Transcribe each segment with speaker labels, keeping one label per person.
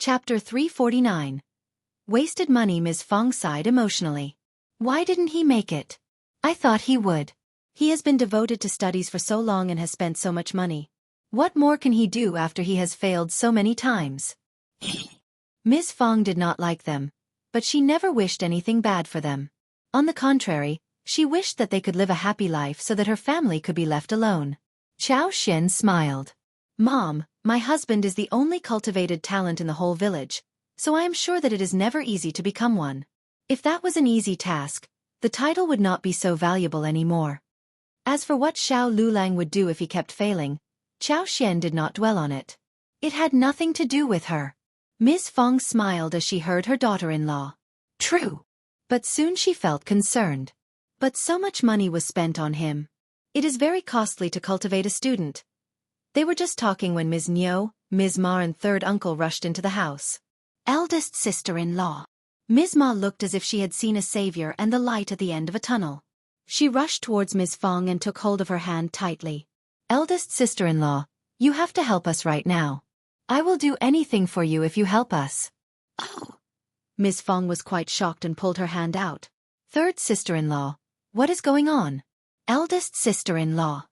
Speaker 1: Chapter 349. Wasted money. Ms. Fong sighed emotionally. Why didn't he make it? I thought he would. He has been devoted to studies for so long and has spent so much money. What more can he do after he has failed so many times? Ms. Fong did not like them, but she never wished anything bad for them. On the contrary, she wished that they could live a happy life so that her family could be left alone. Xiao Xian smiled. Mom, my husband is the only cultivated talent in the whole village, so I am sure that it is never easy to become one. If that was an easy task, the title would not be so valuable anymore. As for what Xiao Liulang would do if he kept failing, Xiao Xian did not dwell on it. It had nothing to do with her. Ms. Fong smiled as she heard her daughter-in-law. True. But soon she felt concerned. But so much money was spent on him. It is very costly to cultivate a student. They were just talking when Ms. Niu, Ms. Ma and third uncle rushed into the house. Eldest sister-in-law. Ms. Ma looked as if she had seen a savior and the light at the end of a tunnel. She rushed towards Ms. Fong and took hold of her hand tightly. Eldest sister-in-law, you have to help us right now. I will do anything for you if you help us. Oh. Ms. Fong was quite shocked and pulled her hand out. Third sister-in-law, what is going on? Eldest sister-in-law.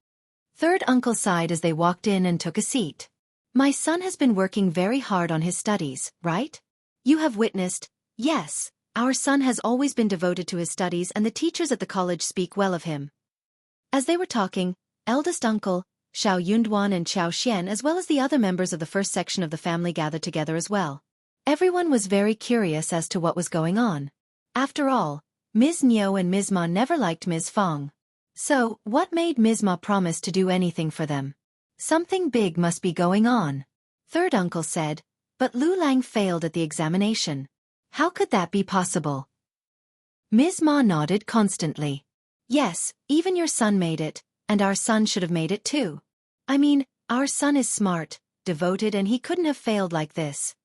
Speaker 1: Third uncle sighed as they walked in and took a seat. My son has been working very hard on his studies, right? You have witnessed. Yes, our son has always been devoted to his studies and the teachers at the college speak well of him. As they were talking, eldest uncle, Shao Yunduan and Xiao Xian as well as the other members of the first section of the family gathered together as well. Everyone was very curious as to what was going on. After all, Ms. Niu and Ms. Ma never liked Ms. Fong. So, what made Ms. Ma promise to do anything for them? Something big must be going on. Third uncle said, but Liulang failed at the examination. How could that be possible? Ms. Ma nodded constantly. Yes, even your son made it, and our son should have made it too. I mean, our son is smart, devoted and he couldn't have failed like this.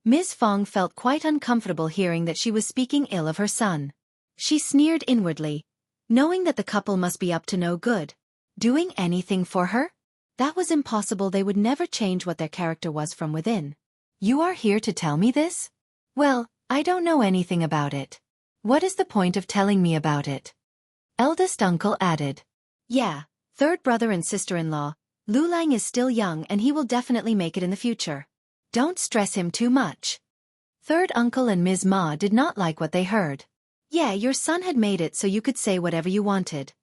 Speaker 1: Ms. Fong felt quite uncomfortable hearing that she was speaking ill of her son. She sneered inwardly, knowing that the couple must be up to no good. Doing anything for her? That was impossible. They would never change what their character was from within. You are here to tell me this? Well, I don't know anything about it. What is the point of telling me about it? Eldest uncle added. Yeah, third brother and sister-in-law, Liulang is still young and he will definitely make it in the future. Don't stress him too much. Third uncle and Ms. Ma did not like what they heard. Yeah, your son had made it so you could say whatever you wanted.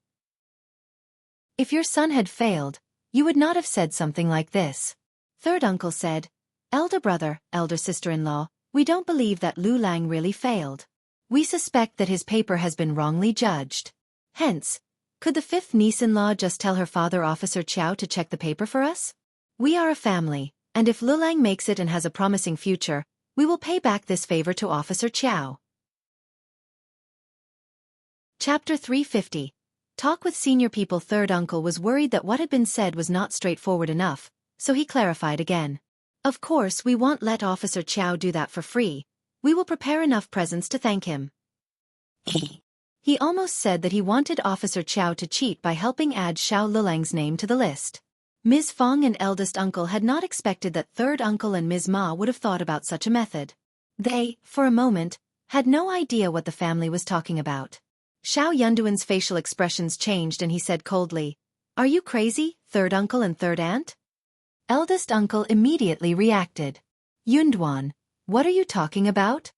Speaker 1: If your son had failed, you would not have said something like this. Third uncle said, elder brother, elder sister-in-law, we don't believe that Liulang really failed. We suspect that his paper has been wrongly judged. Hence, could the fifth niece-in-law just tell her father Officer Xiao to check the paper for us? We are a family, and if Liulang makes it and has a promising future, we will pay back this favor to Officer Xiao. Chapter 350. Talk with senior people. Third uncle was worried that what had been said was not straightforward enough, so he clarified again. Of course we won't let Officer Xiao do that for free. We will prepare enough presents to thank him. He almost said that he wanted Officer Xiao to cheat by helping add Xiao Liulang's name to the list. Ms. Fong and eldest uncle had not expected that third uncle and Ms. Ma would have thought about such a method. They, for a moment, had no idea what the family was talking about. Xiao Yunduan's facial expressions changed and he said coldly, Are you crazy, third uncle and third aunt? Eldest uncle immediately reacted. Yunduan, what are you talking about?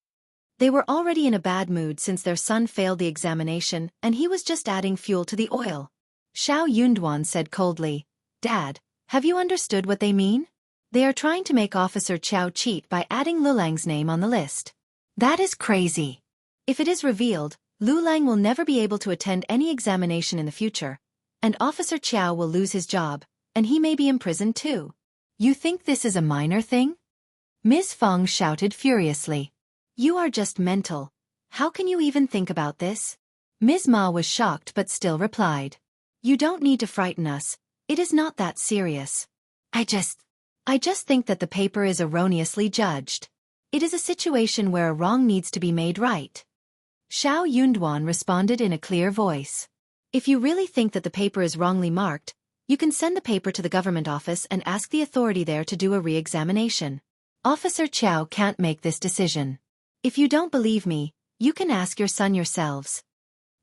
Speaker 1: They were already in a bad mood since their son failed the examination and he was just adding fuel to the oil. Xiao Yunduan said coldly, Dad, have you understood what they mean? They are trying to make Officer Xiao cheat by adding Liulang's name on the list. That is crazy. If it is revealed, Liulang will never be able to attend any examination in the future, and Officer Xiao will lose his job, and he may be imprisoned too. You think this is a minor thing? Ms. Fong shouted furiously. You are just mental. How can you even think about this? Ms. Ma was shocked but still replied. You don't need to frighten us. It is not that serious. I just think that the paper is erroneously judged. It is a situation where a wrong needs to be made right. Xiao Yunduan responded in a clear voice. If you really think that the paper is wrongly marked, you can send the paper to the government office and ask the authority there to do a re-examination. Officer Xiao can't make this decision. If you don't believe me, you can ask your son yourselves.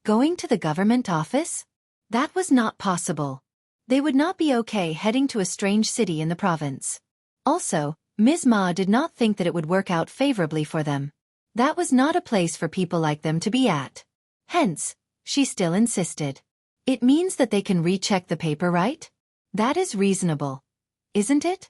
Speaker 1: Going to the government office? That was not possible. They would not be okay heading to a strange city in the province. Also, Ms. Ma did not think that it would work out favorably for them. That was not a place for people like them to be at. Hence, she still insisted. It means that they can recheck the paper, right? That is reasonable. Isn't it?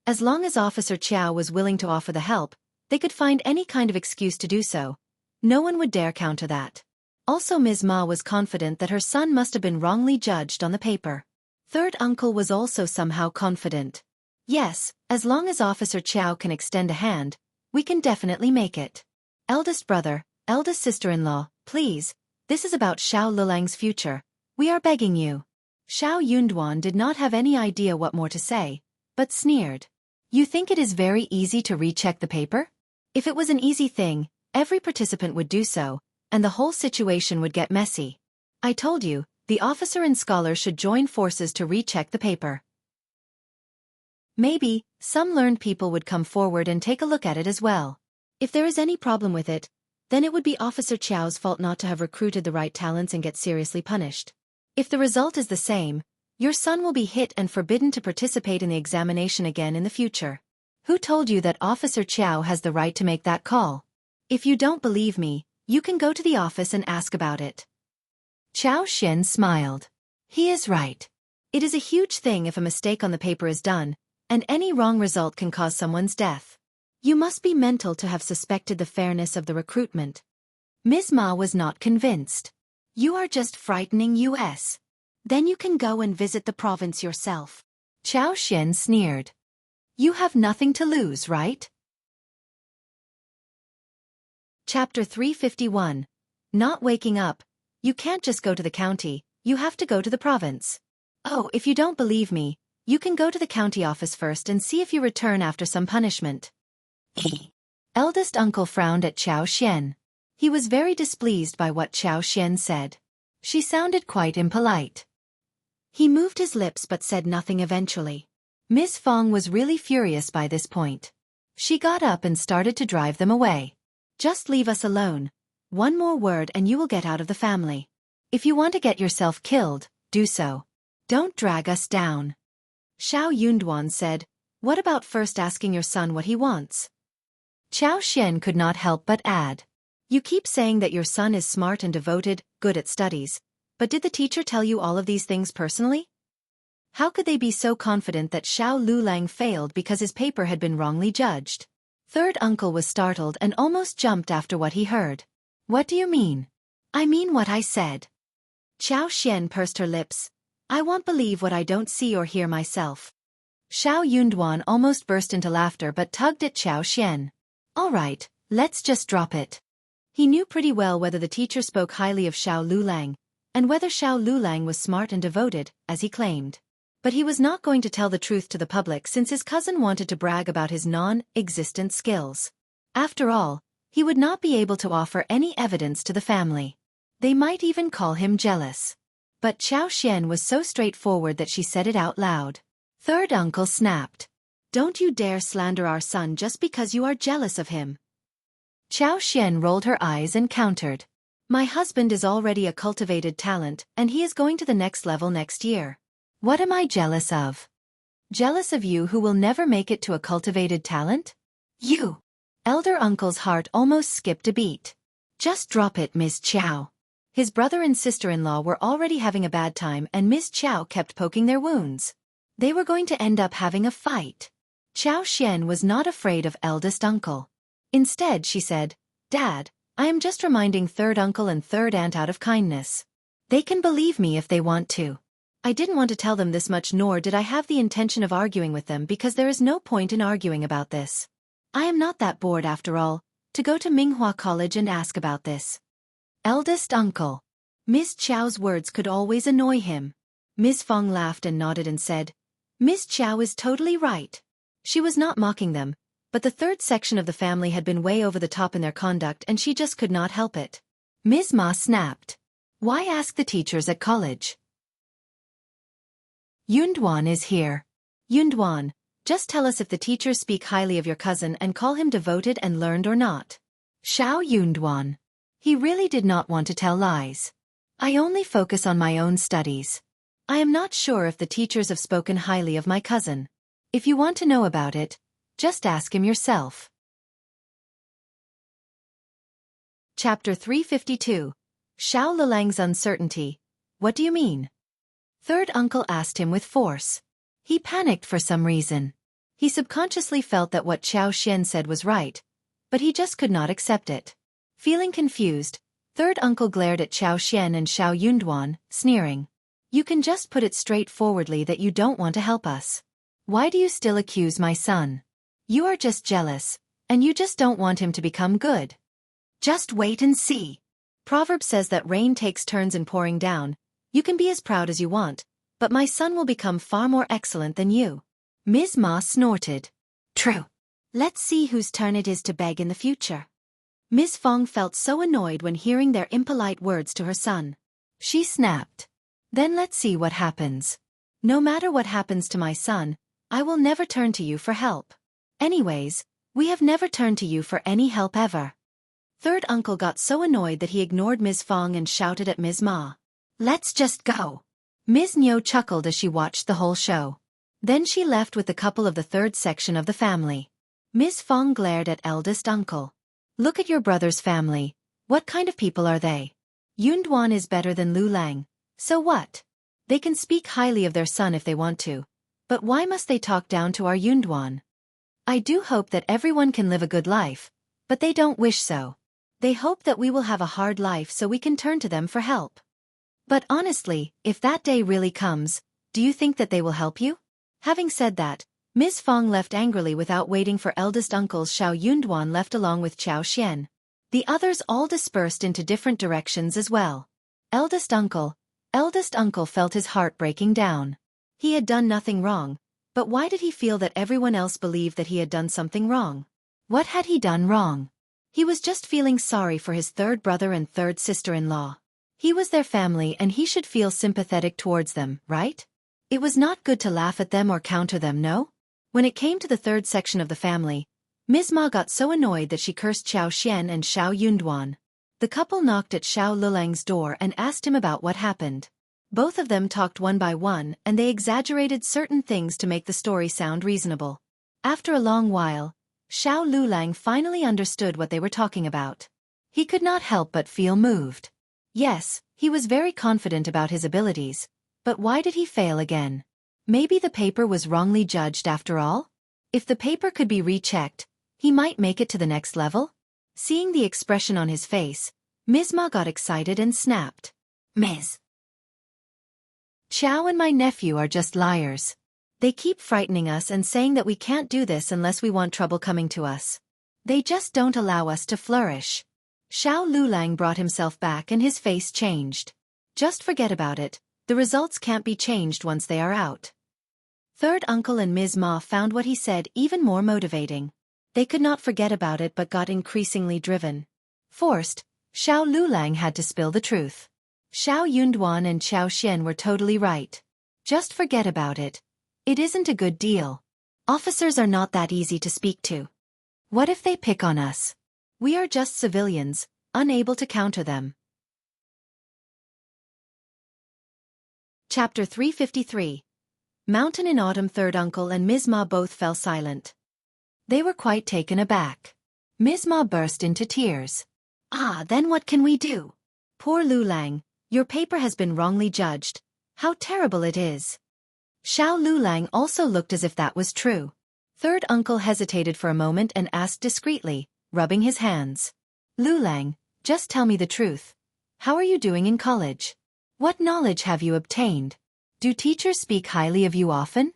Speaker 1: As long as Officer Xiao was willing to offer the help, they could find any kind of excuse to do so. No one would dare counter that. Also, Ms. Ma was confident that her son must have been wrongly judged on the paper. Third uncle was also somehow confident. Yes, as long as Officer Xiao can extend a hand, we can definitely make it. Eldest brother, eldest sister-in-law, please, this is about Shao Lulang's future. We are begging you. Shao Yunduan did not have any idea what more to say, but sneered. You think it is very easy to recheck the paper? If it was an easy thing, every participant would do so, and the whole situation would get messy. I told you, the officer and scholar should join forces to recheck the paper. Maybe, some learned people would come forward and take a look at it as well. If there is any problem with it, then it would be Officer Qiao's fault not to have recruited the right talents and get seriously punished. If the result is the same, your son will be hit and forbidden to participate in the examination again in the future. Who told you that Officer Xiao has the right to make that call? If you don't believe me, you can go to the office and ask about it. Xiao Xian smiled. He is right. It is a huge thing if a mistake on the paper is done, and any wrong result can cause someone's death. You must be mental to have suspected the fairness of the recruitment. Ms. Ma was not convinced. You are just frightening us. Then you can go and visit the province yourself. Xiao Xian sneered. You have nothing to lose, right? Chapter 351. Not waking up. You can't just go to the county, you have to go to the province. Oh, if you don't believe me, you can go to the county office first and see if you return after some punishment. Eldest uncle frowned at Xiao Xian. He was very displeased by what Xiao Xian said. She sounded quite impolite. He moved his lips but said nothing eventually. Miss Fong was really furious by this point. She got up and started to drive them away. Just leave us alone. One more word and you will get out of the family. If you want to get yourself killed, do so. Don't drag us down. Shao Yunduan said, what about first asking your son what he wants? Xiao Xian could not help but add. You keep saying that your son is smart and devoted, good at studies, but did the teacher tell you all of these things personally? How could they be so confident that Shao Liulang failed because his paper had been wrongly judged? Third uncle was startled and almost jumped after what he heard. What do you mean? I mean what I said. Xiao Xian pursed her lips. I won't believe what I don't see or hear myself. Shao Yunduan almost burst into laughter but tugged at Xiao Xian. All right, let's just drop it. He knew pretty well whether the teacher spoke highly of Shao Liulang, and whether Shao Liulang was smart and devoted, as he claimed. But he was not going to tell the truth to the public since his cousin wanted to brag about his non-existent skills. After all, he would not be able to offer any evidence to the family. They might even call him jealous. But Xiao Xian was so straightforward that she said it out loud. Third uncle snapped. Don't you dare slander our son just because you are jealous of him. Xiao Xian rolled her eyes and countered. My husband is already a cultivated talent and he is going to the next level next year. What am I jealous of? Jealous of you who will never make it to a cultivated talent? You! Elder uncle's heart almost skipped a beat. Just drop it, Miss Xiao. His brother and sister-in-law were already having a bad time and Miss Xiao kept poking their wounds. They were going to end up having a fight. Xiao Xian was not afraid of eldest uncle. Instead, she said, Dad, I am just reminding third uncle and third aunt out of kindness. They can believe me if they want to. I didn't want to tell them this much nor did I have the intention of arguing with them because there is no point in arguing about this. I am not that bored after all, to go to Minghua College and ask about this. Eldest uncle. Miss Xiao's words could always annoy him. Miss Fong laughed and nodded and said, Miss Xiao is totally right. She was not mocking them, but the third section of the family had been way over the top in their conduct and she just could not help it. Ms. Ma snapped. Why ask the teachers at college? Yunduan is here. Yunduan, Just tell us if the teachers speak highly of your cousin and call him devoted and learned or not. Xiao Yunduan. He really did not want to tell lies. I only focus on my own studies. I am not sure if the teachers have spoken highly of my cousin. If you want to know about it, just ask him yourself. Chapter 352. Xiao Lilang's uncertainty. What do you mean? Third uncle asked him with force. He panicked for some reason. He subconsciously felt that what Xiao Xian said was right, but he just could not accept it. Feeling confused, third uncle glared at Xiao Xian and Xiao Yunduan, sneering. You can just put it straightforwardly that you don't want to help us. Why do you still accuse my son? You are just jealous, and you just don't want him to become good. Just wait and see. Proverb says that rain takes turns in pouring down. You can be as proud as you want, but my son will become far more excellent than you. Ms. Ma snorted. True. Let's see whose turn it is to beg in the future. Ms. Fong felt so annoyed when hearing their impolite words to her son. She snapped. Then let's see what happens. No matter what happens to my son, I will never turn to you for help. Anyways, we have never turned to you for any help ever. Third uncle got so annoyed that he ignored Ms. Fong and shouted at Ms. Ma. Let's just go. Ms. Niu chuckled as she watched the whole show. Then she left with the couple of the third section of the family. Ms. Fong glared at eldest uncle. Look at your brother's family. What kind of people are they? Yunduan is better than Liulang. So what? They can speak highly of their son if they want to. But why must they talk down to our Yunduan? I do hope that everyone can live a good life, but they don't wish so. They hope that we will have a hard life so we can turn to them for help. But honestly, if that day really comes, do you think that they will help you? Having said that, Ms. Fong left angrily without waiting for eldest uncles. Xiao Yunduan left along with Xiao Xian. The others all dispersed into different directions as well. Eldest uncle felt his heart breaking down. He had done nothing wrong, but why did he feel that everyone else believed that he had done something wrong? What had he done wrong? He was just feeling sorry for his third brother and third sister-in-law. He was their family and he should feel sympathetic towards them, right? It was not good to laugh at them or counter them, no? When it came to the third section of the family, Ms. Ma got so annoyed that she cursed Xiao Xian and Xiao Yunduan. The couple knocked at Xiao Lilang's door and asked him about what happened. Both of them talked one by one and they exaggerated certain things to make the story sound reasonable. After a long while, Xiao Liulang finally understood what they were talking about. He could not help but feel moved. Yes, he was very confident about his abilities, but why did he fail again? Maybe the paper was wrongly judged after all? If the paper could be rechecked, he might make it to the next level? Seeing the expression on his face, Ms. Ma got excited and snapped. Ms. Xiao and my nephew are just liars. They keep frightening us and saying that we can't do this unless we want trouble coming to us. They just don't allow us to flourish. Xiao Liulang brought himself back and his face changed. Just forget about it, the results can't be changed once they are out. Third uncle and Ms. Ma found what he said even more motivating. They could not forget about it but got increasingly driven. Forced, Xiao Liulang had to spill the truth. Xiao Yunduan and Xiao Xian were totally right. Just forget about it. It isn't a good deal. Officers are not that easy to speak to. What if they pick on us? We are just civilians, unable to counter them. Chapter 353. Mountain in Autumn. Third uncle and Ms. Ma both fell silent. They were quite taken aback. Ms. Ma burst into tears. Then what can we do? Poor Liulang, your paper has been wrongly judged. How terrible it is. Xiao Liulang also looked as if that was true. Third uncle hesitated for a moment and asked discreetly, rubbing his hands. Liulang, just tell me the truth. How are you doing in college? What knowledge have you obtained? Do teachers speak highly of you often?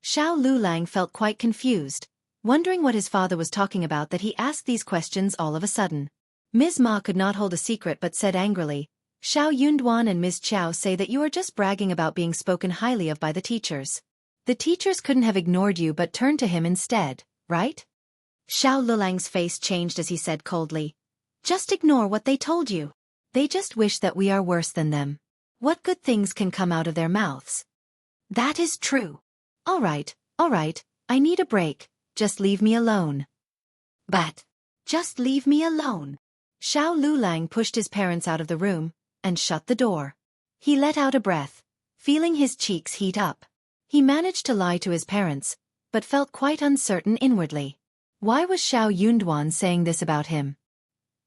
Speaker 1: Xiao Liulang felt quite confused, wondering what his father was talking about that he asked these questions all of a sudden. Ms. Ma could not hold a secret but said angrily, Xiao Yunduan and Ms. Xiao say that you are just bragging about being spoken highly of by the teachers. The teachers couldn't have ignored you but turned to him instead, right? Xiao Lilang's face changed as he said coldly, just ignore what they told you. They just wish that we are worse than them. What good things can come out of their mouths? That is true. All right, I need a break, just leave me alone. But, just leave me alone. Xiao Liulang pushed his parents out of the room, and shut the door. He let out a breath, feeling his cheeks heat up. He managed to lie to his parents, but felt quite uncertain inwardly. Why was Xiao Yunduan saying this about him?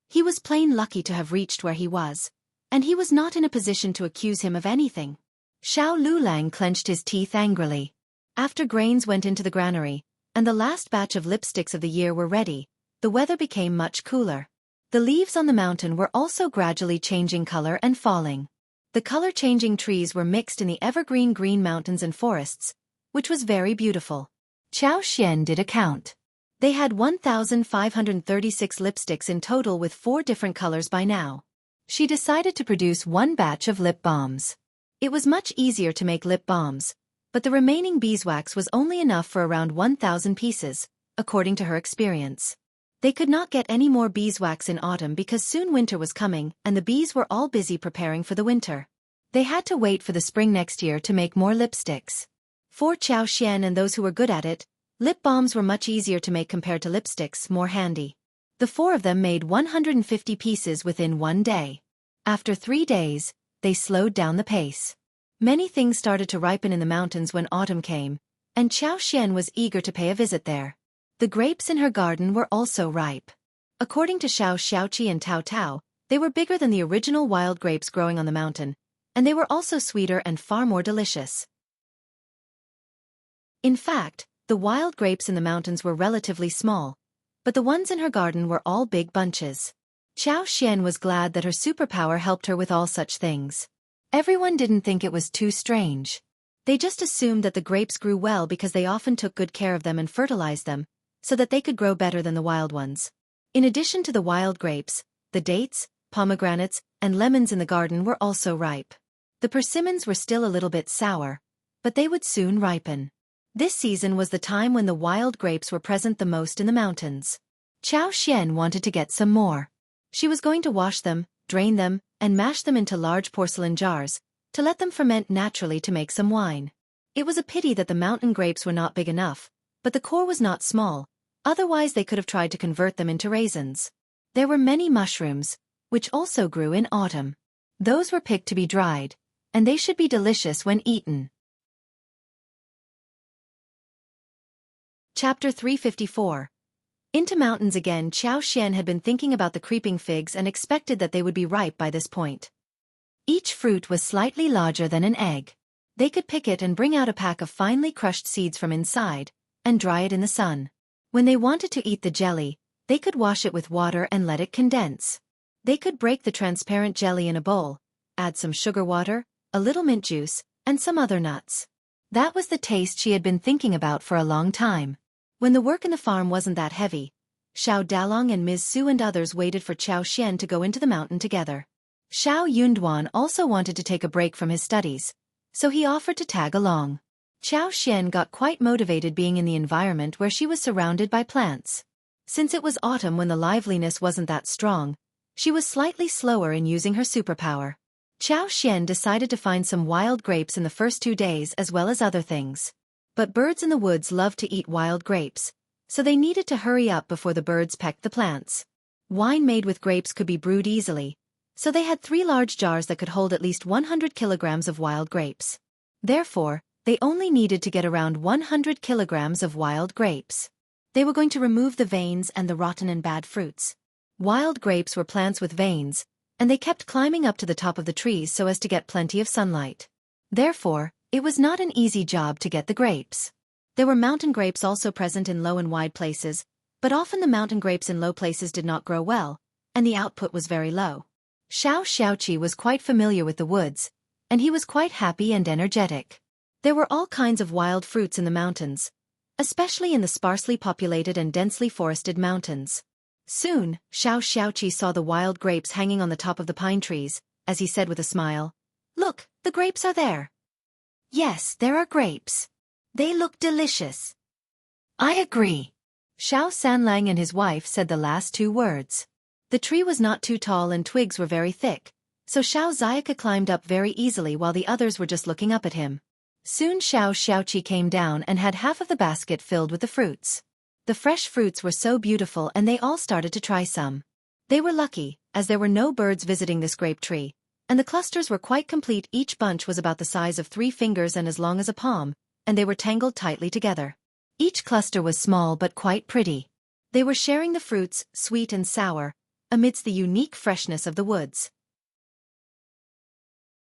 Speaker 1: He was plain lucky to have reached where he was, and he was not in a position to accuse him of anything. Xiao Liulang clenched his teeth angrily. After grains went into the granary, and the last batch of lipsticks of the year were ready, the weather became much cooler. The leaves on the mountain were also gradually changing color and falling. The color-changing trees were mixed in the evergreen green mountains and forests, which was very beautiful. Qiao Xian did a count. They had 1,536 lipsticks in total with 4 different colors by now. She decided to produce 1 batch of lip balms. It was much easier to make lip balms, but the remaining beeswax was only enough for around 1,000 pieces, according to her experience. They could not get any more beeswax in autumn because soon winter was coming and the bees were all busy preparing for the winter. They had to wait for the spring next year to make more lipsticks. For Qiao Xian and those who were good at it, lip balms were much easier to make compared to lipsticks, more handy. The 4 of them made 150 pieces within 1 day. After 3 days, they slowed down the pace. Many things started to ripen in the mountains when autumn came, and Qiao Xian was eager to pay a visit there. The grapes in her garden were also ripe. According to Shao Xiaoqi and Tao Tao, they were bigger than the original wild grapes growing on the mountain, and they were also sweeter and far more delicious. In fact, the wild grapes in the mountains were relatively small, but the ones in her garden were all big bunches. Qiao Xian was glad that her superpower helped her with all such things. Everyone didn't think it was too strange. They just assumed that the grapes grew well because they often took good care of them and fertilized them, so that they could grow better than the wild ones. In addition to the wild grapes, the dates, pomegranates, and lemons in the garden were also ripe. The persimmons were still a little bit sour, but they would soon ripen. This season was the time when the wild grapes were present the most in the mountains. Qiao Xian wanted to get some more. She was going to wash them, drain them, and mash them into large porcelain jars, to let them ferment naturally to make some wine. It was a pity that the mountain grapes were not big enough, but the core was not small, otherwise they could have tried to convert them into raisins. There were many mushrooms, which also grew in autumn. Those were picked to be dried, and they should be delicious when eaten. Chapter 354. Into mountains again. Qiao Xian had been thinking about the creeping figs and expected that they would be ripe by this point. Each fruit was slightly larger than an egg. They could pick it and bring out a pack of finely crushed seeds from inside, and dry it in the sun. When they wanted to eat the jelly, they could wash it with water and let it condense. They could break the transparent jelly in a bowl, add some sugar water, a little mint juice, and some other nuts. That was the taste she had been thinking about for a long time. When the work in the farm wasn't that heavy, Xiao Dalong and Ms. Su and others waited for Qiao Xian to go into the mountain together. Xiao Yunduan also wanted to take a break from his studies, so he offered to tag along. Qiao Xian got quite motivated being in the environment where she was surrounded by plants. Since it was autumn when the liveliness wasn't that strong, she was slightly slower in using her superpower. Qiao Xian decided to find some wild grapes in the first 2 days as well as other things. But birds in the woods love to eat wild grapes, so they needed to hurry up before the birds pecked the plants. Wine made with grapes could be brewed easily, so they had 3 large jars that could hold at least 100 kilograms of wild grapes. Therefore, they only needed to get around 100 kilograms of wild grapes. They were going to remove the veins and the rotten and bad fruits. Wild grapes were plants with veins, and they kept climbing up to the top of the trees so as to get plenty of sunlight. Therefore, it was not an easy job to get the grapes. There were mountain grapes also present in low and wide places, but often the mountain grapes in low places did not grow well, and the output was very low. Shao Xiaoqi was quite familiar with the woods, and he was quite happy and energetic. There were all kinds of wild fruits in the mountains, especially in the sparsely populated and densely forested mountains. Soon, Shao Xiaoqi saw the wild grapes hanging on the top of the pine trees, as he said with a smile, "Look, the grapes are there." "Yes, there are grapes. They look delicious." "I agree." Shao Sanlang and his wife said the last 2 words. The tree was not too tall and twigs were very thick, so Shao Zayaka climbed up very easily while the others were just looking up at him. Soon Xiaoqi came down and had half of the basket filled with the fruits. The fresh fruits were so beautiful and they all started to try some. They were lucky, as there were no birds visiting this grape tree, and the clusters were quite complete. Each bunch was about the size of 3 fingers and as long as a palm, and they were tangled tightly together. Each cluster was small but quite pretty. They were sharing the fruits, sweet and sour, amidst the unique freshness of the woods.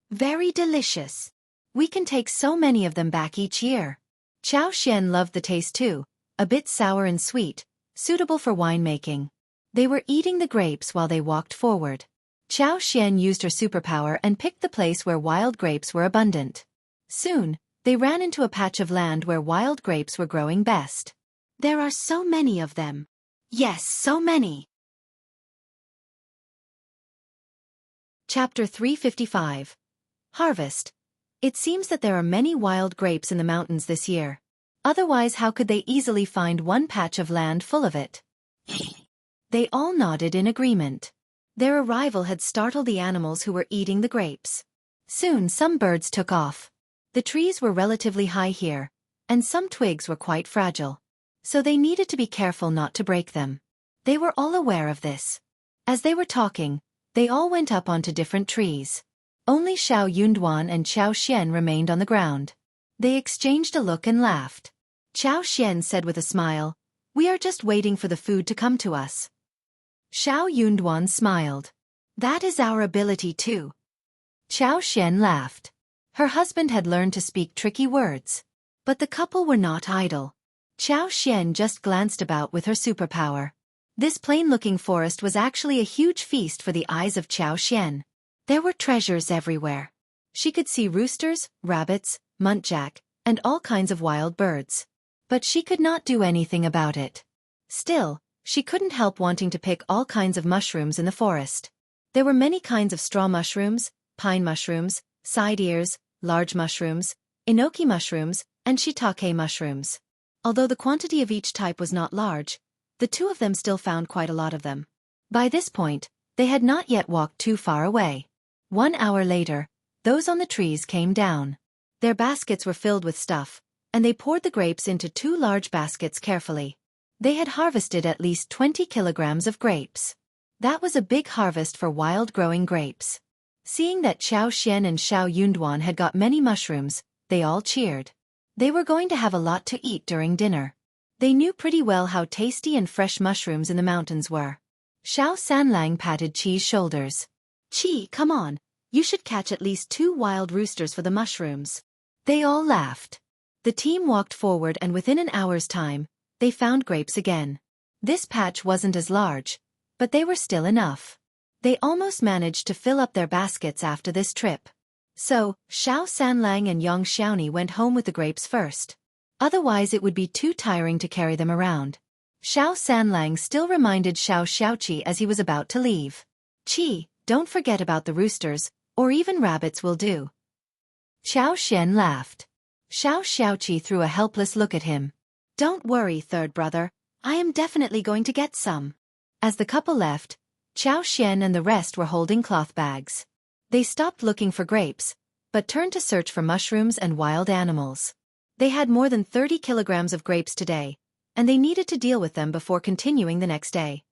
Speaker 1: Very delicious. We can take so many of them back each year. Qiao Xian loved the taste too, a bit sour and sweet, suitable for winemaking. They were eating the grapes while they walked forward. Qiao Xian used her superpower and picked the place where wild grapes were abundant. Soon, they ran into a patch of land where wild grapes were growing best. There are so many of them. Yes, so many. Chapter 355. Harvest. It seems that there are many wild grapes in the mountains this year. Otherwise, how could they easily find one patch of land full of it? They all nodded in agreement. Their arrival had startled the animals who were eating the grapes. Soon some birds took off. The trees were relatively high here, and some twigs were quite fragile. So they needed to be careful not to break them. They were all aware of this. As they were talking, they all went up onto different trees. Only Shao Yunduan and Qiao Xian remained on the ground. They exchanged a look and laughed. Qiao Xian said with a smile, "We are just waiting for the food to come to us." Shao Yunduan smiled. "That is our ability too." Qiao Xian laughed. Her husband had learned to speak tricky words. But the couple were not idle. Qiao Xian just glanced about with her superpower. This plain-looking forest was actually a huge feast for the eyes of Qiao Xian. There were treasures everywhere. She could see roosters, rabbits, muntjac, and all kinds of wild birds. But she could not do anything about it. Still, she couldn't help wanting to pick all kinds of mushrooms in the forest. There were many kinds of straw mushrooms, pine mushrooms, side ears, large mushrooms, enoki mushrooms, and shiitake mushrooms. Although the quantity of each type was not large, the two of them still found quite a lot of them. By this point, they had not yet walked too far away. 1 hour later, those on the trees came down. Their baskets were filled with stuff, and they poured the grapes into 2 large baskets carefully. They had harvested at least 20 kilograms of grapes. That was a big harvest for wild-growing grapes. Seeing that Qiao Xian and Shao Yunduan had got many mushrooms, they all cheered. They were going to have a lot to eat during dinner. They knew pretty well how tasty and fresh mushrooms in the mountains were. Shao Sanlang patted Qi's shoulders. "Qi, come on. You should catch at least 2 wild roosters for the mushrooms." They all laughed. The team walked forward and within an hour's time, they found grapes again. This patch wasn't as large, but they were still enough. They almost managed to fill up their baskets after this trip. So, Shao Sanlang and Yang Xiaoni went home with the grapes first. Otherwise it would be too tiring to carry them around. Shao Sanlang still reminded Shao Xiaoqi as he was about to leave. "Qi, don't forget about the roosters, or even rabbits will do." Qiao Xian laughed. Shao Xiaoqi threw a helpless look at him. "Don't worry, third brother, I am definitely going to get some." As the couple left, Qiao Xian and the rest were holding cloth bags. They stopped looking for grapes, but turned to search for mushrooms and wild animals. They had more than 30 kilograms of grapes today, and they needed to deal with them before continuing the next day.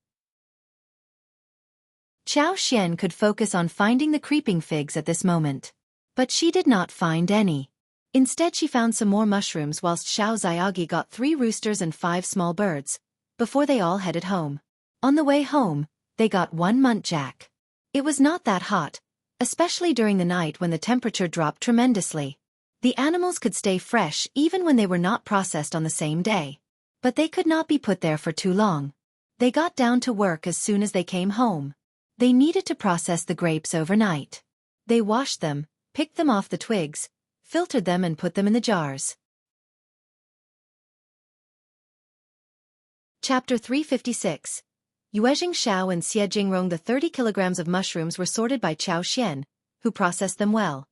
Speaker 1: Qiao Xian could focus on finding the creeping figs at this moment. But she did not find any. Instead she found some more mushrooms whilst Shao Xiaogi got 3 roosters and 5 small birds, before they all headed home. On the way home, they got 1 muntjac. It was not that hot, especially during the night when the temperature dropped tremendously. The animals could stay fresh even when they were not processed on the same day. But they could not be put there for too long. They got down to work as soon as they came home. They needed to process the grapes overnight. They washed them, picked them off the twigs, filtered them and put them in the jars. Chapter 356. Yuezheng Shao and Xie Jingrong. The 30 kilograms of mushrooms were sorted by Qiao Xian, who processed them well.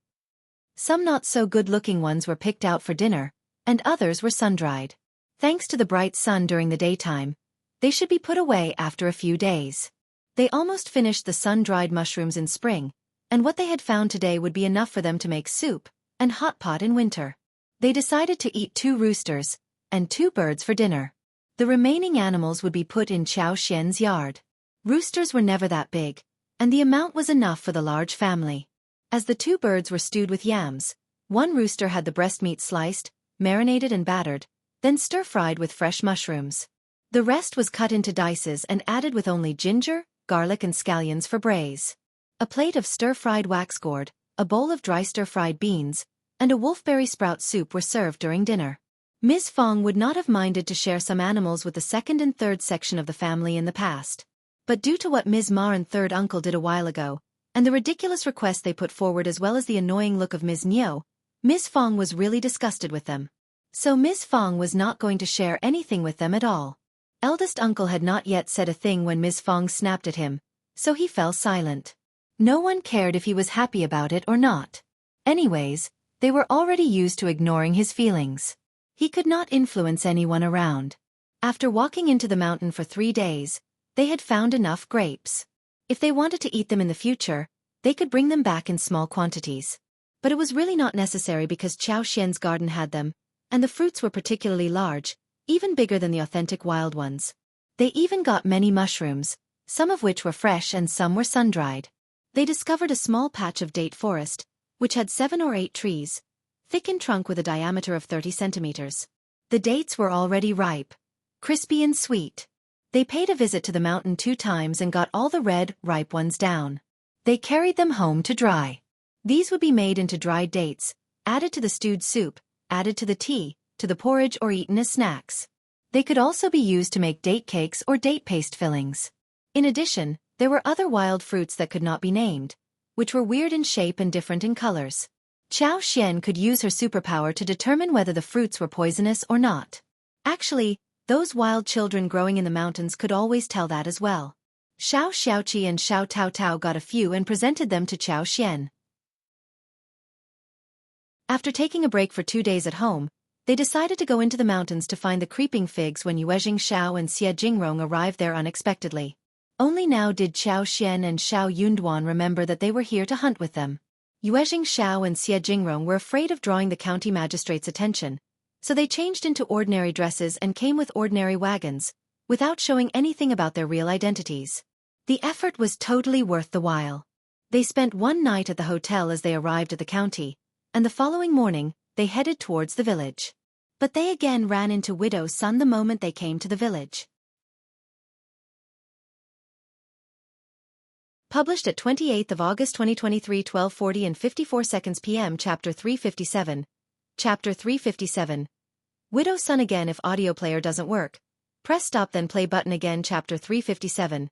Speaker 1: Some not-so-good-looking ones were picked out for dinner, and others were sun-dried. Thanks to the bright sun during the daytime, they should be put away after a few days. They almost finished the sun-dried mushrooms in spring, and what they had found today would be enough for them to make soup and hot pot in winter. They decided to eat 2 roosters and 2 birds for dinner. The remaining animals would be put in Xiao Xian's yard. Roosters were never that big, and the amount was enough for the large family. As the 2 birds were stewed with yams, 1 rooster had the breast meat sliced, marinated and battered, then stir-fried with fresh mushrooms. The rest was cut into dices and added with only ginger, garlic and scallions for braise. A plate of stir-fried waxgourd, a bowl of dry stir-fried beans, and a wolfberry sprout soup were served during dinner. Ms. Fong would not have minded to share some animals with the second and third section of the family in the past. But due to what Ms. Ma and third uncle did a while ago, and the ridiculous request they put forward as well as the annoying look of Ms. Niu, Ms. Fong was really disgusted with them. So Ms. Fong was not going to share anything with them at all. Eldest uncle had not yet said a thing when Ms. Fong snapped at him, so he fell silent. No one cared if he was happy about it or not. Anyways, they were already used to ignoring his feelings. He could not influence anyone around. After walking into the mountain for 3 days, they had found enough grapes. If they wanted to eat them in the future, they could bring them back in small quantities. But it was really not necessary because Xiao Xian's garden had them, and the fruits were particularly large, even bigger than the authentic wild ones. They even got many mushrooms, some of which were fresh and some were sun-dried. They discovered a small patch of date forest, which had 7 or 8 trees, thick in trunk with a diameter of 30 centimeters. The dates were already ripe, crispy and sweet. They paid a visit to the mountain 2 times and got all the red, ripe ones down. They carried them home to dry. These would be made into dried dates, added to the stewed soup, added to the tea, to the porridge or eaten as snacks. They could also be used to make date cakes or date paste fillings. In addition, there were other wild fruits that could not be named, which were weird in shape and different in colors. Xiao Xian could use her superpower to determine whether the fruits were poisonous or not. Actually, those wild children growing in the mountains could always tell that as well. Shao Xiaoqi and Shao Tao Tao got a few and presented them to Xiao Xian. After taking a break for 2 days at home, they decided to go into the mountains to find the creeping figs when Yuezheng Shao and Xie Jingrong arrived there unexpectedly. Only now did Xiao Xian and Shao Yunduan remember that they were here to hunt with them. Yuezheng Shao and Xie Jingrong were afraid of drawing the county magistrate's attention, so they changed into ordinary dresses and came with ordinary wagons, without showing anything about their real identities. The effort was totally worth the while. They spent 1 night at the hotel as they arrived at the county, and the following morning, they headed towards the village. But they again ran into Widow Sun the moment they came to the village. Published at 28th of August 2023 12:40 and 54 seconds p.m. Chapter 357. Chapter 357. Widow Sun again. If audio player doesn't work, press stop then play button again. Chapter 357.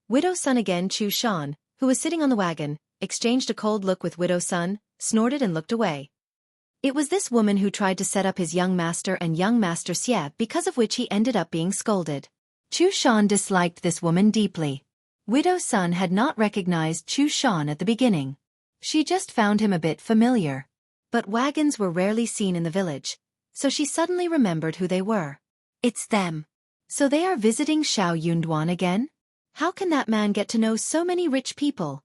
Speaker 1: Widow Sun again. Chu Shan, who was sitting on the wagon, exchanged a cold look with Widow Sun, snorted and looked away. It was this woman who tried to set up his young master and young master Xie, because of which he ended up being scolded. Chu Shan disliked this woman deeply. Widow Sun had not recognized Chu Shan at the beginning. She just found him a bit familiar. But wagons were rarely seen in the village, so she suddenly remembered who they were. It's them. So they are visiting Shao Yunduan again? How can that man get to know so many rich people?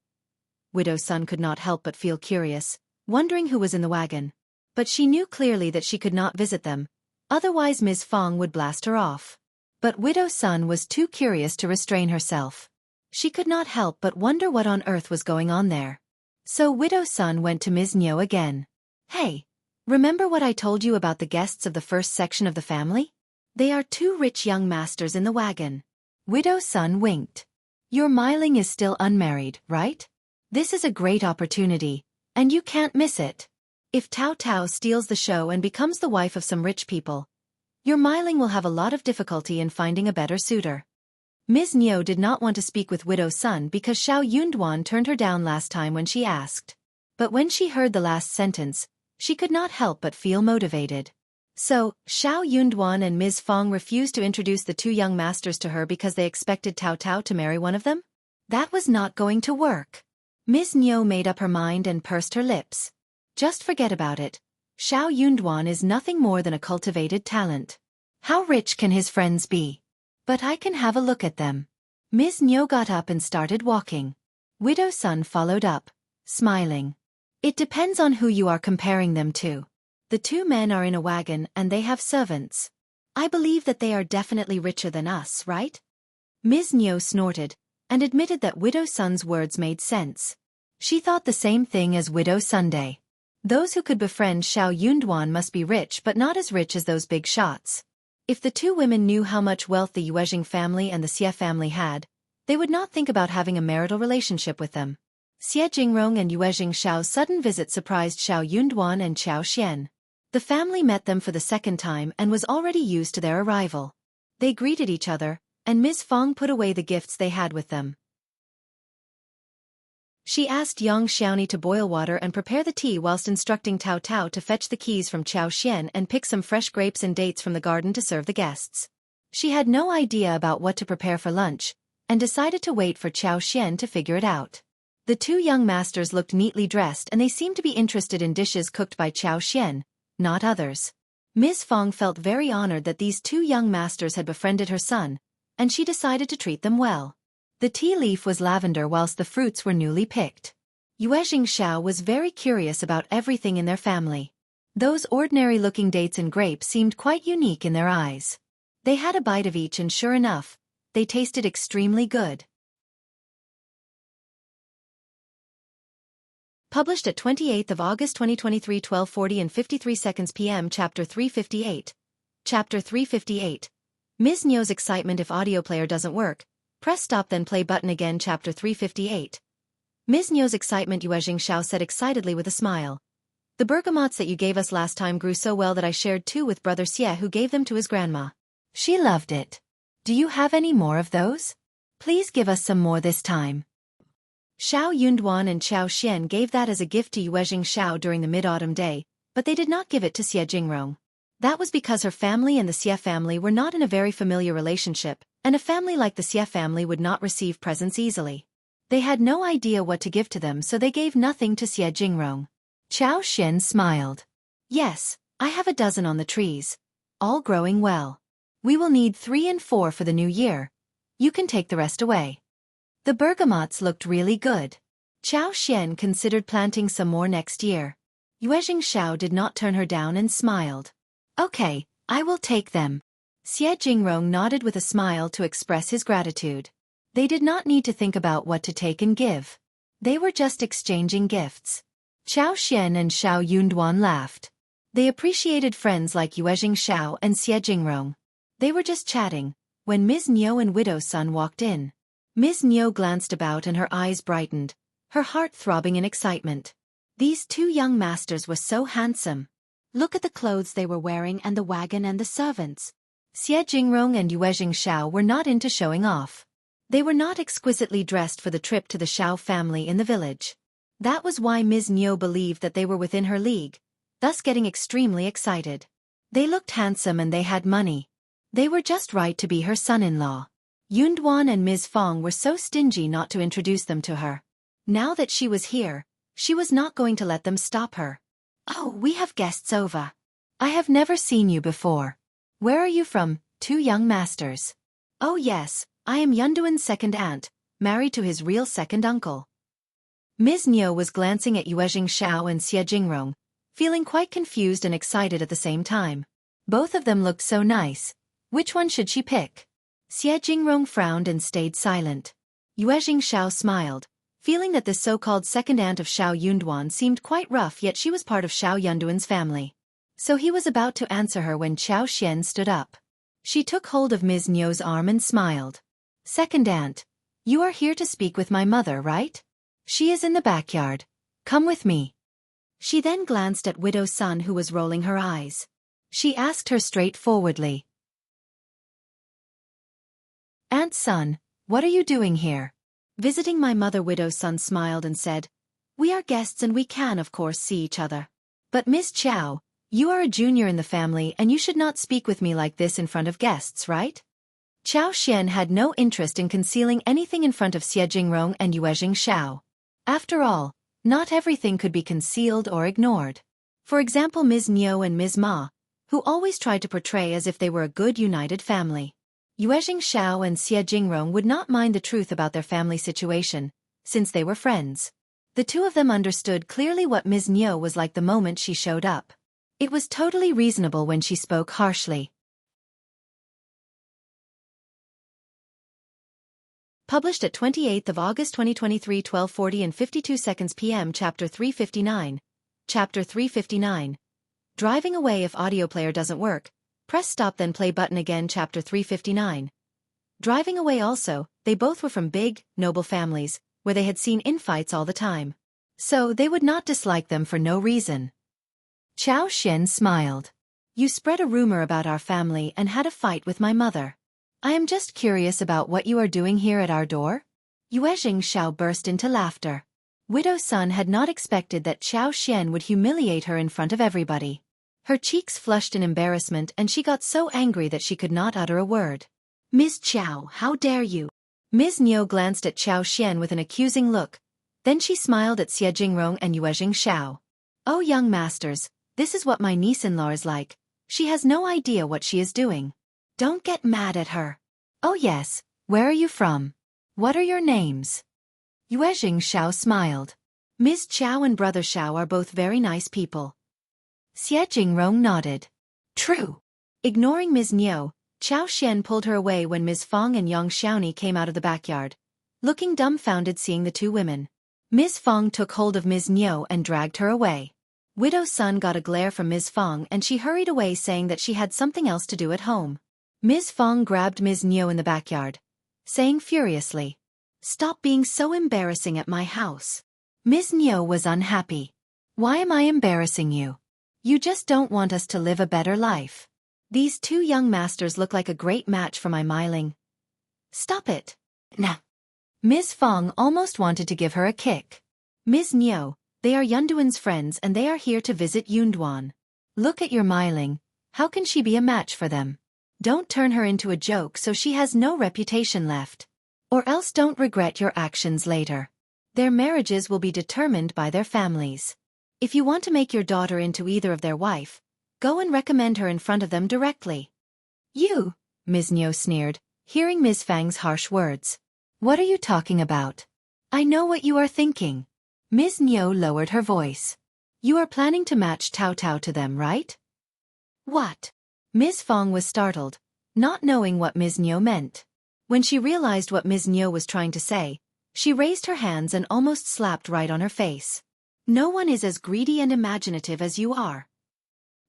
Speaker 1: Widow Sun could not help but feel curious, wondering who was in the wagon. But she knew clearly that she could not visit them, otherwise Ms. Fong would blast her off. But Widow Sun was too curious to restrain herself. She could not help but wonder what on earth was going on there. So Widow Sun went to Ms. Niu again. Hey, remember what I told you about the guests of the first section of the family? They are 2 rich young masters in the wagon. Widow Sun winked. Your Myling is still unmarried, right? This is a great opportunity, and you can't miss it. If Tao Tao steals the show and becomes the wife of some rich people, your Myling will have a lot of difficulty in finding a better suitor. Ms. Niu did not want to speak with Widow Sun because Shao Yunduan turned her down last time when she asked. But when she heard the last sentence, she could not help but feel motivated. So, Shao Yunduan and Ms. Fong refused to introduce the 2 young masters to her because they expected Tao Tao to marry one of them? That was not going to work. Ms. Niu made up her mind and pursed her lips. Just forget about it. Shao Yunduan is nothing more than a cultivated talent. How rich can his friends be? But I can have a look at them. Ms. Niu got up and started walking. Widow Sun followed up, smiling. It depends on who you are comparing them to. The two men are in a wagon and they have servants. I believe that they are definitely richer than us, right? Ms. Niu snorted, and admitted that Widow Sun's words made sense. She thought the same thing as Widow Sunday. Those who could befriend Xiao Yunduan must be rich but not as rich as those big shots. If the two women knew how much wealth the Yuezheng family and the Xie family had, they would not think about having a marital relationship with them. Xie Jingrong and Yuezheng Shao's sudden visit surprised Xiao Yunduan and Xiao Xian. The family met them for the second time and was already used to their arrival. They greeted each other, and Ms. Fong put away the gifts they had with them. She asked young Xiaoni to boil water and prepare the tea whilst instructing Tao Tao to fetch the keys from Qiao Xian and pick some fresh grapes and dates from the garden to serve the guests. She had no idea about what to prepare for lunch, and decided to wait for Qiao Xian to figure it out. The two young masters looked neatly dressed and they seemed to be interested in dishes cooked by Qiao Xian, not others. Ms. Fong felt very honored that these two young masters had befriended her son, and she decided to treat them well. The tea leaf was lavender whilst the fruits were newly picked. Yuezheng Shao was very curious about everything in their family. Those ordinary-looking dates and grapes seemed quite unique in their eyes. They had a bite of each and sure enough, they tasted extremely good. Published at 28th of August 2023, 12:40 and 53 seconds p.m. Chapter 358. Chapter 358. Ms. Niu's excitement. If audio player doesn't work, press stop then play button again. Chapter 358. Ms. Niu's excitement. Yuezheng Shao said excitedly with a smile. The bergamots that you gave us last time grew so well that I shared two with Brother Xie, who gave them to his grandma. She loved it. Do you have any more of those? Please give us some more this time. Xiao Yunduan and Xiao Xian gave that as a gift to Yuezheng Shao during the mid-autumn day, but they did not give it to Xie Jingrong. That was because her family and the Xie family were not in a very familiar relationship, and a family like the Xie family would not receive presents easily. They had no idea what to give to them, so they gave nothing to Xie Jingrong. Xiao Xian smiled. Yes, I have a dozen on the trees. All growing well. We will need 3 and 4 for the new year. You can take the rest away. The bergamots looked really good. Xiao Xian considered planting some more next year. Yuezheng Shao did not turn her down and smiled. Okay, I will take them. Xie Jingrong nodded with a smile to express his gratitude. They did not need to think about what to take and give. They were just exchanging gifts. Xiao Xian and Xiao Yunduan laughed. They appreciated friends like Yuezheng Shao and Xie Jingrong. They were just chatting, when Ms. Niu and Widow Sun walked in. Ms. Niu glanced about and her eyes brightened, her heart throbbing in excitement. These two young masters were so handsome. Look at the clothes they were wearing and the wagon and the servants. Xie Jingrong and Yuezheng Shao were not into showing off. They were not exquisitely dressed for the trip to the Shao family in the village. That was why Ms. Niu believed that they were within her league, thus getting extremely excited. They looked handsome and they had money. They were just right to be her son-in-law. Yunduan and Ms. Fong were so stingy not to introduce them to her. Now that she was here, she was not going to let them stop her. Oh, we have guests over. I have never seen you before. Where are you from, two young masters? Oh yes, I am Yunduan's second aunt, married to his real second uncle. Ms. Niu was glancing at Yuezheng Shao and Xie Jingrong, feeling quite confused and excited at the same time. Both of them looked so nice. Which one should she pick? Xie Jingrong frowned and stayed silent. Yuezheng Shao smiled, feeling that this so-called second aunt of Xiao Yunduan seemed quite rough, yet she was part of Xiao Yunduan's family. So he was about to answer her when Xiao Xian stood up. She took hold of Ms. Niu's arm and smiled. Second aunt, you are here to speak with my mother, right? She is in the backyard. Come with me. She then glanced at Widow Sun, who was rolling her eyes. She asked her straightforwardly. Aunt Sun, what are you doing here? Visiting my mother. Widow Sun smiled and said, we are guests and we can of course see each other. But Miss Xiao, you are a junior in the family and you should not speak with me like this in front of guests, right? Xiao Xian had no interest in concealing anything in front of Xie Jingrong and Yuezheng Shao. After all, not everything could be concealed or ignored. For example, Ms. Niu and Ms. Ma, who always tried to portray as if they were a good united family. Yuezheng Shao and Xie Jingrong would not mind the truth about their family situation, since they were friends. The two of them understood clearly what Ms. Niu was like the moment she showed up. It was totally reasonable when she spoke harshly. Published at 28th of August 2023, 12:40 and 52 seconds p.m. Chapter 359. Chapter 359. Driving away if audio player doesn't work. Press stop then play button again. Chapter 359. Driving away also, they both were from big, noble families, where they had seen infights all the time. So they would not dislike them for no reason. Xiao Xian smiled. You spread a rumor about our family and had a fight with my mother. I am just curious about what you are doing here at our door? Yuezheng Shao burst into laughter. Widow Sun had not expected that Xiao Xian would humiliate her in front of everybody. Her cheeks flushed in embarrassment and she got so angry that she could not utter a word. Ms. Xiao, how dare you? Ms. Niu glanced at Xiao Xian with an accusing look. Then she smiled at Jingrong and Yuezheng Shao. Oh young masters, this is what my niece-in-law is like. She has no idea what she is doing. Don't get mad at her. Oh yes, where are you from? What are your names? Yuezheng Shao smiled. Ms. Xiao and Brother Shao are both very nice people. Jingrong nodded. True. Ignoring Ms. Niu, Xiao Xian pulled her away when Ms. Fong and Yang Xiaoni came out of the backyard, looking dumbfounded seeing the two women. Ms. Fong took hold of Ms. Niu and dragged her away. Widow Sun got a glare from Ms. Fong and she hurried away saying that she had something else to do at home. Ms. Fong grabbed Ms. Niu in the backyard, saying furiously, Stop being so embarrassing at my house. Ms. Niu was unhappy. Why am I embarrassing you? You just don't want us to live a better life. These two young masters look like a great match for my Miling. Stop it. Nah. Ms. Fong almost wanted to give her a kick. Ms. Niu, they are Yunduan's friends and they are here to visit Yunduan. Look at your Miling. How can she be a match for them? Don't turn her into a joke so she has no reputation left. Or else don't regret your actions later. Their marriages will be determined by their families. If you want to make your daughter into either of their wife, go and recommend her in front of them directly. You, Ms. Niu sneered, hearing Ms. Fang's harsh words. What are you talking about? I know what you are thinking. Ms. Niu lowered her voice. You are planning to match Tao Tao to them, right? What? Ms. Fong was startled, not knowing what Ms. Niu meant. When she realized what Ms. Niu was trying to say, she raised her hands and almost slapped right on her face. No one is as greedy and imaginative as you are.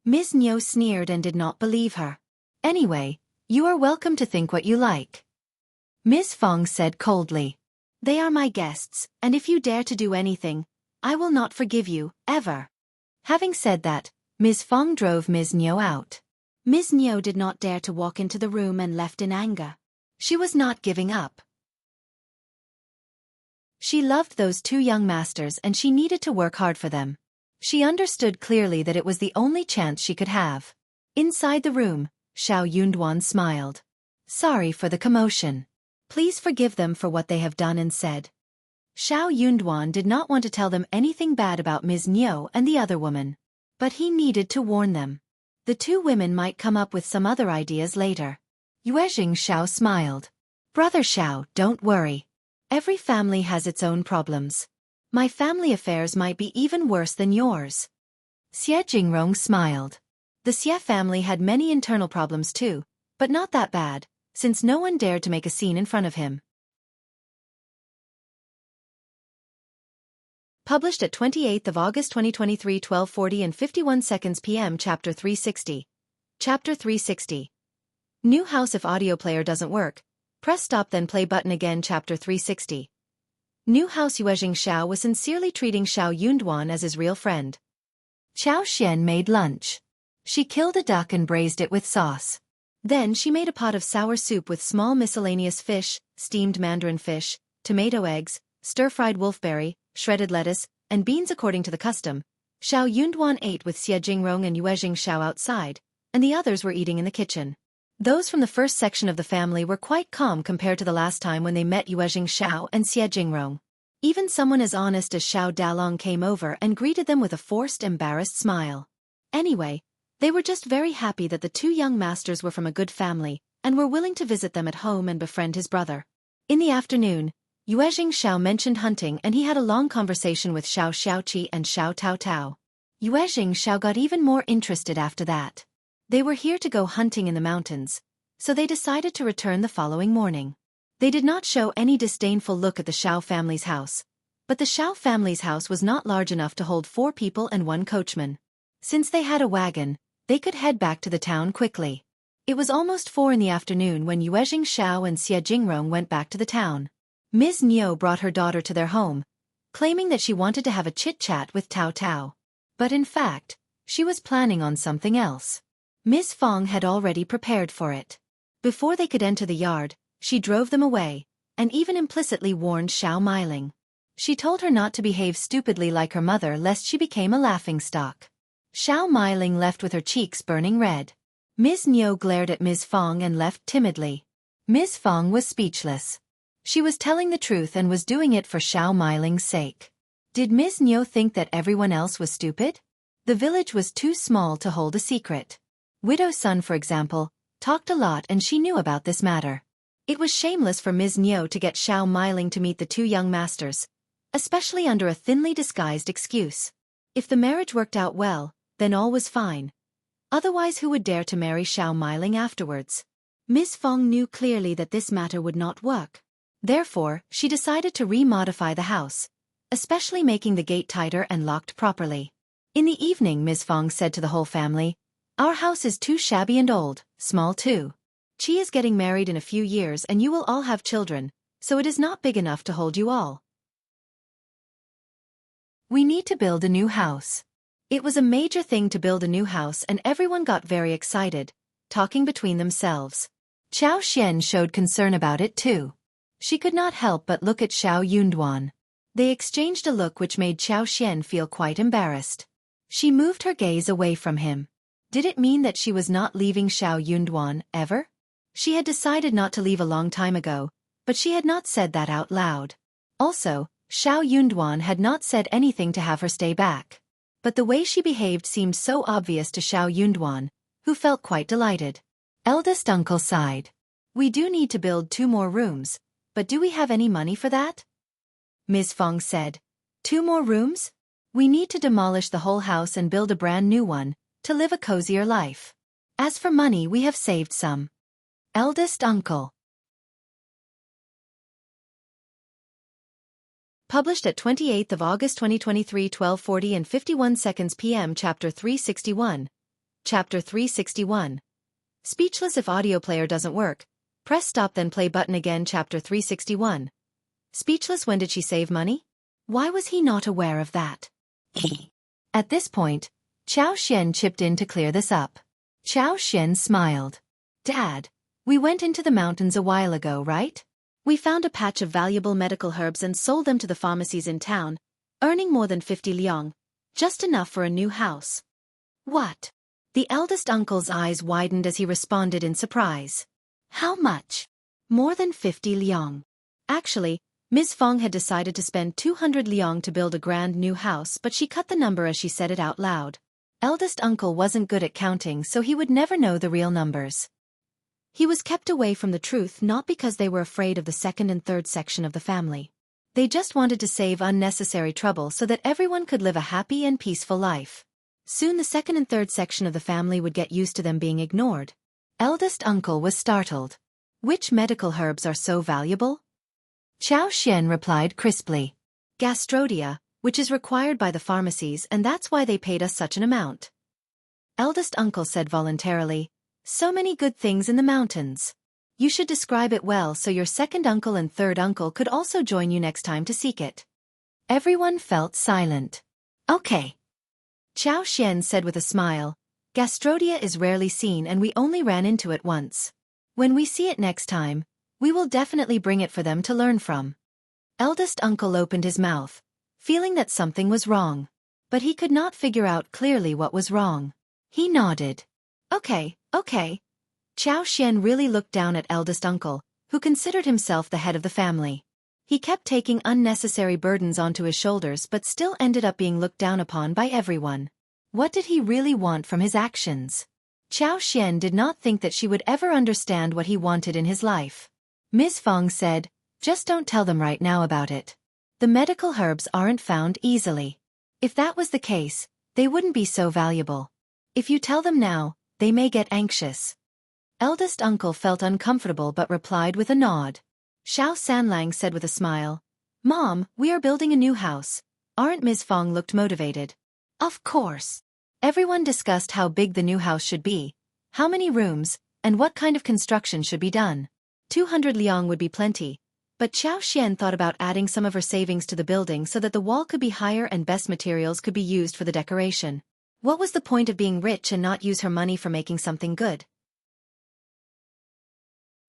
Speaker 1: Ms. Niu sneered and did not believe her. Anyway, you are welcome to think what you like. Ms. Fong said coldly. They are my guests, and if you dare to do anything, I will not forgive you, ever. Having said that, Ms. Fong drove Ms. Niu out. Ms. Niu did not dare to walk into the room and left in anger. She was not giving up. She loved those two young masters and she needed to work hard for them. She understood clearly that it was the only chance she could have. Inside the room, Shao Yunduan smiled. Sorry for the commotion. Please forgive them for what they have done and said. Shao Yunduan did not want to tell them anything bad about Ms. Niu and the other woman. But he needed to warn them. The two women might come up with some other ideas later. Yuezheng Shao smiled. Brother Shao, don't worry. Every family has its own problems. My family affairs might be even worse than yours. Jingrong smiled. The Xie family had many internal problems too, but not that bad, since no one dared to make a scene in front of him. Published at 28th of August 2023, 12:40 and 51 seconds p.m. Chapter 360. Chapter 360. New house. If audio player doesn't work, press stop then play button again. Chapter 360. New house. Yuezheng Shao was sincerely treating Shao Yunduan as his real friend. Xiao Xian made lunch. She killed a duck and braised it with sauce. Then she made a pot of sour soup with small miscellaneous fish, steamed mandarin fish, tomato eggs, stir-fried wolfberry, shredded lettuce, and beans according to the custom. Shao Yunduan ate with Jingrong and Yuezheng Shao outside, and the others were eating in the kitchen. Those from the first section of the family were quite calm compared to the last time when they met Yuezheng Shao and Jingrong. Even someone as honest as Shao Dalong came over and greeted them with a forced, embarrassed smile. Anyway, they were just very happy that the two young masters were from a good family, and were willing to visit them at home and befriend his brother. In the afternoon, Yuezheng Shao mentioned hunting and he had a long conversation with Shao Xiaoqi and Shao Tao Tao. Yuezheng Xiao got even more interested after that. They were here to go hunting in the mountains, so they decided to return the following morning. They did not show any disdainful look at the Shao family's house, but the Shao family's house was not large enough to hold 4 people and 1 coachman. Since they had a wagon, they could head back to the town quickly. It was almost 4 in the afternoon when Yuezheng Xiao and Jingrong went back to the town. Ms. Niu brought her daughter to their home, claiming that she wanted to have a chit-chat with Tao Tao. But in fact, she was planning on something else. Ms. Fong had already prepared for it. Before they could enter the yard, she drove them away, and even implicitly warned Xiao Meiling. She told her not to behave stupidly like her mother lest she became a laughingstock. Xiao Meiling left with her cheeks burning red. Ms. Niu glared at Ms. Fong and left timidly. Ms. Fong was speechless. She was telling the truth and was doing it for Xiao Meiling's sake. Did Ms. Niu think that everyone else was stupid? The village was too small to hold a secret. Widow Sun, for example, talked a lot and she knew about this matter. It was shameless for Ms. Niu to get Xiao Meiling to meet the 2 young masters, especially under a thinly disguised excuse. If the marriage worked out well, then all was fine. Otherwise, who would dare to marry Xiao Meiling afterwards? Ms. Fong knew clearly that this matter would not work. Therefore, she decided to remodify the house, especially making the gate tighter and locked properly. In the evening, Ms. Fong said to the whole family, "Our house is too shabby and old, small too. Qi is getting married in a few years and you will all have children, so it is not big enough to hold you all. We need to build a new house." It was a major thing to build a new house and everyone got very excited, talking between themselves. Qiao Xian showed concern about it too. She could not help but look at Xiao Yunduan. They exchanged a look which made Qiao Xian feel quite embarrassed. She moved her gaze away from him. Did it mean that she was not leaving Xiao Yunduan, ever? She had decided not to leave a long time ago, but she had not said that out loud. Also, Xiao Yunduan had not said anything to have her stay back. But the way she behaved seemed so obvious to Xiao Yunduan, who felt quite delighted. Eldest uncle sighed. "We do need to build 2 more rooms, but do we have any money for that?" Ms. Fong said. 2 more rooms? We need to demolish the whole house and build a brand new one, to live a cozier life. As for money, we have saved some. Eldest uncle. Published at 28th of August 2023, 12:40 and 51 seconds p.m. Chapter 361. Chapter 361. Speechless. If audio player doesn't work, press stop then play button again. Chapter 361. Speechless. When did she save money? Why was he not aware of that? At this point, Qiao Xian chipped in to clear this up. Qiao Xian smiled. "Dad, we went into the mountains a while ago, right? We found a patch of valuable medical herbs and sold them to the pharmacies in town, earning more than 50 liang, just enough for a new house." What? The eldest uncle's eyes widened as he responded in surprise. How much? More than 50 liang. Actually, Ms. Fong had decided to spend 200 liang to build a grand new house, but she cut the number as she said it out loud. Eldest uncle wasn't good at counting, so he would never know the real numbers. He was kept away from the truth not because they were afraid of the 2nd and 3rd section of the family. They just wanted to save unnecessary trouble so that everyone could live a happy and peaceful life. Soon the 2nd and 3rd section of the family would get used to them being ignored. Eldest uncle was startled. Which medical herbs are so valuable? Qiao Xian replied crisply. Gastrodia, which is required by the pharmacies, and that's why they paid us such an amount. Eldest uncle said voluntarily, "So many good things in the mountains. You should describe it well so your 2nd uncle and 3rd uncle could also join you next time to seek it." Everyone felt silent. "Okay." Qiao Xian said with a smile, "Gastrodia is rarely seen and we only ran into it once. When we see it next time, we will definitely bring it for them to learn from." Eldest uncle opened his mouth, feeling that something was wrong. But he could not figure out clearly what was wrong. He nodded. Okay. Qiao Xian really looked down at eldest uncle, who considered himself the head of the family. He kept taking unnecessary burdens onto his shoulders but still ended up being looked down upon by everyone. What did he really want from his actions? Qiao Xian did not think that she would ever understand what he wanted in his life. Ms. Fong said, "Just don't tell them right now about it. The medical herbs aren't found easily. If that was the case, They wouldn't be so valuable. If you tell them now, they may get anxious. Eldest uncle felt uncomfortable but replied with a nod. Xiao Sanlang said with a smile, Mom, we are building a new house. Aren't Ms. Fong looked motivated? Of course. Everyone discussed how big the new house should be, how many rooms, and what kind of construction should be done. 200 liang would be plenty, but Xiao Xian thought about adding some of her savings to the building so that the wall could be higher and best materials could be used for the decoration. What was the point of being rich and not use her money for making something good?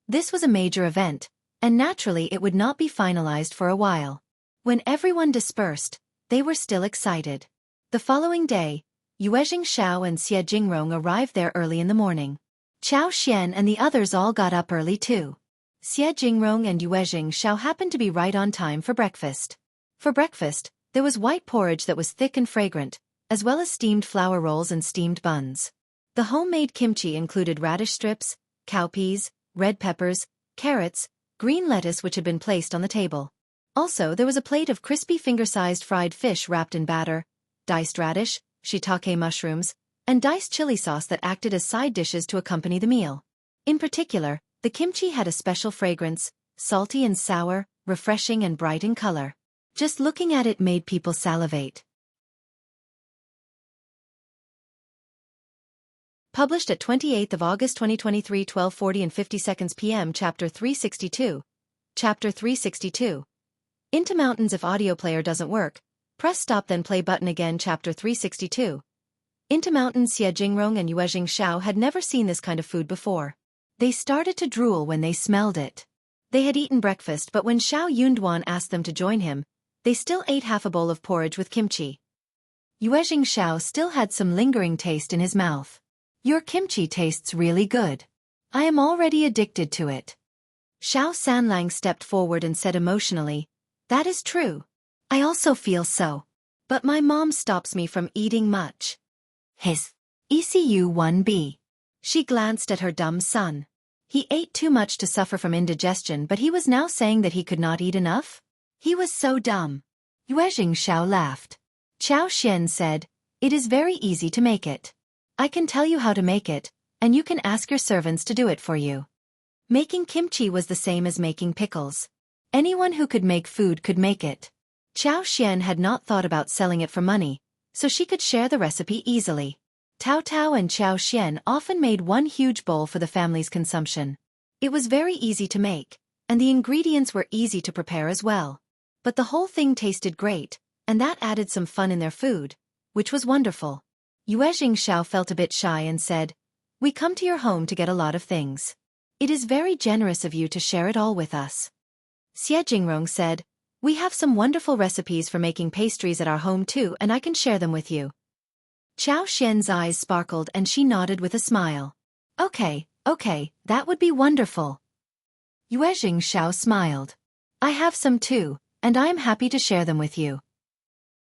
Speaker 1: This was a major event, and naturally it would not be finalized for a while. When everyone dispersed, they were still excited. The following day, Yuezheng, Shao and Jingrong arrived there early in the morning. Xiao Xian and the others all got up early too. Jingrong and Yuezheng Shao happened to be right on time for breakfast. For breakfast, there was white porridge that was thick and fragrant, as well as steamed flour rolls and steamed buns. The homemade kimchi included radish strips, cowpeas, red peppers, carrots, green lettuce which had been placed on the table. Also, there was a plate of crispy finger-sized fried fish wrapped in batter, diced radish, shiitake mushrooms, and diced chili sauce that acted as side dishes to accompany the meal. In particular, the kimchi had a special fragrance, salty and sour, refreshing and bright in color. Just looking at it made people salivate. Published at 28th of August 2023, 12:40 and 50 seconds p.m. Chapter 362. Chapter 362. Into Mountains. If audio player doesn't work, press stop then play button again. Chapter 362. Into Mountains. Jingrong and Yuezheng Shao had never seen this kind of food before. They started to drool when they smelled it. They had eaten breakfast, but when Shao Yunduan asked them to join him, they still ate half a bowl of porridge with kimchi. Yuezheng Shao still had some lingering taste in his mouth. Your kimchi tastes really good. I am already addicted to it. Xiao Sanlang stepped forward and said emotionally, That is true. I also feel so. But my mom stops me from eating much. His ECU 1B. She glanced at her dumb son. He ate too much to suffer from indigestion, but he was now saying that he could not eat enough? He was so dumb. Yuezheng Shao laughed. Xiao Xian said, It is very easy to make it. I can tell you how to make it, and you can ask your servants to do it for you. Making kimchi was the same as making pickles. Anyone who could make food could make it. Xiao Xian had not thought about selling it for money, so she could share the recipe easily. Tao Tao and Xiao Xian often made one huge bowl for the family's consumption. It was very easy to make, and the ingredients were easy to prepare as well. But the whole thing tasted great, and that added some fun in their food, which was wonderful. Yuezheng Shao felt a bit shy and said, We come to your home to get a lot of things. It is very generous of you to share it all with us. Jingrong said, We have some wonderful recipes for making pastries at our home too, and I can share them with you. Xiao Xian's eyes sparkled and she nodded with a smile. Okay, that would be wonderful. Yuezheng Shao smiled. I have some too, and I am happy to share them with you.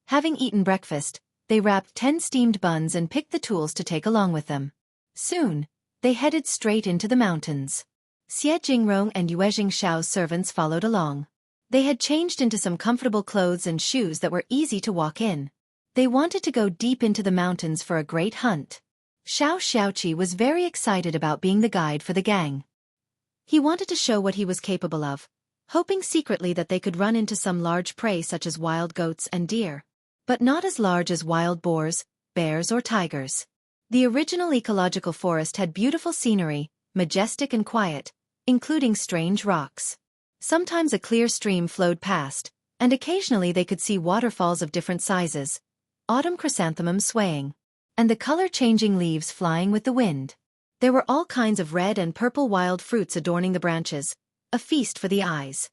Speaker 1: Having eaten breakfast, they wrapped 10 steamed buns and picked the tools to take along with them. Soon, they headed straight into the mountains. Jingrong and Yuezheng Shao's servants followed along. They had changed into some comfortable clothes and shoes that were easy to walk in. They wanted to go deep into the mountains for a great hunt. Shao Xiaoqi was very excited about being the guide for the gang. He wanted to show what he was capable of, hoping secretly that they could run into some large prey such as wild goats and deer. But not as large as wild boars, bears or tigers. The original ecological forest had beautiful scenery, majestic and quiet, including strange rocks. Sometimes a clear stream flowed past, and occasionally they could see waterfalls of different sizes, autumn chrysanthemums swaying, and the color-changing leaves flying with the wind. There were all kinds of red and purple wild fruits adorning the branches, a feast for the eyes.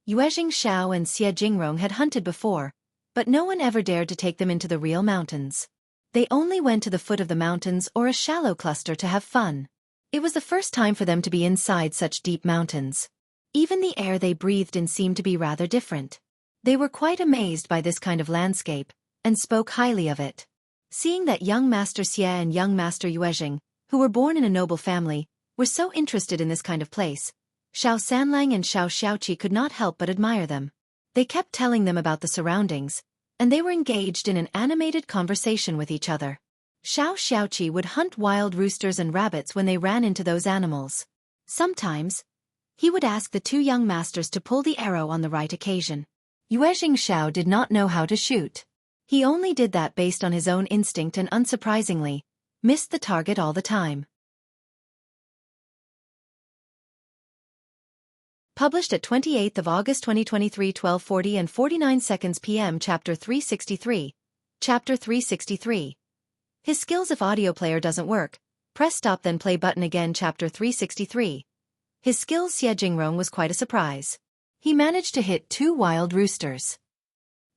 Speaker 1: Yuezheng Shao and Jingrong had hunted before, but no one ever dared to take them into the real mountains. They only went to the foot of the mountains or a shallow cluster to have fun. It was the first time for them to be inside such deep mountains. Even the air they breathed in seemed to be rather different. They were quite amazed by this kind of landscape, and spoke highly of it. Seeing that young Master Xie and young Master Yuezheng, who were born in a noble family, were so interested in this kind of place, Xiao Sanlang and Xiao Xiaoqi could not help but admire them. They kept telling them about the surroundings, and they were engaged in an animated conversation with each other. Xiaoqi would hunt wild roosters and rabbits when they ran into those animals. Sometimes, he would ask the two young masters to pull the arrow on the right occasion. Yuezheng Xiao did not know how to shoot. He only did that based on his own instinct and unsurprisingly, missed the target all the time. Published at 28th of August 2023, 12:40 and 49 seconds p.m. Chapter 363. Chapter 363. His skills. If audio player doesn't work, press stop then play button again. Chapter 363. His skills. Jingrong was quite a surprise. He managed to hit 2 wild roosters.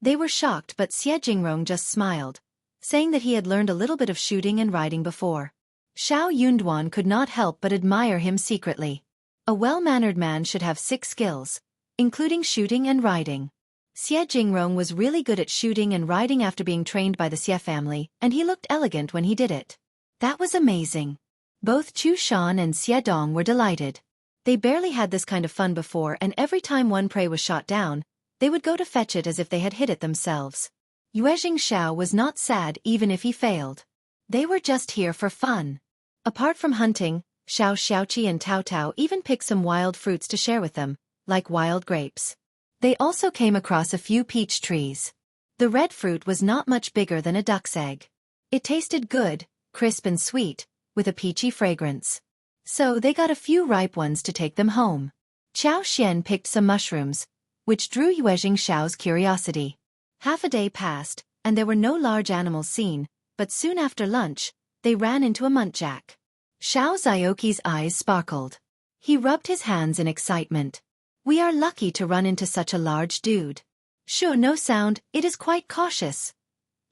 Speaker 1: They were shocked, but Jingrong just smiled, saying that he had learned a little bit of shooting and riding before. Shao Yunduan could not help but admire him secretly. A well-mannered man should have 6 skills, including shooting and riding. Jingrong was really good at shooting and riding after being trained by the Xie family, and he looked elegant when he did it. That was amazing. Both Chu Shan and Xie Dong were delighted. They barely had this kind of fun before, and every time one prey was shot down, they would go to fetch it as if they had hit it themselves. Yuezheng Xiao was not sad even if he failed. They were just here for fun. Apart from hunting, Xiaoqi and Tao Tao even picked some wild fruits to share with them, like wild grapes. They also came across a few peach trees. The red fruit was not much bigger than a duck's egg. It tasted good, crisp and sweet, with a peachy fragrance. So they got a few ripe ones to take them home. Qiao Xian picked some mushrooms, which drew Yuezheng Xiao's curiosity. Half a day passed, and there were no large animals seen, but soon after lunch, they ran into a muntjac. Xiao Zioqi's eyes sparkled. He rubbed his hands in excitement. We are lucky to run into such a large dude. Sure, no sound, it is quite cautious.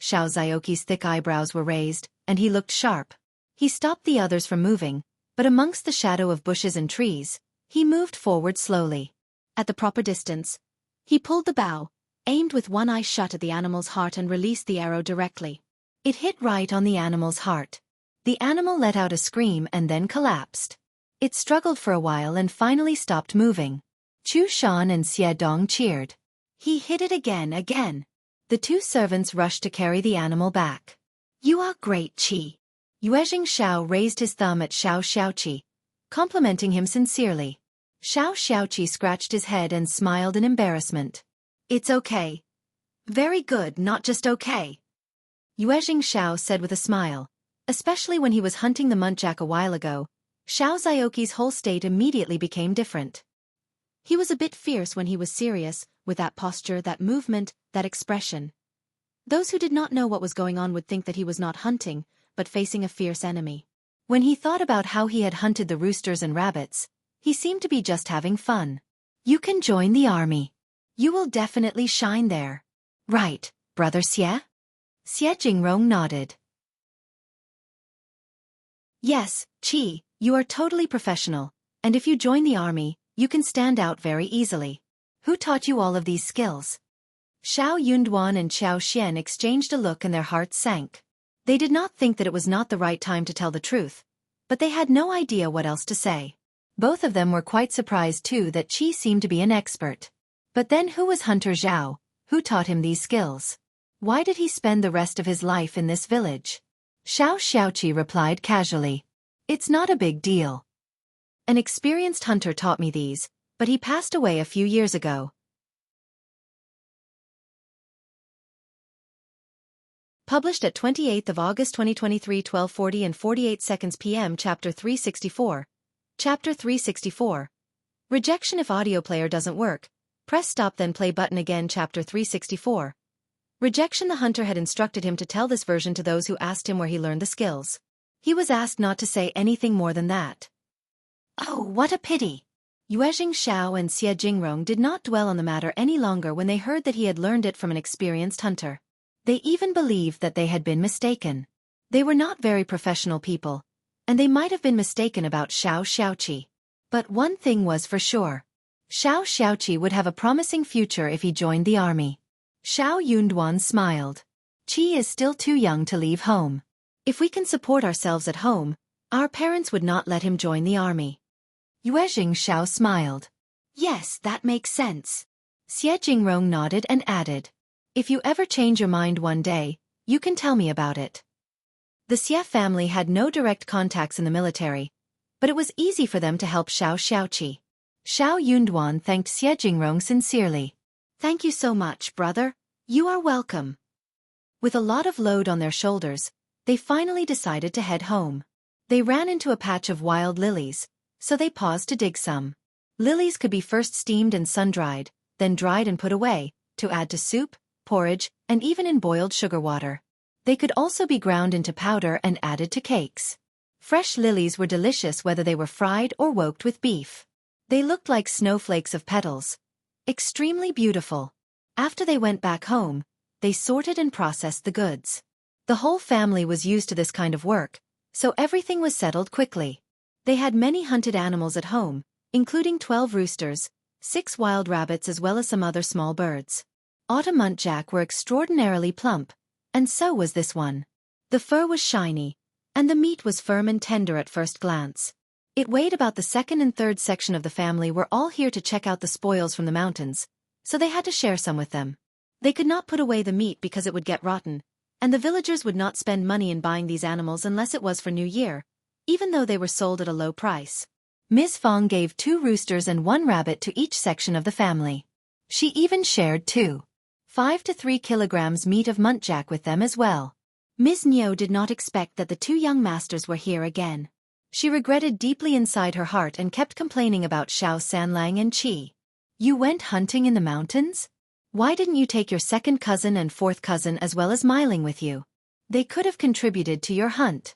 Speaker 1: Xiao Zioqi's thick eyebrows were raised, and he looked sharp. He stopped the others from moving, but amongst the shadow of bushes and trees, he moved forward slowly. At the proper distance, he pulled the bow, aimed with one eye shut at the animal's heart and released the arrow directly. It hit right on the animal's heart. The animal let out a scream and then collapsed. It struggled for a while and finally stopped moving. Chu Shan and Xie Dong cheered. He hit it again. The 2 servants rushed to carry the animal back. You are great, Qi. Yuezheng Xiao raised his thumb at Xiaoqi, complimenting him sincerely. Xiaoqi scratched his head and smiled in embarrassment. It's okay. Very good, not just okay. Yuezheng Xiao said with a smile. Especially when he was hunting the muntjac a while ago, Xiao Zioqi's whole state immediately became different. He was a bit fierce when he was serious, with that posture, that movement, that expression. Those who did not know what was going on would think that he was not hunting, but facing a fierce enemy. When he thought about how he had hunted the roosters and rabbits, he seemed to be just having fun. You can join the army. You will definitely shine there. Right, brother Xie? Jingrong nodded. Yes, Qi, you are totally professional, and if you join the army, you can stand out very easily. Who taught you all of these skills? Shao Yunduan and Qiao Xian exchanged a look and their hearts sank. They did not think that it was not the right time to tell the truth, but they had no idea what else to say. Both of them were quite surprised too that Qi seemed to be an expert. But then who was Hunter Zhao? Who taught him these skills? Why did he spend the rest of his life in this village? Xiaoqi replied casually. It's not a big deal. An experienced hunter taught me these, but he passed away a few years ago. Published at 28th of August 2023, 12:40 and 48 seconds p.m. Chapter 364. Chapter 364. Rejection. If audio player doesn't work, press stop then play button again. Chapter 364. Rejection. The hunter had instructed him to tell this version to those who asked him where he learned the skills. He was asked not to say anything more than that. Oh, what a pity! Yuezheng Xiao and Jingrong did not dwell on the matter any longer when they heard that he had learned it from an experienced hunter. They even believed that they had been mistaken. They were not very professional people, and they might have been mistaken about Xiaoqi. But one thing was for sure. Xiaoqi would have a promising future if he joined the army. Shao Yunduan smiled. Qi is still too young to leave home. If we can support ourselves at home, our parents would not let him join the army. Yuezheng Xiao smiled. Yes, that makes sense. Jingrong nodded and added. If you ever change your mind one day, you can tell me about it. The Xie family had no direct contacts in the military, but it was easy for them to help Xiaoqi. Shao Yunduan thanked Xie Jingrong sincerely. Thank you so much, brother. You are welcome. With a lot of load on their shoulders, they finally decided to head home. They ran into a patch of wild lilies, so they paused to dig some. Lilies could be first steamed and sun-dried, then dried and put away, to add to soup, porridge, and even in boiled sugar water. They could also be ground into powder and added to cakes. Fresh lilies were delicious whether they were fried or woked with beef. They looked like snowflakes of petals. Extremely beautiful. After they went back home, they sorted and processed the goods. The whole family was used to this kind of work, so everything was settled quickly. They had many hunted animals at home, including 12 roosters, 6 wild rabbits as well as some other small birds. Autumn muntjac were extraordinarily plump, and so was this one. The fur was shiny, and the meat was firm and tender at first glance. It weighed about the second and third section of the family were all here to check out the spoils from the mountains, so they had to share some with them. They could not put away the meat because it would get rotten, and the villagers would not spend money in buying these animals unless it was for New Year, even though they were sold at a low price. Ms. Fong gave 2 roosters and 1 rabbit to each section of the family. She even shared 5 to 3 kilograms meat of muntjac with them as well. Ms. Niu did not expect that the 2 young masters were here again. She regretted deeply inside her heart and kept complaining about Shao Sanlang and Qi. You went hunting in the mountains? Why didn't you take your second cousin and fourth cousin as well as Miling with you? They could have contributed to your hunt.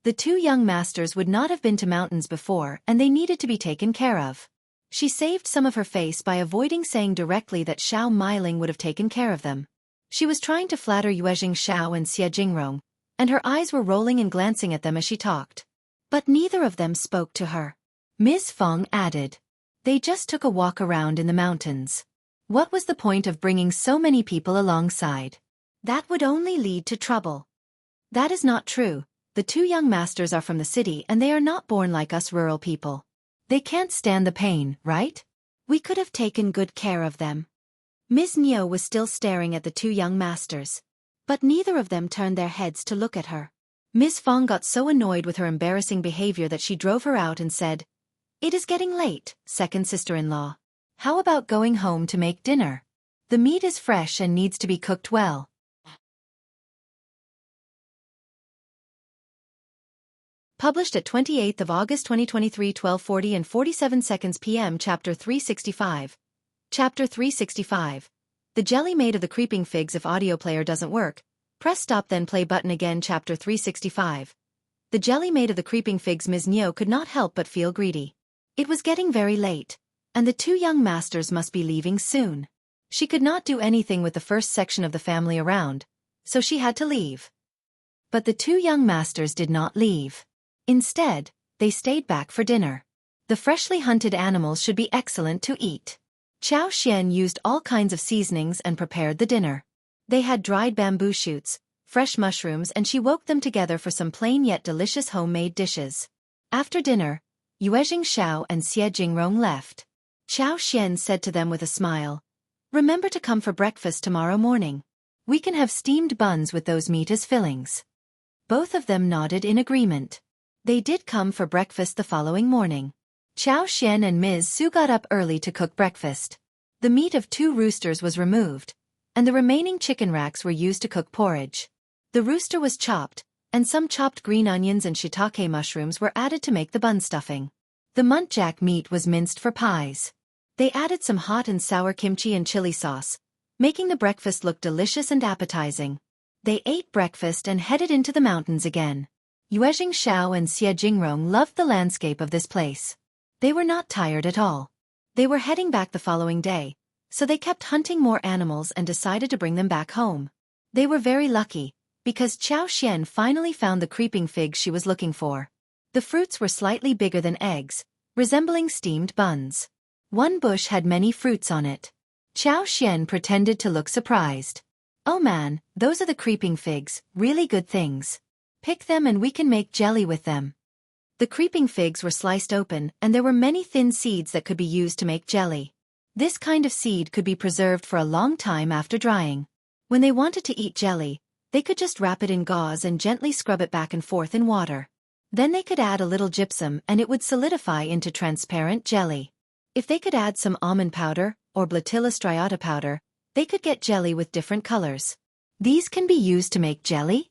Speaker 1: The 2 young masters would not have been to mountains before and they needed to be taken care of. She saved some of her face by avoiding saying directly that Shao Miling would have taken care of them. She was trying to flatter Yuezheng Xiao and Xie Jingrong, and her eyes were rolling and glancing at them as she talked. But neither of them spoke to her. Ms. Fong added. They just took a walk around in the mountains. What was the point of bringing so many people alongside? That would only lead to trouble. That is not true. The 2 young masters are from the city and they are not born like us rural people. They can't stand the pain, right? We could have taken good care of them. Ms. Niu was still staring at the 2 young masters. But neither of them turned their heads to look at her. Ms. Fong got so annoyed with her embarrassing behavior that she drove her out and said, "It is getting late, second sister-in-law. How about going home to make dinner? The meat is fresh and needs to be cooked well." Published at 28th of August 2023, 12:40 and 47 seconds p.m. Chapter 365. Chapter 365. The jelly made of the creeping figs. If audio player doesn't work, press stop then play button again. Chapter 365. The jelly made of the creeping figs. Ms. Niu could not help but feel greedy. It was getting very late, and the 2 young masters must be leaving soon. She could not do anything with the first section of the family around, so she had to leave. But the 2 young masters did not leave. Instead, they stayed back for dinner. The freshly hunted animals should be excellent to eat. Xiao Xian used all kinds of seasonings and prepared the dinner. They had dried bamboo shoots, fresh mushrooms, and she woke them together for some plain yet delicious homemade dishes. After dinner, Yuezheng Xiao and Xie Jingrong left. Xiao Xian said to them with a smile, "Remember to come for breakfast tomorrow morning. We can have steamed buns with those meat as fillings." Both of them nodded in agreement. They did come for breakfast the following morning. Xiao Xian and Ms. Su got up early to cook breakfast. The meat of 2 roosters was removed, and the remaining chicken racks were used to cook porridge. The rooster was chopped, and some chopped green onions and shiitake mushrooms were added to make the bun stuffing. The muntjac meat was minced for pies. They added some hot and sour kimchi and chili sauce, making the breakfast look delicious and appetizing. They ate breakfast and headed into the mountains again. Yuezheng Xiao and Xie Jingrong loved the landscape of this place. They were not tired at all. They were heading back the following day, so they kept hunting more animals and decided to bring them back home. They were very lucky, because Xiao Xian finally found the creeping figs she was looking for. The fruits were slightly bigger than eggs, resembling steamed buns. One bush had many fruits on it. Xiao Xian pretended to look surprised. "Oh man, those are the creeping figs, really good things. Pick them and we can make jelly with them." The creeping figs were sliced open and there were many thin seeds that could be used to make jelly. This kind of seed could be preserved for a long time after drying. When they wanted to eat jelly, they could just wrap it in gauze and gently scrub it back and forth in water. Then they could add a little gypsum and it would solidify into transparent jelly. If they could add some almond powder or Blatilla striata powder, they could get jelly with different colors. These can be used to make jelly?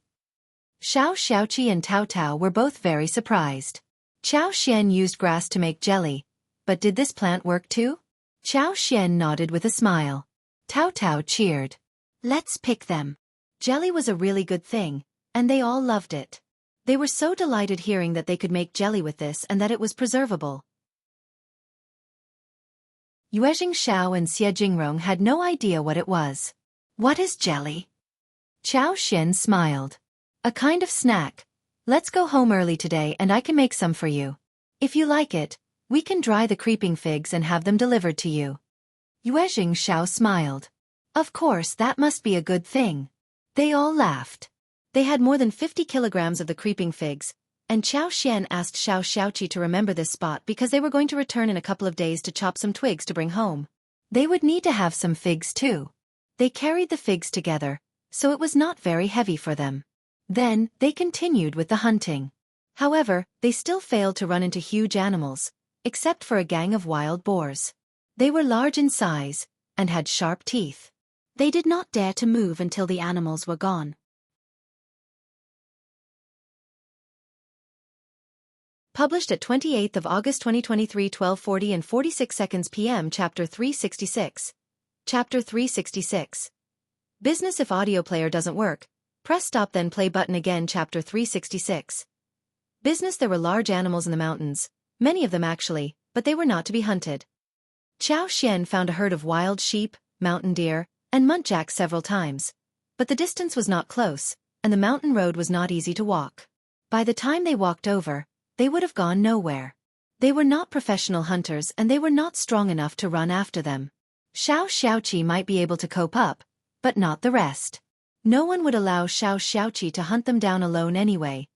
Speaker 1: Shao, Xiaoqi and Tao Tao were both very surprised. Chao Xian used grass to make jelly, but did this plant work too? Chao Xian nodded with a smile. Tao Tao cheered. Let's pick them. Jelly was a really good thing, and they all loved it. They were so delighted hearing that they could make jelly with this and that it was preservable. Yuezheng, Shao and Jingrong had no idea what it was. What is jelly? Chao Xian smiled. A kind of snack. Let's go home early today and I can make some for you. If you like it, we can dry the creeping figs and have them delivered to you. Yuezheng Shao smiled. Of course, that must be a good thing. They all laughed. They had more than 50 kilograms of the creeping figs, and Chao Xian asked Shao Xiaoqi to remember this spot because they were going to return in a couple of days to chop some twigs to bring home. They would need to have some figs too. They carried the figs together, so it was not very heavy for them. Then, they continued with the hunting. However, they still failed to run into huge animals, except for a gang of wild boars. They were large in size, and had sharp teeth. They did not dare to move until the animals were gone. Published at 28th of August 2023, 12:40 and 46 seconds p.m. Chapter 366. Chapter 366. Business. If audio player doesn't work, press stop then play button again. Chapter 366. Business. There were large animals in the mountains, many of them actually, but they were not to be hunted. Chao Xian found a herd of wild sheep, mountain deer, and muntjac several times, but the distance was not close, and the mountain road was not easy to walk. By the time they walked over, they would have gone nowhere. They were not professional hunters and they were not strong enough to run after them. Shao Xiaoqi might be able to cope up, but not the rest. No one would allow Shao Xiaoqi to hunt them down alone anyway.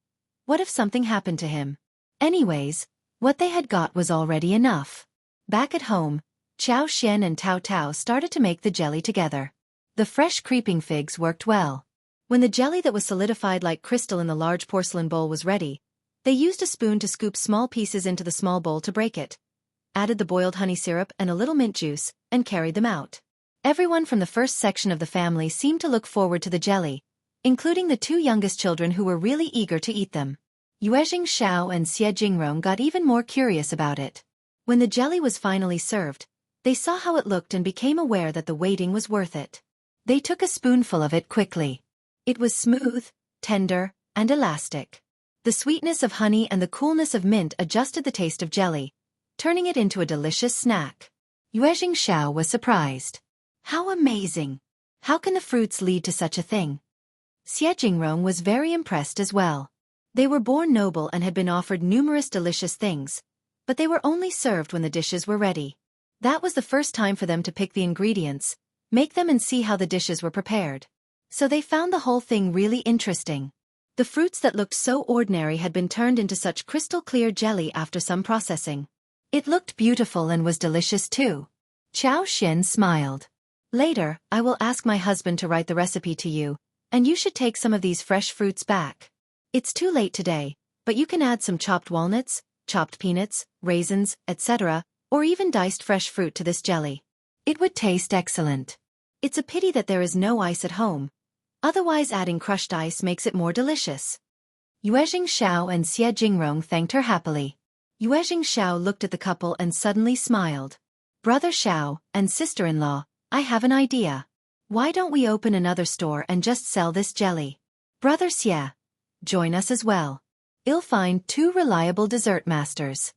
Speaker 1: What if something happened to him? Anyways, what they had got was already enough. Back at home, Chao Xian and Tao Tao started to make the jelly together. The fresh creeping figs worked well. When the jelly that was solidified like crystal in the large porcelain bowl was ready, they used a spoon to scoop small pieces into the small bowl to break it, added the boiled honey syrup and a little mint juice, and carried them out. Everyone from the first section of the family seemed to look forward to the jelly, including the two youngest children who were really eager to eat them. Yuezheng, Shao and Jingrong got even more curious about it. When the jelly was finally served, they saw how it looked and became aware that the waiting was worth it. They took a spoonful of it quickly. It was smooth, tender, and elastic. The sweetness of honey and the coolness of mint adjusted the taste of jelly, turning it into a delicious snack. Yuezheng Shao was surprised. How amazing! How can the fruits lead to such a thing? Jingrong was very impressed as well. They were born noble and had been offered numerous delicious things, but they were only served when the dishes were ready. That was the first time for them to pick the ingredients, make them and see how the dishes were prepared. So they found the whole thing really interesting. The fruits that looked so ordinary had been turned into such crystal-clear jelly after some processing. It looked beautiful and was delicious too. Chao Xian smiled. Later, I will ask my husband to write the recipe to you, and you should take some of these fresh fruits back. It's too late today, but you can add some chopped walnuts, chopped peanuts, raisins, etc., or even diced fresh fruit to this jelly. It would taste excellent. It's a pity that there is no ice at home. Otherwise adding crushed ice makes it more delicious. Yuezheng Shao and Jingrong thanked her happily. Yuezheng Shao looked at the couple and suddenly smiled. Brother Shao and sister-in-law, I have an idea. Why don't we open another store and just sell this jelly? Brother Xia, join us as well. I'll find 2 reliable dessert masters.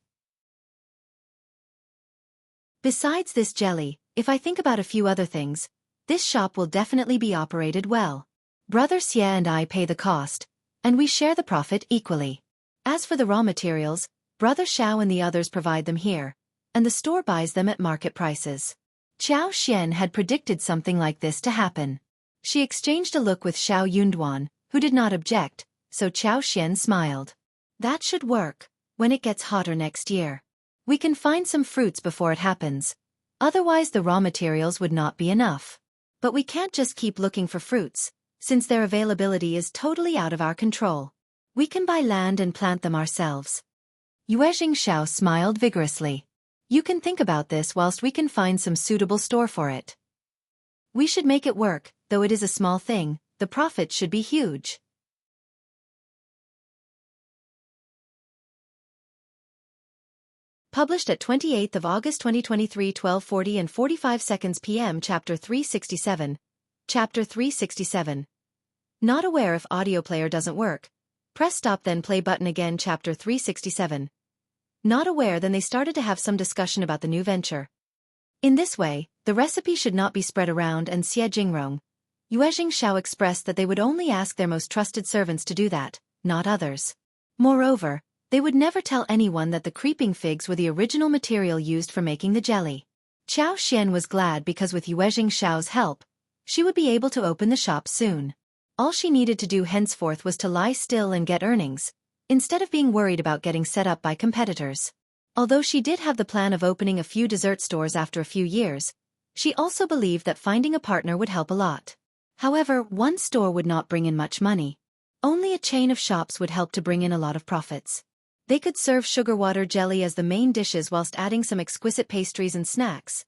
Speaker 1: Besides this jelly, if I think about a few other things, this shop will definitely be operated well. Brother Xia and I pay the cost, and we share the profit equally. As for the raw materials, Brother Shao and the others provide them here, and the store buys them at market prices. Chao Xian had predicted something like this to happen. She exchanged a look with Shao Yunduan, who did not object, so Chao Xian smiled. That should work, when it gets hotter next year. We can find some fruits before it happens, Otherwise the raw materials would not be enough. But we can't just keep looking for fruits, since their availability is totally out of our control. We can buy land and plant them ourselves. Yuezheng Xiao smiled vigorously. You can think about this whilst we can find some suitable store for it. We should make it work, though it is a small thing, the profit should be huge. Published at 28th of August 2023, 12:40 and 45 seconds p.m. Chapter 367. Chapter 367. Not aware if audio player doesn't work. Press stop then play button again. Chapter 367. Not aware, then they started to have some discussion about the new venture. In this way, the recipe should not be spread around, and Jingrong, Yuezheng Xiao expressed that they would only ask their most trusted servants to do that, not others. Moreover, they would never tell anyone that the creeping figs were the original material used for making the jelly. Xiao Xian was glad because with Yuezheng Xiao's help, she would be able to open the shop soon. All she needed to do henceforth was to lie still and get earnings, instead of being worried about getting set up by competitors. Although she did have the plan of opening a few dessert stores after a few years, she also believed that finding a partner would help a lot. However, one store would not bring in much money. Only a chain of shops would help to bring in a lot of profits. They could serve sugar water jelly as the main dishes whilst adding some exquisite pastries and snacks.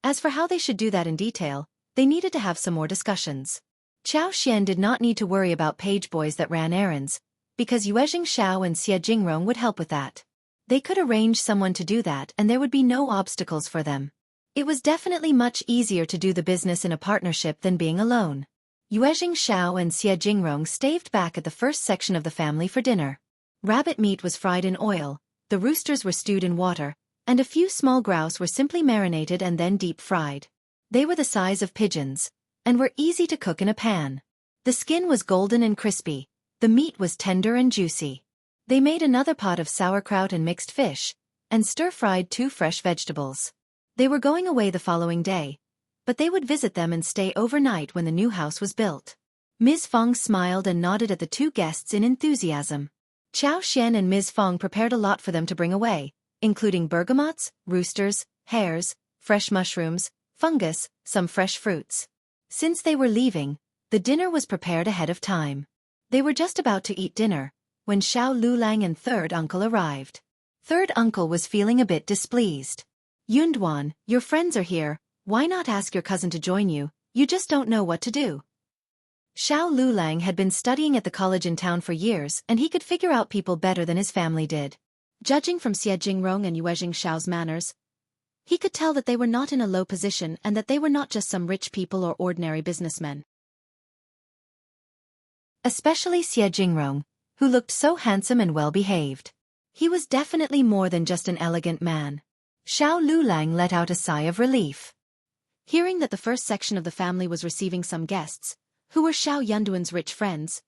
Speaker 1: As for how they should do that in detail, they needed to have some more discussions. Xiao Xian did not need to worry about page boys that ran errands, because Yuezheng Xiao and Jingrong would help with that. They could arrange someone to do that and there would be no obstacles for them. It was definitely much easier to do the business in a partnership than being alone. Yuezheng Xiao and Jingrong staved back at the first section of the family for dinner. Rabbit meat was fried in oil, the roosters were stewed in water, and a few small grouse were simply marinated and then deep fried. They were the size of pigeons, and were easy to cook in a pan. The skin was golden and crispy, the meat was tender and juicy. They made another pot of sauerkraut and mixed fish, and stir-fried 2 fresh vegetables. They were going away the following day, but they would visit them and stay overnight when the new house was built. Ms. Fong smiled and nodded at the 2 guests in enthusiasm. Xiao Xian and Ms. Fong prepared a lot for them to bring away, including bergamots, roosters, hares, fresh mushrooms, fungus, some fresh fruits. Since they were leaving, the dinner was prepared ahead of time. They were just about to eat dinner, when Shao, Liulang and third uncle arrived. Third uncle was feeling a bit displeased. Yunduan, your friends are here, why not ask your cousin to join you, you just don't know what to do. Shao Liulang had been studying at the college in town for years and he could figure out people better than his family did. Judging from Jingrong and Yuezheng Xiao's manners, he could tell that they were not in a low position and that they were not just some rich people or ordinary businessmen. Especially Jingrong, who looked so handsome and well-behaved. He was definitely more than just an elegant man. Shao Liulang let out a sigh of relief. Hearing that the first section of the family was receiving some guests, who were Shao Yunduan's rich friends,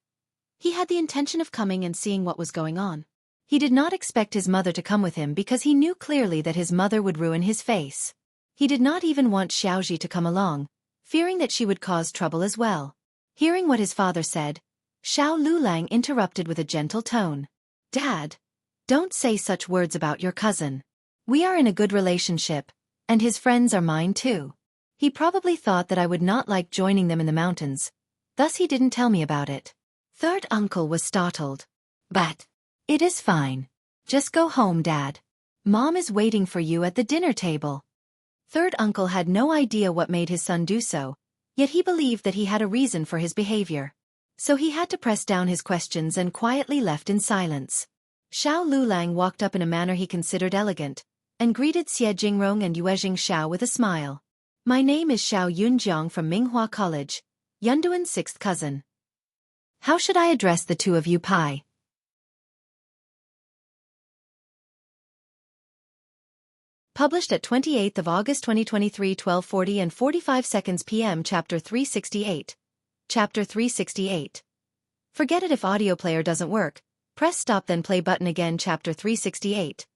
Speaker 1: he had the intention of coming and seeing what was going on. He did not expect his mother to come with him because he knew clearly that his mother would ruin his face. He did not even want Xiaoji to come along, fearing that she would cause trouble as well. Hearing what his father said, Shao Liulang interrupted with a gentle tone. Dad, don't say such words about your cousin. We are in a good relationship, and his friends are mine too. He probably thought that I would not like joining them in the mountains, thus he didn't tell me about it. Third uncle was startled. But it is fine. Just go home, Dad. Mom is waiting for you at the dinner table. Third uncle had no idea what made his son do so, yet he believed that he had a reason for his behavior. So he had to press down his questions and quietly left in silence. Shao Liulang walked up in a manner he considered elegant, and greeted Jingrong and Yuezheng Xiao with a smile. My name is Shao Yunjiang from Minghua College, Yunduan's 6th cousin. How should I address the 2 of you, Pai? Published at 28th of August 2023, 12:40 and 45 seconds p.m. Chapter 368. Chapter 368. Forget it if audio player doesn't work. Press stop then play button again. Chapter 368.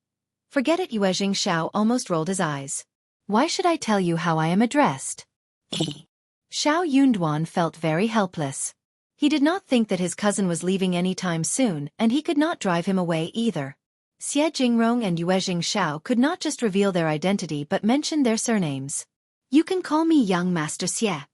Speaker 1: Forget it. Yuezheng Xiao almost rolled his eyes. Why should I tell you how I am addressed? Shao Yunduan felt very helpless. He did not think that his cousin was leaving any time soon and he could not drive him away either. Jingrong and Yuezheng Xiao could not just reveal their identity but mentioned their surnames. You can call me Young Master Xie.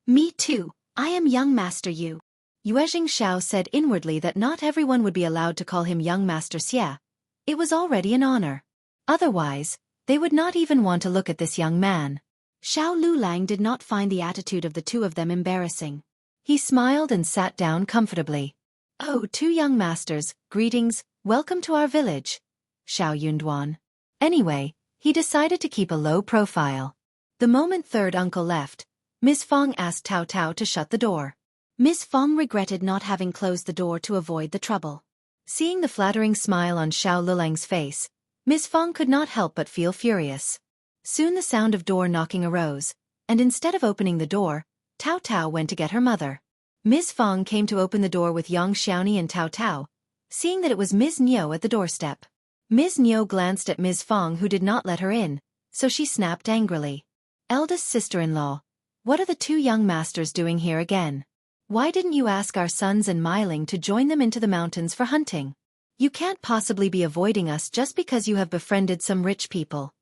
Speaker 1: Me too, I am Young Master Yu. Yuezheng Xiao said inwardly that not everyone would be allowed to call him Young Master Xie. It was already an honor. Otherwise, they would not even want to look at this young man. Liulang did not find the attitude of the two of them embarrassing. He smiled and sat down comfortably. Oh, two young masters, greetings, welcome to our village. Xiao Yunduan. Anyway, he decided to keep a low profile. The moment third uncle left, Ms. Fong asked Tao Tao to shut the door. Ms. Fong regretted not having closed the door to avoid the trouble. Seeing the flattering smile on Xiao Liulang's face, Ms. Fong could not help but feel furious. Soon the sound of door knocking arose, and instead of opening the door, Tao Tao went to get her mother. Ms. Fong came to open the door with Yang Xiaoni and Tao Tao, seeing that it was Ms. Niu at the doorstep. Ms. Niu glanced at Ms. Fong who did not let her in, so she snapped angrily. Eldest sister-in-law, what are the two young masters doing here again? Why didn't you ask our sons and Meiling to join them into the mountains for hunting? You can't possibly be avoiding us just because you have befriended some rich people.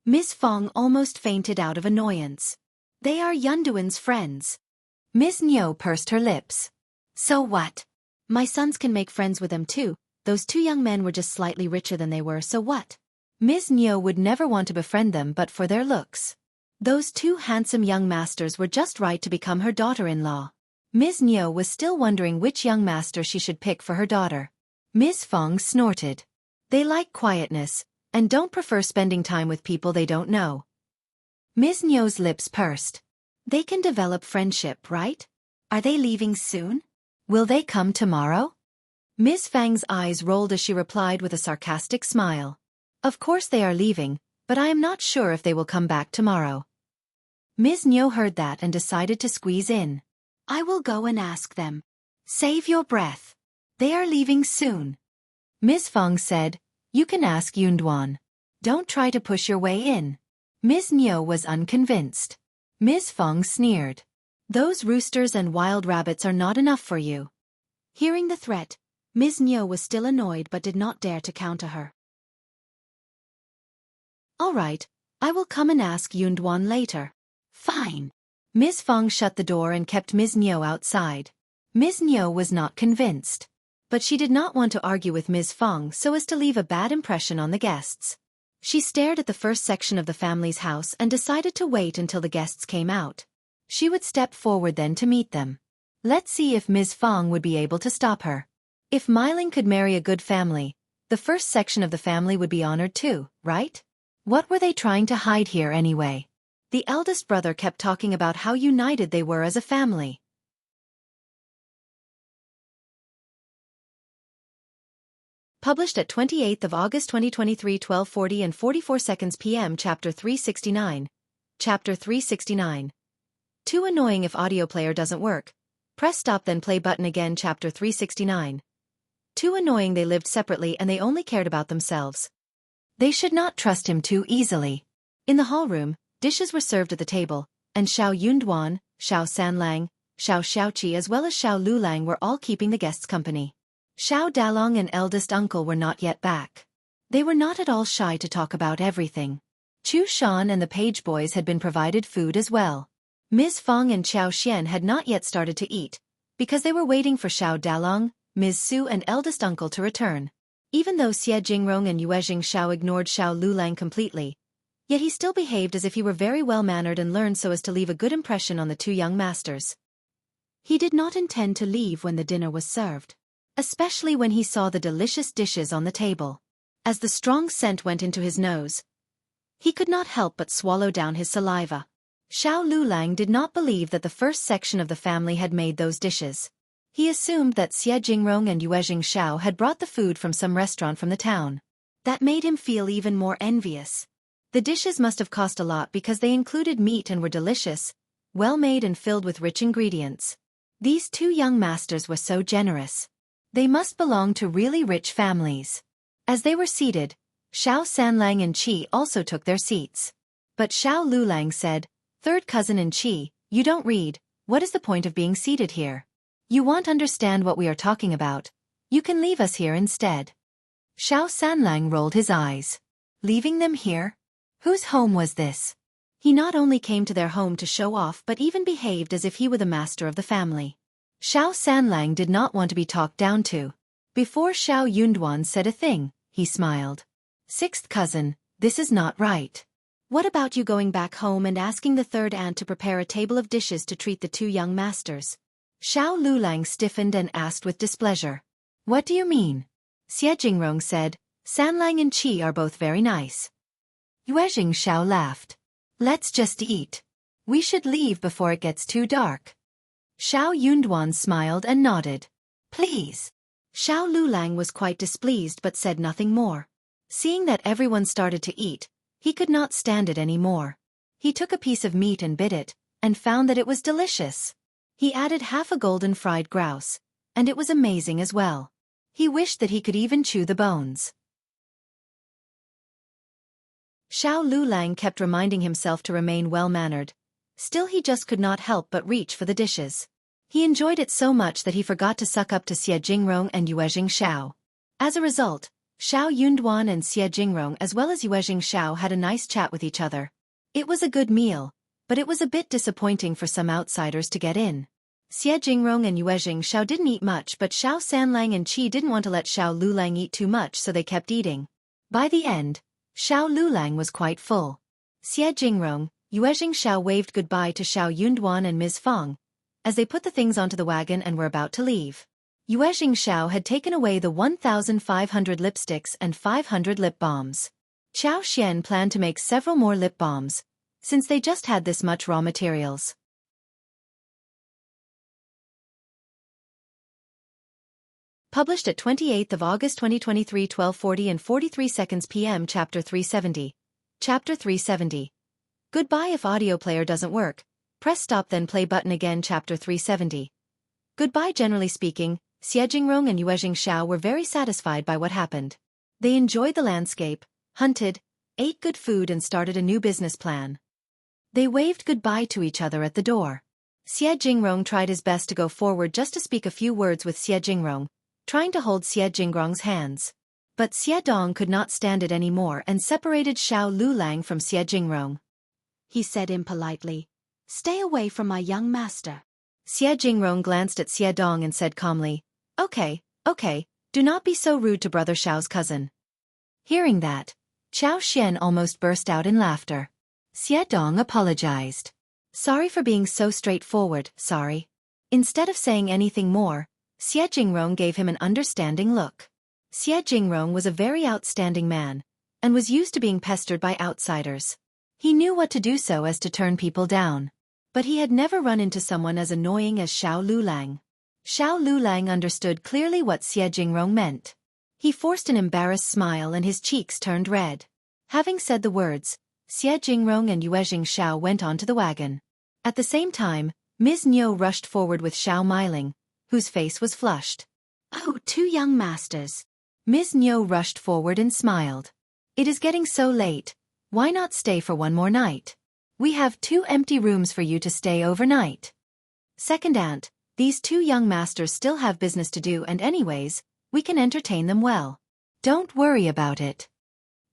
Speaker 1: Ms. Fong almost fainted out of annoyance. They are Yunduan's friends. Ms. Niu pursed her lips. So what? My sons can make friends with them too. Those two young men were just slightly richer than they were, so what? Ms. Niu would never want to befriend them but for their looks. Those two handsome young masters were just right to become her daughter-in-law. Ms. Niu was still wondering which young master she should pick for her daughter. Ms. Fong snorted. They like quietness, and don't prefer spending time with people they don't know. Ms. Niu's lips pursed. They can develop friendship, right? Are they leaving soon? Will they come tomorrow? Ms. Fang's eyes rolled as she replied with a sarcastic smile. Of course they are leaving, but I am not sure if they will come back tomorrow. Ms. Niu heard that and decided to squeeze in. I will go and ask them. Save your breath. They are leaving soon. Ms. Fong said, you can ask Yunduan. Don't try to push your way in. Ms. Niu was unconvinced. Ms. Fong sneered. Those roosters and wild rabbits are not enough for you. Hearing the threat, Ms. Niu was still annoyed but did not dare to counter her. All right, I will come and ask Yunduan later. Fine. Ms. Fong shut the door and kept Ms. Niu outside. Ms. Niu was not convinced. But she did not want to argue with Ms. Fong so as to leave a bad impression on the guests. She stared at the first section of the family's house and decided to wait until the guests came out. She would step forward then to meet them. Let's see if Ms. Fong would be able to stop her. If Meiling could marry a good family, the first section of the family would be honored too, right? What were they trying to hide here anyway? The eldest brother kept talking about how united they were as a family. Published at 28th of August 2023 12:40 and 44 seconds p.m. Chapter 369. Chapter 369. Too annoying if audio player doesn't work. Press stop then play button again. Chapter 369. Too annoying. They lived separately and they only cared about themselves. They should not trust him too easily. In the hallroom, dishes were served at the table, and Xiao Yunduan, Xiao Sanlang, Xiao Xiaoqi as well as Xiao Liulang were all keeping the guests company. Xiao Dalong and eldest uncle were not yet back. They were not at all shy to talk about everything. Chu Shan and the page boys had been provided food as well. Ms. Fong and Xiao Xian had not yet started to eat, because they were waiting for Xiao Dalong, Ms. Su and eldest uncle to return. Even though Xie Jingrong and Yuezheng Xiao ignored Xiao Liulang completely, yet he still behaved as if he were very well-mannered and learned so as to leave a good impression on the two young masters. He did not intend to leave when the dinner was served, especially when he saw the delicious dishes on the table. As the strong scent went into his nose, he could not help but swallow down his saliva. Xiao Liulang did not believe that the first section of the family had made those dishes. He assumed that Xie Jingrong and Yuezheng Xiao had brought the food from some restaurant from the town. That made him feel even more envious. The dishes must have cost a lot because they included meat and were delicious, well-made and filled with rich ingredients. These two young masters were so generous. They must belong to really rich families. As they were seated, Xiao Sanlang and Qi also took their seats. But Xiao Liulang said, "Third cousin and Qi, you don't read, what is the point of being seated here? You won't understand what we are talking about. You can leave us here instead." Xiao Sanlang rolled his eyes. Leaving them here? Whose home was this? He not only came to their home to show off but even behaved as if he were the master of the family. Xiao Sanlang did not want to be talked down to. Before Xiao Yunduan said a thing, he smiled. Sixth cousin, this is not right. What about you going back home and asking the third aunt to prepare a table of dishes to treat the two young masters? Xiao Liulang stiffened and asked with displeasure. What do you mean? Jingrong said, Sanlang and Qi are both very nice. Yuezheng Xiao laughed. Let's just eat. We should leave before it gets too dark. Xiao Yunduan smiled and nodded. Please. Xiao Liulang was quite displeased but said nothing more. Seeing that everyone started to eat, he could not stand it any more. He took a piece of meat and bit it, and found that it was delicious. He added half a golden fried grouse, and it was amazing as well. He wished that he could even chew the bones. Xiao Liulang kept reminding himself to remain well-mannered. Still he just could not help but reach for the dishes. He enjoyed it so much that he forgot to suck up to Jingrong and Yuezheng Xiao. As a result, Xiao Yunduan and Jingrong as well as Yuezheng Xiao had a nice chat with each other. It was a good meal, but it was a bit disappointing for some outsiders to get in. Jingrong and Yuezheng Xiao didn't eat much but Xiao Sanlang and Qi didn't want to let Xiao Liulang eat too much so they kept eating. By the end, Xiao Liulang was quite full. Jingrong, Yuezheng Xiao waved goodbye to Xiao Yunduan and Ms. Feng, as they put the things onto the wagon and were about to leave. Yuezheng Xiao had taken away the 1,500 lipsticks and 500 lip balms. Qiao Xian planned to make several more lip balms, since they just had this much raw materials. Published at 28th of August 2023 12:40 and 43 seconds p.m. Chapter 370. Chapter 370. Goodbye. If audio player doesn't work, press stop then play button again. Chapter 370. Goodbye. Generally speaking, Jingrong and Yuezheng Xiao were very satisfied by what happened. They enjoyed the landscape, hunted, ate good food and started a new business plan. They waved goodbye to each other at the door. Jingrong tried his best to go forward just to speak a few words with Jingrong, trying to hold Jingrong's hands. But Dong could not stand it anymore and separated Xiao Liulang from Jingrong. He said impolitely, "Stay away from my young master." Jingrong glanced at Dong and said calmly, Okay, do not be so rude to brother Xiao's cousin. Hearing that, Qiao Xian almost burst out in laughter. Dong apologized. Sorry for being so straightforward, sorry. Instead of saying anything more, Jingrong gave him an understanding look. Jingrong was a very outstanding man, and was used to being pestered by outsiders. He knew what to do so as to turn people down. But he had never run into someone as annoying as Xiao Liulang. Xiao Liulang understood clearly what Jingrong meant. He forced an embarrassed smile and his cheeks turned red. Having said the words, Jingrong and Yuezheng Xiao went onto the wagon. At the same time, Ms. Niu rushed forward with Xiao Miling, whose face was flushed. Oh, two young masters. Ms. Niu rushed forward and smiled. It is getting so late. Why not stay for one more night? We have 2 empty rooms for you to stay overnight. Second aunt, these 2 young masters still have business to do and anyways, we can entertain them well. Don't worry about it.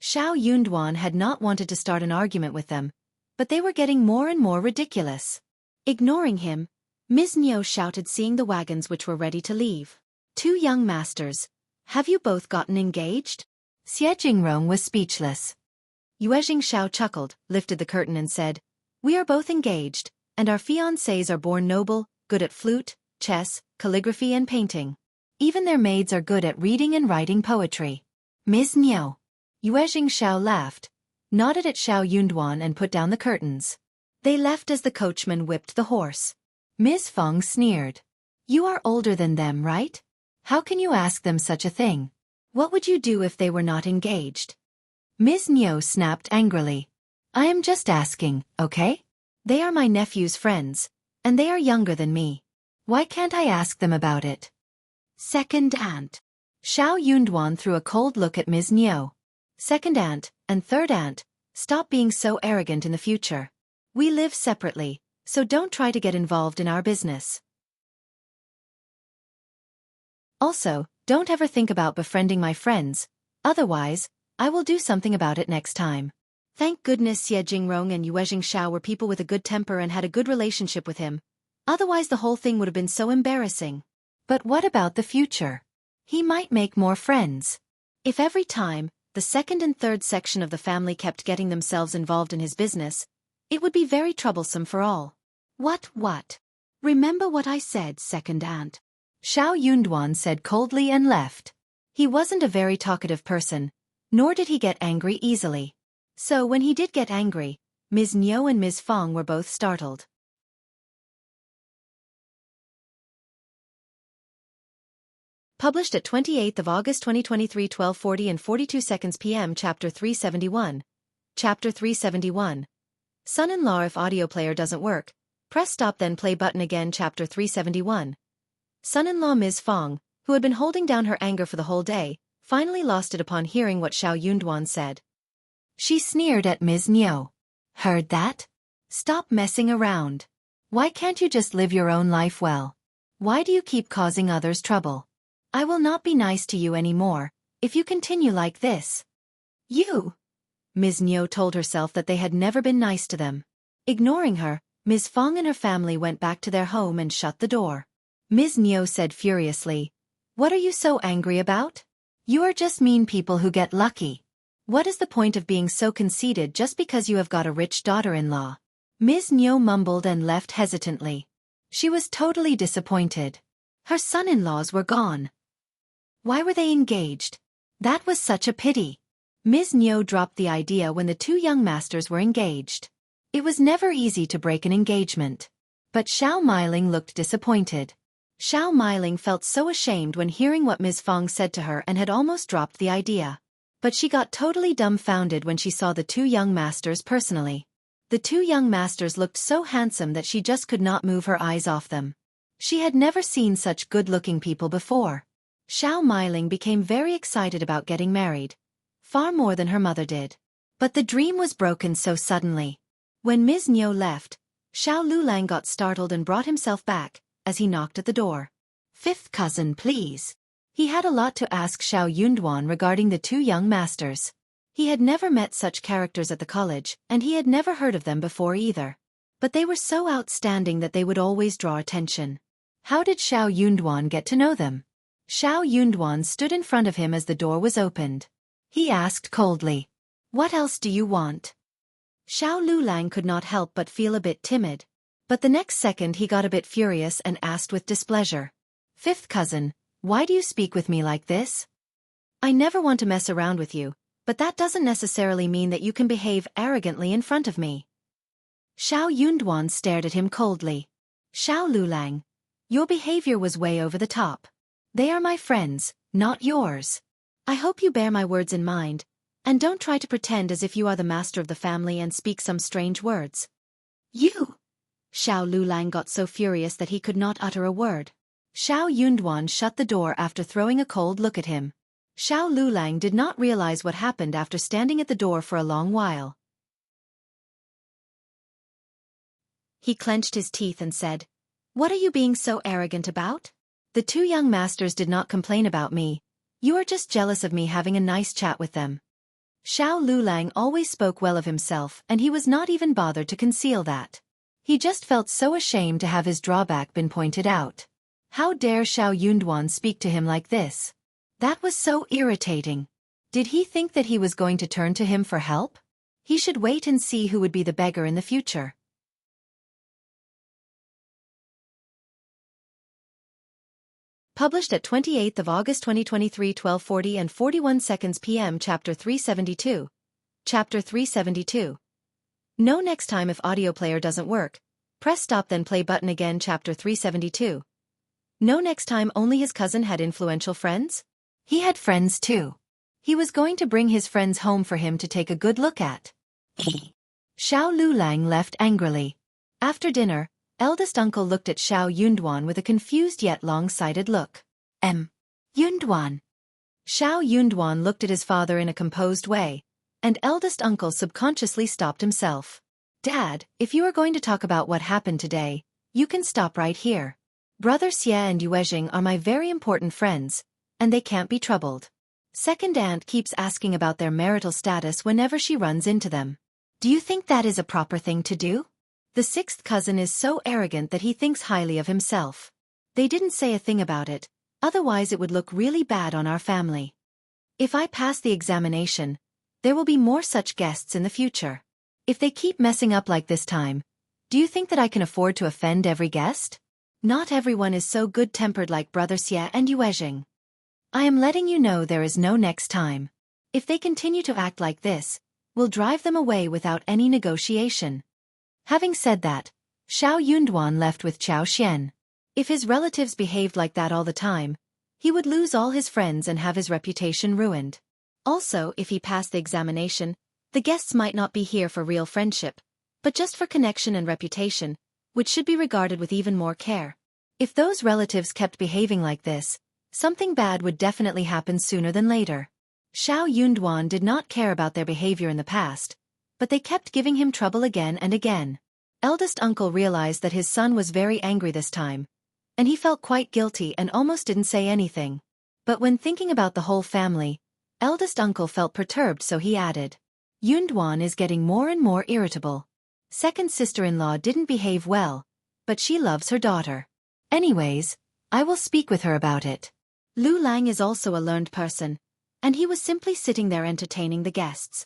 Speaker 1: Xiao Yunduan had not wanted to start an argument with them, but they were getting more and more ridiculous. Ignoring him, Ms. Niu shouted seeing the wagons which were ready to leave. 2 young masters, have you both gotten engaged? Jingrong was speechless. Yuezheng Xiao chuckled, lifted the curtain and said, We are both engaged, and our fiancés are born noble, good at flute, chess, calligraphy and painting. Even their maids are good at reading and writing poetry. Ms. Niu. Yuezheng Xiao laughed, nodded at Xiao Yunduan and put down the curtains. They left as the coachman whipped the horse. Ms. Feng sneered. You are older than them, right? How can you ask them such a thing? What would you do if they were not engaged? Ms. Niu snapped angrily. I am just asking, okay? They are my nephew's friends, and they are younger than me. Why can't I ask them about it? Second aunt. Xiao Yunduan threw a cold look at Ms. Niu. Second aunt, and third aunt, stop being so arrogant in the future. We live separately, so don't try to get involved in our business. Also, don't ever think about befriending my friends, Otherwise, I will do something about it next time. Thank goodness Jingrong and Yuezheng Xiao were people with a good temper and had a good relationship with him. Otherwise the whole thing would have been so embarrassing. But what about the future? He might make more friends. If every time, the second and third section of the family kept getting themselves involved in his business, it would be very troublesome for all. What? Remember what I said, second aunt. Xiao Yunduan said coldly and left. He wasn't a very talkative person, nor did he get angry easily. So when he did get angry, Ms. Niu and Ms. Fong were both startled. Published at 28th of August 2023 12:40 and 42 seconds p.m. Chapter 371. Chapter 371. Son-in-law. If audio player doesn't work, press stop then play button again. Chapter 371. Son-in-law Ms. Fong, who had been holding down her anger for the whole day, finally lost it upon hearing what Xiao Yunduan said. She sneered at Ms. Niu. Heard that? Stop messing around. Why can't you just live your own life well? Why do you keep causing others trouble? I will not be nice to you anymore, if you continue like this. You! Ms. Niu told herself that they had never been nice to them. Ignoring her, Ms. Fong and her family went back to their home and shut the door. Ms. Niu said furiously, "What are you so angry about? You are just mean people who get lucky. What is the point of being so conceited just because you have got a rich daughter-in-law?" Ms. Niu mumbled and left hesitantly. She was totally disappointed. Her son-in-laws were gone. Why were they engaged? That was such a pity. Ms. Niu dropped the idea when the two young masters were engaged. It was never easy to break an engagement. But Shao Meiling looked disappointed. Shao Meiling felt so ashamed when hearing what Ms. Fong said to her and had almost dropped the idea. But she got totally dumbfounded when she saw the two young masters personally. The two young masters looked so handsome that she just could not move her eyes off them. She had never seen such good-looking people before. Shao Meiling became very excited about getting married. Far more than her mother did. But the dream was broken so suddenly. When Ms. Niu left, Xiao Liulang got startled and brought himself back, as he knocked at the door. "Fifth cousin, please." He had a lot to ask Xiao Yunduan regarding the two young masters. He had never met such characters at the college, and he had never heard of them before either. But they were so outstanding that they would always draw attention. How did Xiao Yunduan get to know them? Xiao Yunduan stood in front of him as the door was opened. He asked coldly, "What else do you want?" Xiao Liulang could not help but feel a bit timid. But the next second he got a bit furious and asked with displeasure, "Fifth cousin, why do you speak with me like this? I never want to mess around with you, but that doesn't necessarily mean that you can behave arrogantly in front of me." Xiao Yunduan stared at him coldly. "Xiao Liulang, your behavior was way over the top. They are my friends, not yours. I hope you bear my words in mind, and don't try to pretend as if you are the master of the family and speak some strange words." "You!" Xiao Liulang got so furious that he could not utter a word. Xiao Yunduan shut the door after throwing a cold look at him. Xiao Liulang did not realize what happened after standing at the door for a long while. He clenched his teeth and said, "What are you being so arrogant about? The two young masters did not complain about me. You are just jealous of me having a nice chat with them." Xiao Liulang always spoke well of himself and he was not even bothered to conceal that. He just felt so ashamed to have his drawback been pointed out. How dare Xiao Yunduan speak to him like this? That was so irritating. Did he think that he was going to turn to him for help? He should wait and see who would be the beggar in the future. Published at 28th of August 2023 12:40 and 41 seconds p.m. Chapter 372. Chapter 372. No, next time if audio player doesn't work, press stop then play button again. Chapter 372. No, next time only his cousin had influential friends? He had friends too. He was going to bring his friends home for him to take a good look at. Xiao Liulang left angrily. After dinner, eldest uncle looked at Xiao Yunduan with a confused yet long-sighted look. Yunduan. Xiao Yunduan looked at his father in a composed way, and eldest uncle subconsciously stopped himself. "Dad, if you are going to talk about what happened today, you can stop right here. Brother Xie and Yuezheng are my very important friends, and they can't be troubled. Second aunt keeps asking about their marital status whenever she runs into them. Do you think that is a proper thing to do? The sixth cousin is so arrogant that he thinks highly of himself. They didn't say a thing about it, otherwise it would look really bad on our family. If I pass the examination, there will be more such guests in the future. If they keep messing up like this time, do you think that I can afford to offend every guest? Not everyone is so good-tempered like Brother Xie and Yuezheng. I am letting you know there is no next time. If they continue to act like this, we'll drive them away without any negotiation. Having said that, Shao Yunduan left with Xiao Xian. If his relatives behaved like that all the time, he would lose all his friends and have his reputation ruined. Also, if he passed the examination, the guests might not be here for real friendship, but just for connection and reputation, which should be regarded with even more care. If those relatives kept behaving like this, something bad would definitely happen sooner than later. Shao Yunduan did not care about their behavior in the past, but they kept giving him trouble again and again. Eldest uncle realized that his son was very angry this time, and he felt quite guilty and almost didn't say anything. But when thinking about the whole family, eldest uncle felt perturbed, so he added, Yunduan is getting more and more irritable. Second sister-in-law didn't behave well, but she loves her daughter. Anyways, I will speak with her about it. Liulang is also a learned person, and he was simply sitting there entertaining the guests.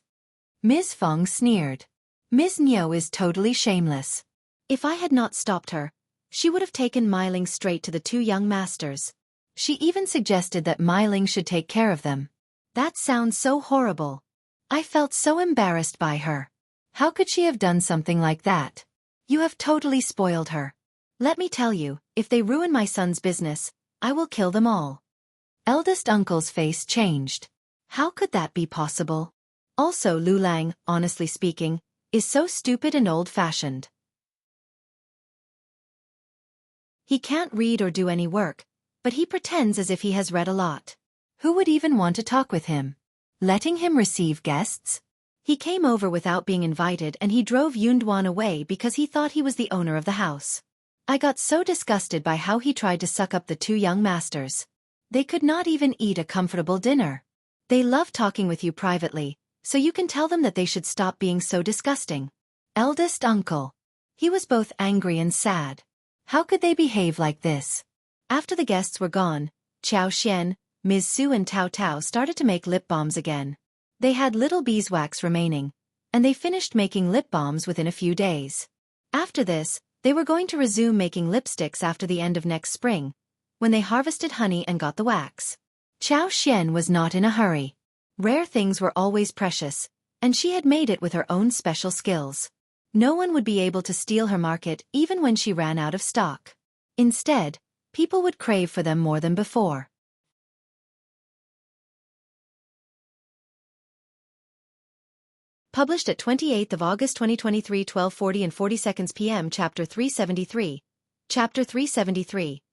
Speaker 1: Ms. Feng sneered. Ms. Niu is totally shameless. If I had not stopped her, she would have taken Meiling straight to the two young masters. She even suggested that Meiling should take care of them. That sounds so horrible. I felt so embarrassed by her. How could she have done something like that? You have totally spoiled her. Let me tell you, if they ruin my son's business, I will kill them all. Eldest uncle's face changed. How could that be possible? Also, Liulang, honestly speaking, is so stupid and old-fashioned. He can't read or do any work, but he pretends as if he has read a lot. Who would even want to talk with him? Letting him receive guests? He came over without being invited and he drove Yunduan away because he thought he was the owner of the house. I got so disgusted by how he tried to suck up the two young masters. They could not even eat a comfortable dinner. They love talking with you privately, so you can tell them that they should stop being so disgusting. Eldest uncle. He was both angry and sad. How could they behave like this? After the guests were gone, Xiao Xian, Ms. Su and Tao Tao started to make lip balms again. They had little beeswax remaining, and they finished making lip balms within a few days. After this, they were going to resume making lipsticks after the end of next spring, when they harvested honey and got the wax. Xiao Xian was not in a hurry. Rare things were always precious, and she had made it with her own special skills. No one would be able to steal her market even when she ran out of stock. Instead, people would crave for them more than before. Published at 28th of August 2023, 12:40 and 40 seconds p.m. Chapter 373. Chapter 373.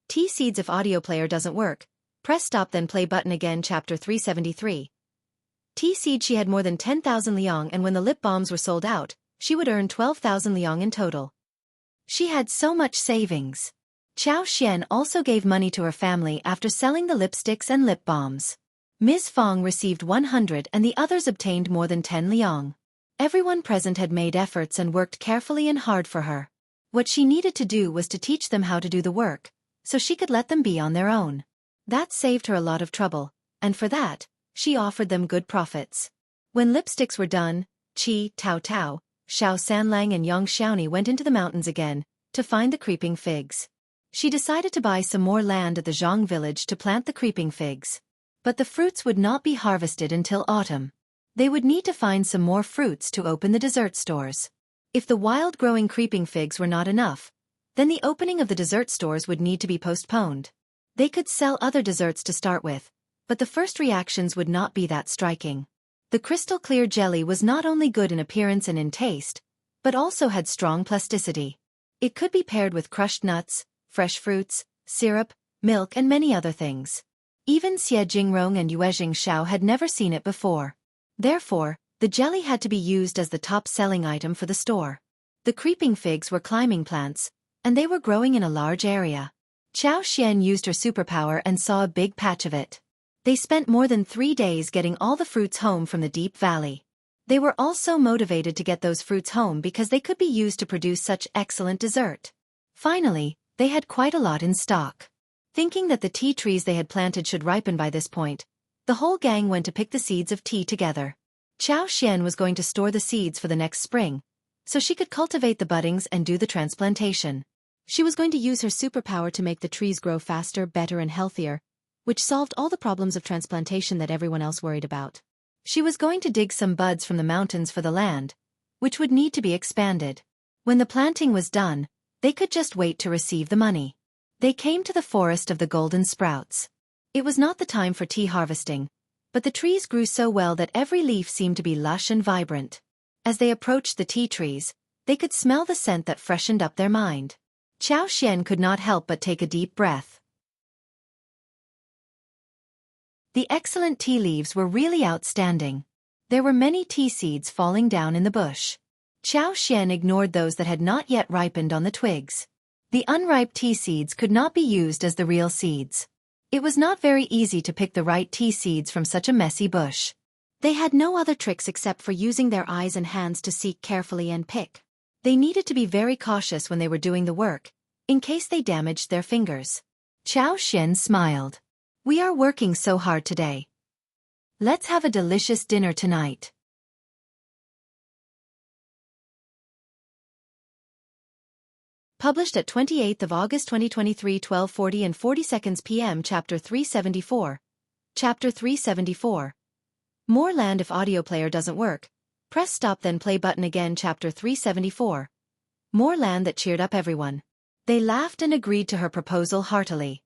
Speaker 1: T-Seeds. If audio player doesn't work, press stop then play button again. Chapter 373. T-Seed. She had more than 10,000 liang, and when the lip balms were sold out, she would earn 12,000 liang in total. She had so much savings. Xiao Xian also gave money to her family after selling the lipsticks and lip balms. Ms. Feng received 100 and the others obtained more than 10 liang. Everyone present had made efforts and worked carefully and hard for her. What she needed to do was to teach them how to do the work, so she could let them be on their own. That saved her a lot of trouble, and for that, she offered them good profits. When lipsticks were done, Qi, Tao Tao, Shao Sanlang and Yang Xiaoni went into the mountains again, to find the creeping figs. She decided to buy some more land at the Zhang village to plant the creeping figs. But the fruits would not be harvested until autumn. They would need to find some more fruits to open the dessert stores. If the wild-growing creeping figs were not enough, then the opening of the dessert stores would need to be postponed. They could sell other desserts to start with, but the first reactions would not be that striking. The crystal-clear jelly was not only good in appearance and in taste, but also had strong plasticity. It could be paired with crushed nuts, fresh fruits, syrup, milk and many other things. Even Xie Jingrong and Yuezheng Shao had never seen it before. Therefore, the jelly had to be used as the top-selling item for the store. The creeping figs were climbing plants, and they were growing in a large area. Xiao Xian used her superpower and saw a big patch of it. They spent more than 3 days getting all the fruits home from the deep valley. They were also motivated to get those fruits home because they could be used to produce such excellent dessert. Finally, they had quite a lot in stock. Thinking that the tea trees they had planted should ripen by this point, the whole gang went to pick the seeds of tea together. Xiao was going to store the seeds for the next spring, so she could cultivate the buddings and do the transplantation. She was going to use her superpower to make the trees grow faster, better and healthier, which solved all the problems of transplantation that everyone else worried about. She was going to dig some buds from the mountains for the land, which would need to be expanded. When the planting was done, they could just wait to receive the money. They came to the forest of the golden sprouts. It was not the time for tea harvesting, but the trees grew so well that every leaf seemed to be lush and vibrant. As they approached the tea trees, they could smell the scent that freshened up their mind. Xiao could not help but take a deep breath. The excellent tea leaves were really outstanding. There were many tea seeds falling down in the bush. Xiao ignored those that had not yet ripened on the twigs. The unripe tea seeds could not be used as the real seeds. It was not very easy to pick the right tea seeds from such a messy bush. They had no other tricks except for using their eyes and hands to seek carefully and pick. They needed to be very cautious when they were doing the work, in case they damaged their fingers. Xiao smiled. "We are working so hard today. Let's have a delicious dinner tonight." Published at 28th of August 2023, 12:40 and 40 seconds p.m. Chapter 374. Chapter 374. More land. If audio player doesn't work, press stop then play button again. Chapter 374. More land. That cheered up everyone. They laughed and agreed to her proposal heartily.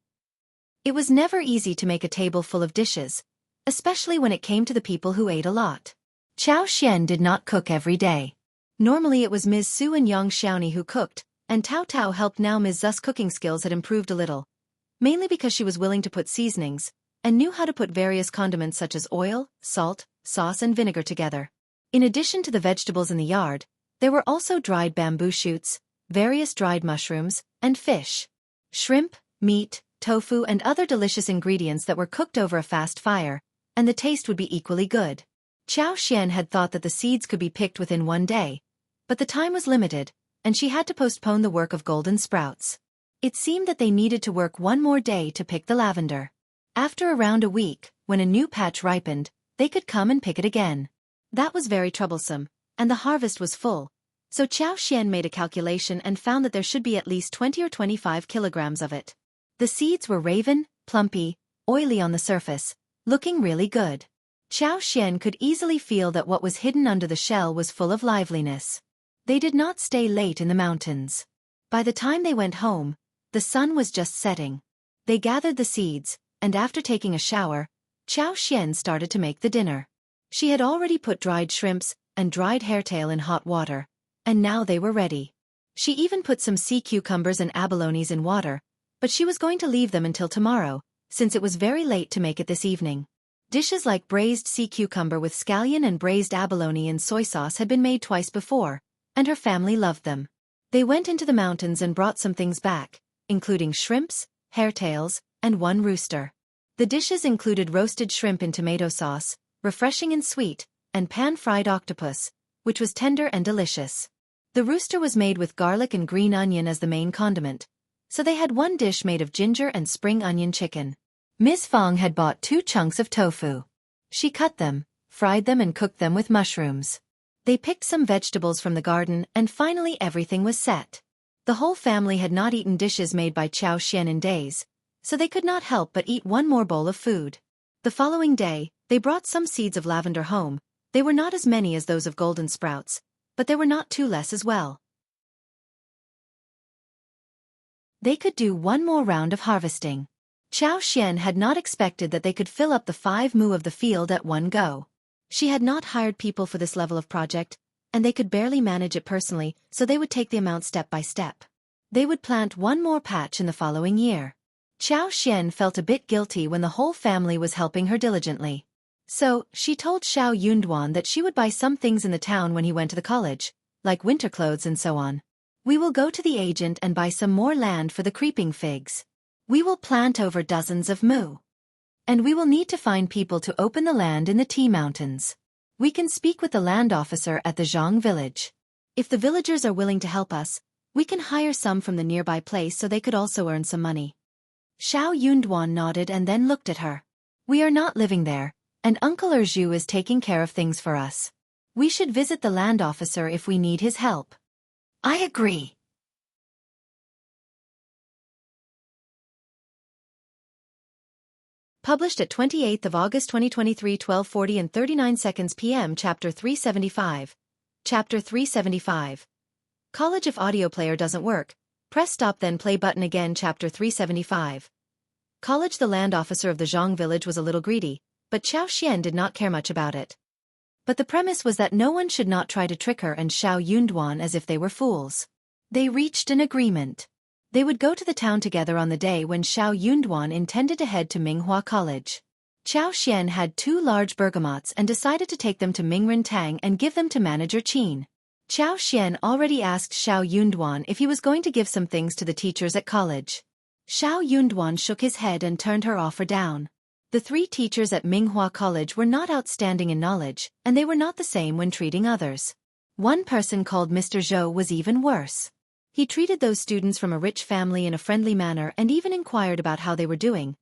Speaker 1: It was never easy to make a table full of dishes, especially when it came to the people who ate a lot. Xiao did not cook every day. Normally it was Ms. Su and Yang Xiaoni who cooked, and Tao helped. Now Ms. Zu's cooking skills had improved a little, mainly because she was willing to put seasonings, and knew how to put various condiments such as oil, salt, sauce and vinegar together. In addition to the vegetables in the yard, there were also dried bamboo shoots, various dried mushrooms, and fish, shrimp, meat, tofu and other delicious ingredients that were cooked over a fast fire, and the taste would be equally good. Xiao had thought that the seeds could be picked within 1 day, but the time was limited, and she had to postpone the work of golden sprouts. It seemed that they needed to work 1 more day to pick the lavender. After around a week, when a new patch ripened, they could come and pick it again. That was very troublesome, and the harvest was full, so Xiao made a calculation and found that there should be at least 20 or 25 kilograms of it. The seeds were raven, plumpy, oily on the surface, looking really good. Xiao could easily feel that what was hidden under the shell was full of liveliness. They did not stay late in the mountains. By the time they went home, the sun was just setting. They gathered the seeds, and after taking a shower, Xiao started to make the dinner. She had already put dried shrimps and dried hairtail in hot water, and now they were ready. She even put some sea cucumbers and abalones in water, but she was going to leave them until tomorrow, since it was very late to make it this evening. Dishes like braised sea cucumber with scallion and braised abalone in soy sauce had been made twice before, and her family loved them. They went into the mountains and brought some things back, including shrimps, hairtails, and 1 rooster. The dishes included roasted shrimp in tomato sauce, refreshing and sweet, and pan-fried octopus, which was tender and delicious. The rooster was made with garlic and green onion as the main condiment, so they had 1 dish made of ginger and spring onion chicken. Ms. Fong had bought 2 chunks of tofu. She cut them, fried them and cooked them with mushrooms. They picked some vegetables from the garden and finally everything was set. The whole family had not eaten dishes made by Xiao in days, so they could not help but eat 1 more bowl of food. The following day, they brought some seeds of lavender home. They were not as many as those of golden sprouts, but there were not 2 less as well. They could do 1 more round of harvesting. Xiao had not expected that they could fill up the 5 mu of the field at 1 go. She had not hired people for this level of project, and they could barely manage it personally, so they would take the amount step by step. They would plant 1 more patch in the following year. Xiao felt a bit guilty when the whole family was helping her diligently. So, she told Xiao Yunduan that she would buy some things in the town when he went to the college, like winter clothes and so on. "We will go to the agent and buy some more land for the creeping figs. We will plant over dozens of mu. And we will need to find people to open the land in the tea mountains. We can speak with the land officer at the Zhang village. If the villagers are willing to help us, we can hire some from the nearby place so they could also earn some money. Xiao Yunduan nodded and then looked at her. We are not living there, and Uncle Erju is taking care of things for us. We should visit the land officer if we need his help. I agree. Published at 28th of August 2023, 12:40 and 39 seconds p.m. Chapter 375. Chapter 375. College. If audio player doesn't work, press stop then play button again. Chapter 375. College. The land officer of the Zhang village was a little greedy, but Xiao Xian did not care much about it. But the premise was that no one should not try to trick her and Xiao Yunduan as if they were fools. They reached an agreement. They would go to the town together on the day when Xiao Yunduan intended to head to Minghua College. Xiao Xian had 2 large bergamots and decided to take them to Mingren Tang and give them to Manager Qin. Xiao Xian already asked Xiao Yunduan if he was going to give some things to the teachers at college. Xiao Yunduan shook his head and turned her offer down. The 3 teachers at Minghua College were not outstanding in knowledge, and they were not the same when treating others. One person called Mr. Zhou was even worse. He treated those students from a rich family in a friendly manner and even inquired about how they were doing.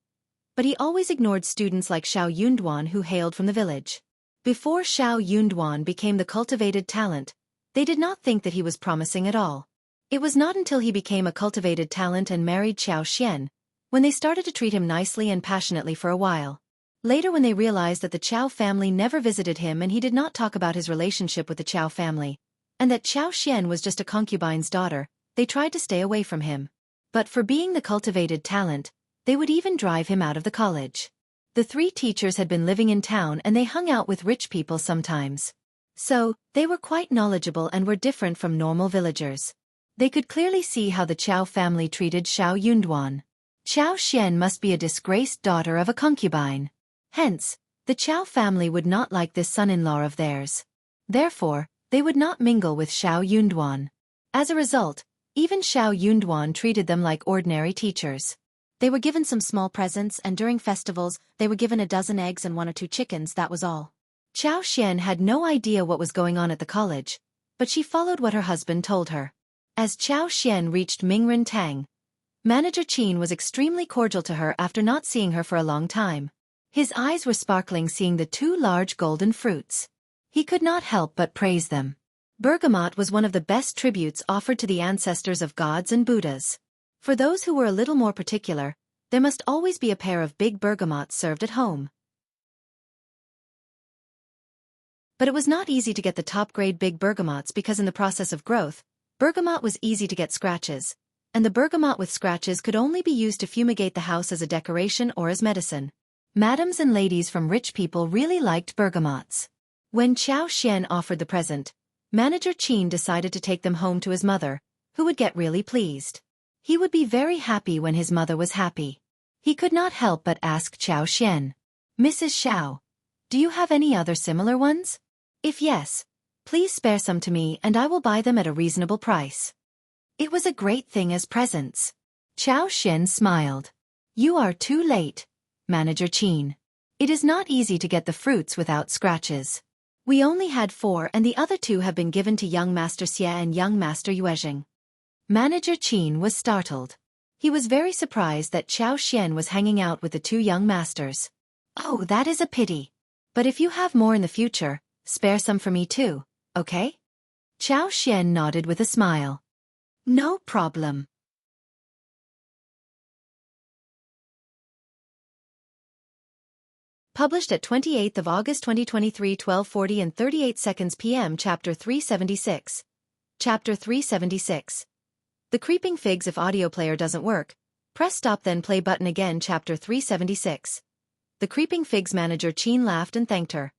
Speaker 1: But he always ignored students like Xiao Yunduan who hailed from the village. Before Xiao Yunduan became the cultivated talent, they did not think that he was promising at all. It was not until he became a cultivated talent and married Xiao Xian, when they started to treat him nicely and passionately for a while. Later when they realized that the Qiao family never visited him and he did not talk about his relationship with the Qiao family, and that Xiao Xian was just a concubine's daughter, they tried to stay away from him. But for being the cultivated talent, they would even drive him out of the college. The 3 teachers had been living in town and they hung out with rich people sometimes. So, they were quite knowledgeable and were different from normal villagers. They could clearly see how the Qiao family treated Xiao Yunduan. Xiao Xian must be a disgraced daughter of a concubine. Hence, the Qiao family would not like this son-in-law of theirs. Therefore, they would not mingle with Xiao Yunduan. As a result, even Xiao Yunduan treated them like ordinary teachers. They were given some small presents and during festivals, they were given a dozen eggs and 1 or 2 chickens, that was all. Xiao Xian had no idea what was going on at the college, but she followed what her husband told her. As Xiao Xian reached Mingren Tang, Manager Qin was extremely cordial to her after not seeing her for a long time. His eyes were sparkling seeing the 2 large golden fruits. He could not help but praise them. Bergamot was one of the best tributes offered to the ancestors of gods and Buddhas. For those who were a little more particular, there must always be a pair of big bergamots served at home. But it was not easy to get the top-grade big bergamots because in the process of growth, bergamot was easy to get scratches, and the bergamot with scratches could only be used to fumigate the house as a decoration or as medicine. Madams and ladies from rich people really liked bergamots. When Xiao Xian offered the present, Manager Qin decided to take them home to his mother, who would get really pleased. He would be very happy when his mother was happy. He could not help but ask Xiao Xian, "Mrs. Xiao, do you have any other similar ones? If yes, please spare some to me and I will buy them at a reasonable price." It was a great thing as presents. Xiao Xian smiled. "You are too late, Manager Qin. It is not easy to get the fruits without scratches. We only had 4 and the other 2 have been given to young Master Xie and young Master Yuezheng." Manager Qin was startled. He was very surprised that Xiao Xian was hanging out with the 2 young masters. "Oh, that is a pity. But if you have more in the future, spare some for me too, okay?" Xiao Xian nodded with a smile. "No problem." Published at 28th of August 2023, 12:40 and 38 seconds p.m. Chapter 376. Chapter 376. The Creeping Figs. If audio player doesn't work, press stop then play button again. Chapter 376. The Creeping Figs. Manager Qin laughed and thanked her.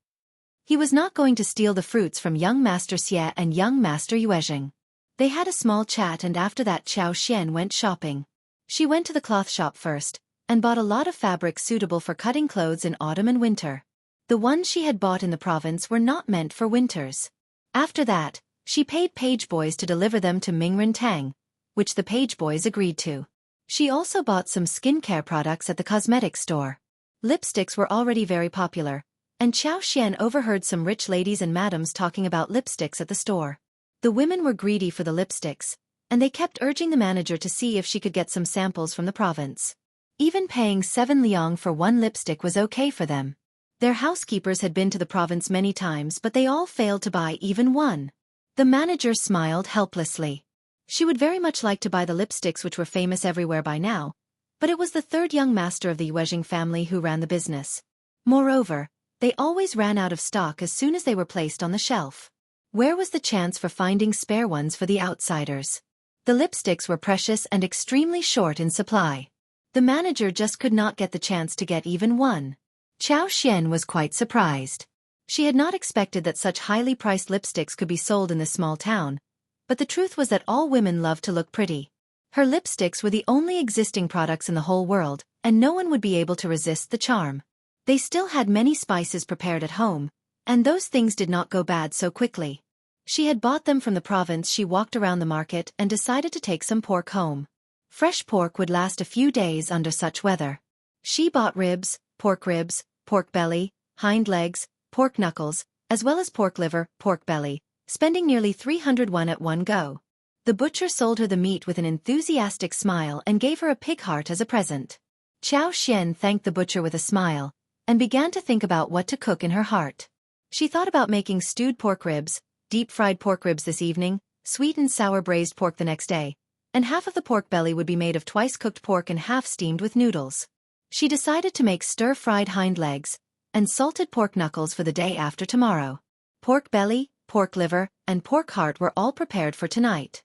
Speaker 1: He was not going to steal the fruits from young Master Xie and young Master Yuezheng. They had a small chat and after that Xiao Xian went shopping. She went to the cloth shop first, and bought a lot of fabric suitable for cutting clothes in autumn and winter. The ones she had bought in the province were not meant for winters. After that, she paid page boys to deliver them to Mingren Tang, which the page boys agreed to. She also bought some skincare products at the cosmetics store. Lipsticks were already very popular, and Xiao overheard some rich ladies and madams talking about lipsticks at the store. The women were greedy for the lipsticks, and they kept urging the manager to see if she could get some samples from the province. Even paying 7 liang for one lipstick was okay for them. Their housekeepers had been to the province many times, but they all failed to buy even one. The manager smiled helplessly. She would very much like to buy the lipsticks which were famous everywhere by now, but it was the third young master of the Yuezheng family who ran the business. Moreover, they always ran out of stock as soon as they were placed on the shelf. Where was the chance for finding spare ones for the outsiders? The lipsticks were precious and extremely short in supply. The manager just could not get the chance to get even one. Xiao was quite surprised. She had not expected that such highly priced lipsticks could be sold in this small town, but the truth was that all women loved to look pretty. Her lipsticks were the only existing products in the whole world, and no one would be able to resist the charm. They still had many spices prepared at home, and those things did not go bad so quickly. She had bought them from the province. She walked around the market and decided to take some pork home. Fresh pork would last a few days under such weather. She bought ribs, pork belly, hind legs, pork knuckles, as well as pork liver, pork belly, spending nearly 300 won at one go. The butcher sold her the meat with an enthusiastic smile and gave her a pig heart as a present. Xiao thanked the butcher with a smile, and began to think about what to cook in her heart. She thought about making stewed pork ribs, deep-fried pork ribs this evening, sweet and sour braised pork the next day, and half of the pork belly would be made of twice-cooked pork and half steamed with noodles. She decided to make stir-fried hind legs and salted pork knuckles for the day after tomorrow. Pork belly, pork liver, and pork heart were all prepared for tonight.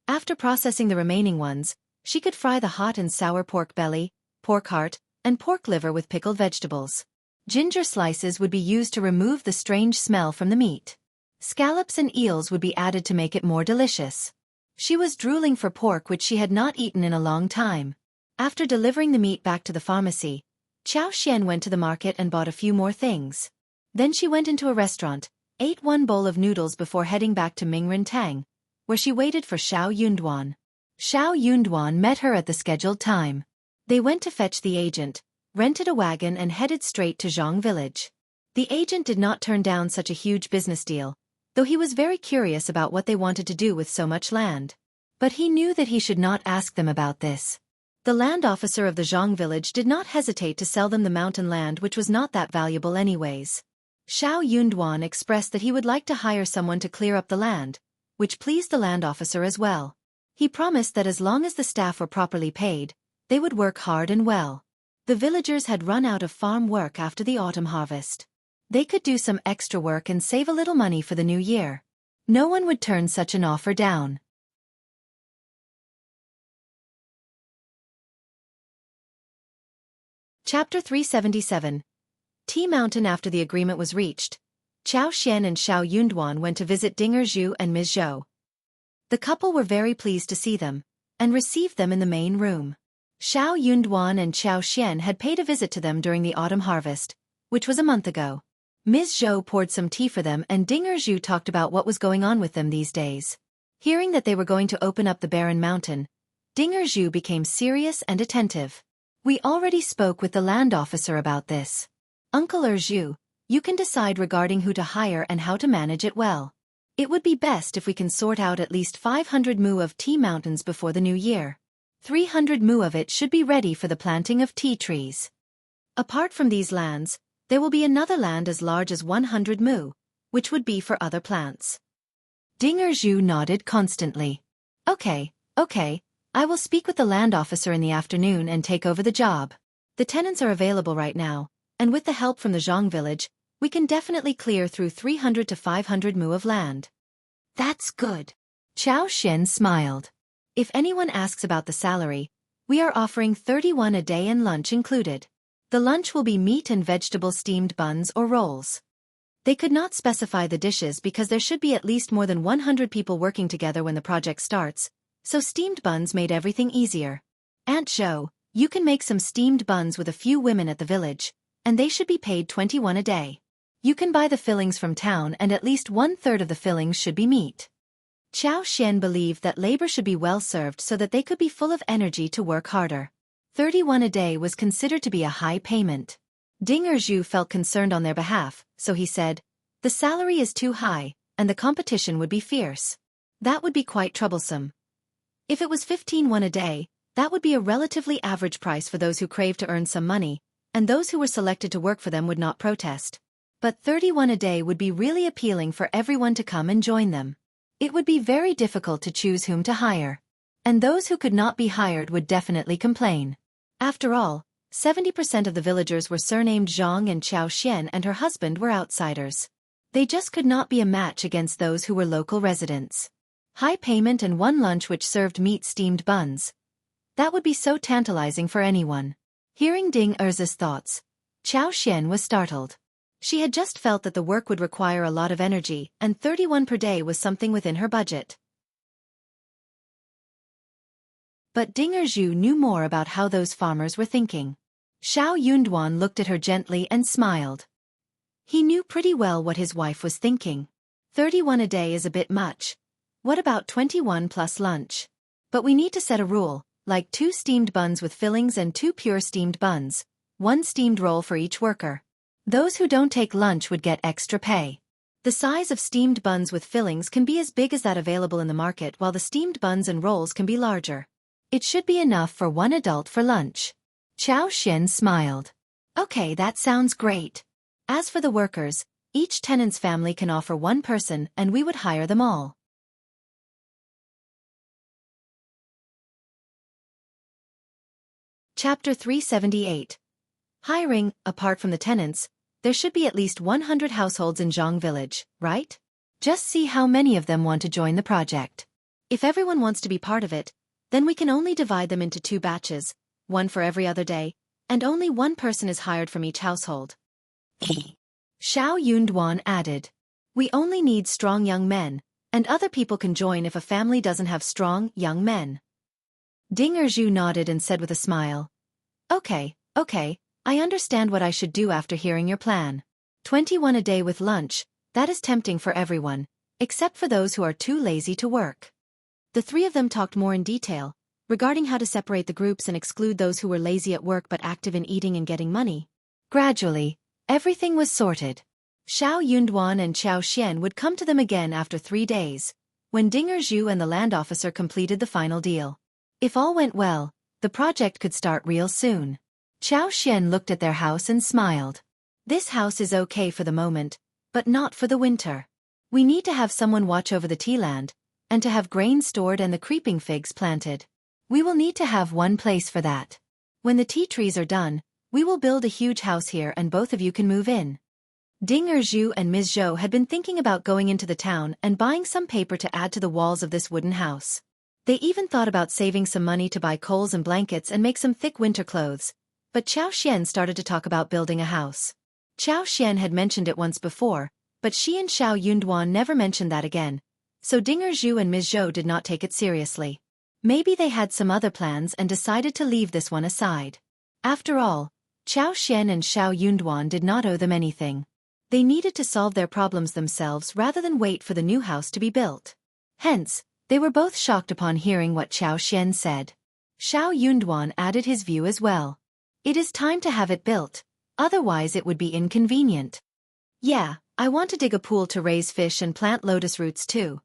Speaker 1: After processing the remaining ones, she could fry the hot and sour pork belly, pork heart, and pork liver with pickled vegetables. Ginger slices would be used to remove the strange smell from the meat. Scallops and eels would be added to make it more delicious. She was drooling for pork which she had not eaten in a long time. After delivering the meat back to the pharmacy, Xiao went to the market and bought a few more things. Then she went into a restaurant, ate one bowl of noodles before heading back to Mingrintang, where she waited for Shao. Shao met her at the scheduled time. They went to fetch the agent, rented a wagon and headed straight to Zhang village. The agent did not turn down such a huge business deal, though he was very curious about what they wanted to do with so much land. But he knew that he should not ask them about this. The land officer of the Zhang village did not hesitate to sell them the mountain land, which was not that valuable anyways. Shao expressed that he would like to hire someone to clear up the land, which pleased the land officer as well. He promised that as long as the staff were properly paid, they would work hard and well. The villagers had run out of farm work after the autumn harvest. They could do some extra work and save a little money for the new year. No one would turn such an offer down. Chapter 377. Tea Mountain. After the agreement was reached, Xiao and Shao went to visit Dinger Zhu and Ms. Zhou. The couple were very pleased to see them, and received them in the main room. Shao and Xiao had paid a visit to them during the autumn harvest, which was a month ago. Ms. Zhou poured some tea for them and Dinger Zhu talked about what was going on with them these days. Hearing that they were going to open up the barren mountain, Dinger Zhu became serious and attentive. We already spoke with the land officer about this. Uncle Zhu, you can decide regarding who to hire and how to manage it well. It would be best if we can sort out at least 500 mu of tea mountains before the new year. 300 mu of it should be ready for the planting of tea trees. Apart from these lands, there will be another land as large as 100 mu, which would be for other plants. Dinger Zhu nodded constantly. Okay, I will speak with the land officer in the afternoon and take over the job. The tenants are available right now, and with the help from the Zhang village, we can definitely clear through 300 to 500 mu of land. That's good. Xiao smiled. If anyone asks about the salary, we are offering 31 a day and lunch included. The lunch will be meat and vegetable steamed buns or rolls. They could not specify the dishes because there should be at least more than 100 people working together when the project starts, so steamed buns made everything easier. Aunt Zhou, you can make some steamed buns with a few women at the village, and they should be paid 21 a day. You can buy the fillings from town and at least 1/3 of the fillings should be meat. Xiao believed that labor should be well served so that they could be full of energy to work harder. 31 a day was considered to be a high payment. Ding Erju felt concerned on their behalf, so he said, "The salary is too high, and the competition would be fierce. That would be quite troublesome. If it was 15 a day, that would be a relatively average price for those who crave to earn some money, and those who were selected to work for them would not protest. But 31 a day would be really appealing for everyone to come and join them. It would be very difficult to choose whom to hire. And those who could not be hired would definitely complain. After all, 70% of the villagers were surnamed Zhang, and Xiao Xian and her husband were outsiders. They just could not be a match against those who were local residents. High payment and one lunch which served meat steamed buns. That would be so tantalizing for anyone." Hearing Ding Erzu's thoughts, Xiao Xian was startled. She had just felt that the work would require a lot of energy, and 31 per day was something within her budget. But Ding Erzu knew more about how those farmers were thinking. Shao Yunduan looked at her gently and smiled. He knew pretty well what his wife was thinking. 31 a day is a bit much. What about 21 plus lunch? But we need to set a rule, like 2 steamed buns with fillings and 2 pure steamed buns, 1 steamed roll for each worker. Those who don't take lunch would get extra pay. The size of steamed buns with fillings can be as big as that available in the market, while the steamed buns and rolls can be larger. It should be enough for 1 adult for lunch. Xiao Xian smiled. Okay, that sounds great. As for the workers, each tenant's family can offer 1 person and we would hire them all. Chapter 378. Hiring. Apart from the tenants, there should be at least 100 households in Zhang village, right? Just see how many of them want to join the project. If everyone wants to be part of it, then we can only divide them into 2 batches, 1 for every other day, and only 1 person is hired from each household. Shao Yunduan added. We only need strong young men, and other people can join if a family doesn't have strong, young men. Ding Erzu nodded and said with a smile. Okay, I understand what I should do after hearing your plan. 21 a day with lunch, that is tempting for everyone, except for those who are too lazy to work. The 3 of them talked more in detail, regarding how to separate the groups and exclude those who were lazy at work but active in eating and getting money. Gradually, everything was sorted. Shao Yunduan and Xiao Xian would come to them again after 3 days, when Ding Erzu and the land officer completed the final deal. If all went well, the project could start real soon. Xiao Xian looked at their house and smiled. This house is okay for the moment, but not for the winter. We need to have someone watch over the tea land, and to have grain stored and the creeping figs planted. We will need to have one place for that. When the tea trees are done, we will build a huge house here and both of you can move in. Ding Erzu and Ms. Zhou had been thinking about going into the town and buying some paper to add to the walls of this wooden house. They even thought about saving some money to buy coals and blankets and make some thick winter clothes. But Xiao Xian started to talk about building a house. Xiao Xian had mentioned it once before, but she and Shao Yunduan never mentioned that again, so Ding Erzu and Ms. Zhou did not take it seriously. Maybe they had some other plans and decided to leave this one aside. After all, Xiao Xian and Shao Yunduan did not owe them anything. They needed to solve their problems themselves rather than wait for the new house to be built. Hence, they were both shocked upon hearing what Xiao Xian said. Shao Yunduan added his view as well. It is time to have it built, otherwise it would be inconvenient. Yeah, I want to dig a pool to raise fish and plant lotus roots too.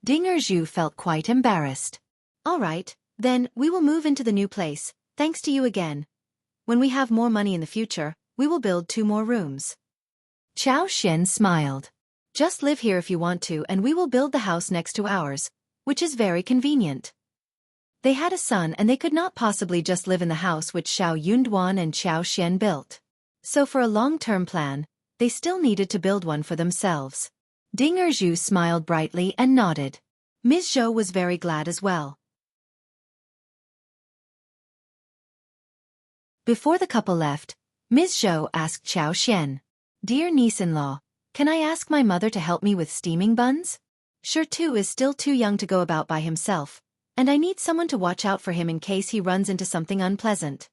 Speaker 1: Ding Erzu felt quite embarrassed. All right, then we will move into the new place, thanks to you again. When we have more money in the future, we will build 2 more rooms. Xiao Xian smiled. Just live here if you want to and we will build the house next to ours, which is very convenient. They had a son and they could not possibly just live in the house which Shao Yunduan and Xiao Xian built. So for a long-term plan, they still needed to build one for themselves. Ding Erzu smiled brightly and nodded. Ms. Zhou was very glad as well. Before the couple left, Ms. Zhou asked Xiao Xian, Dear niece-in-law, can I ask my mother to help me with steaming buns? Tu is still too young to go about by himself, and I need someone to watch out for him in case he runs into something unpleasant.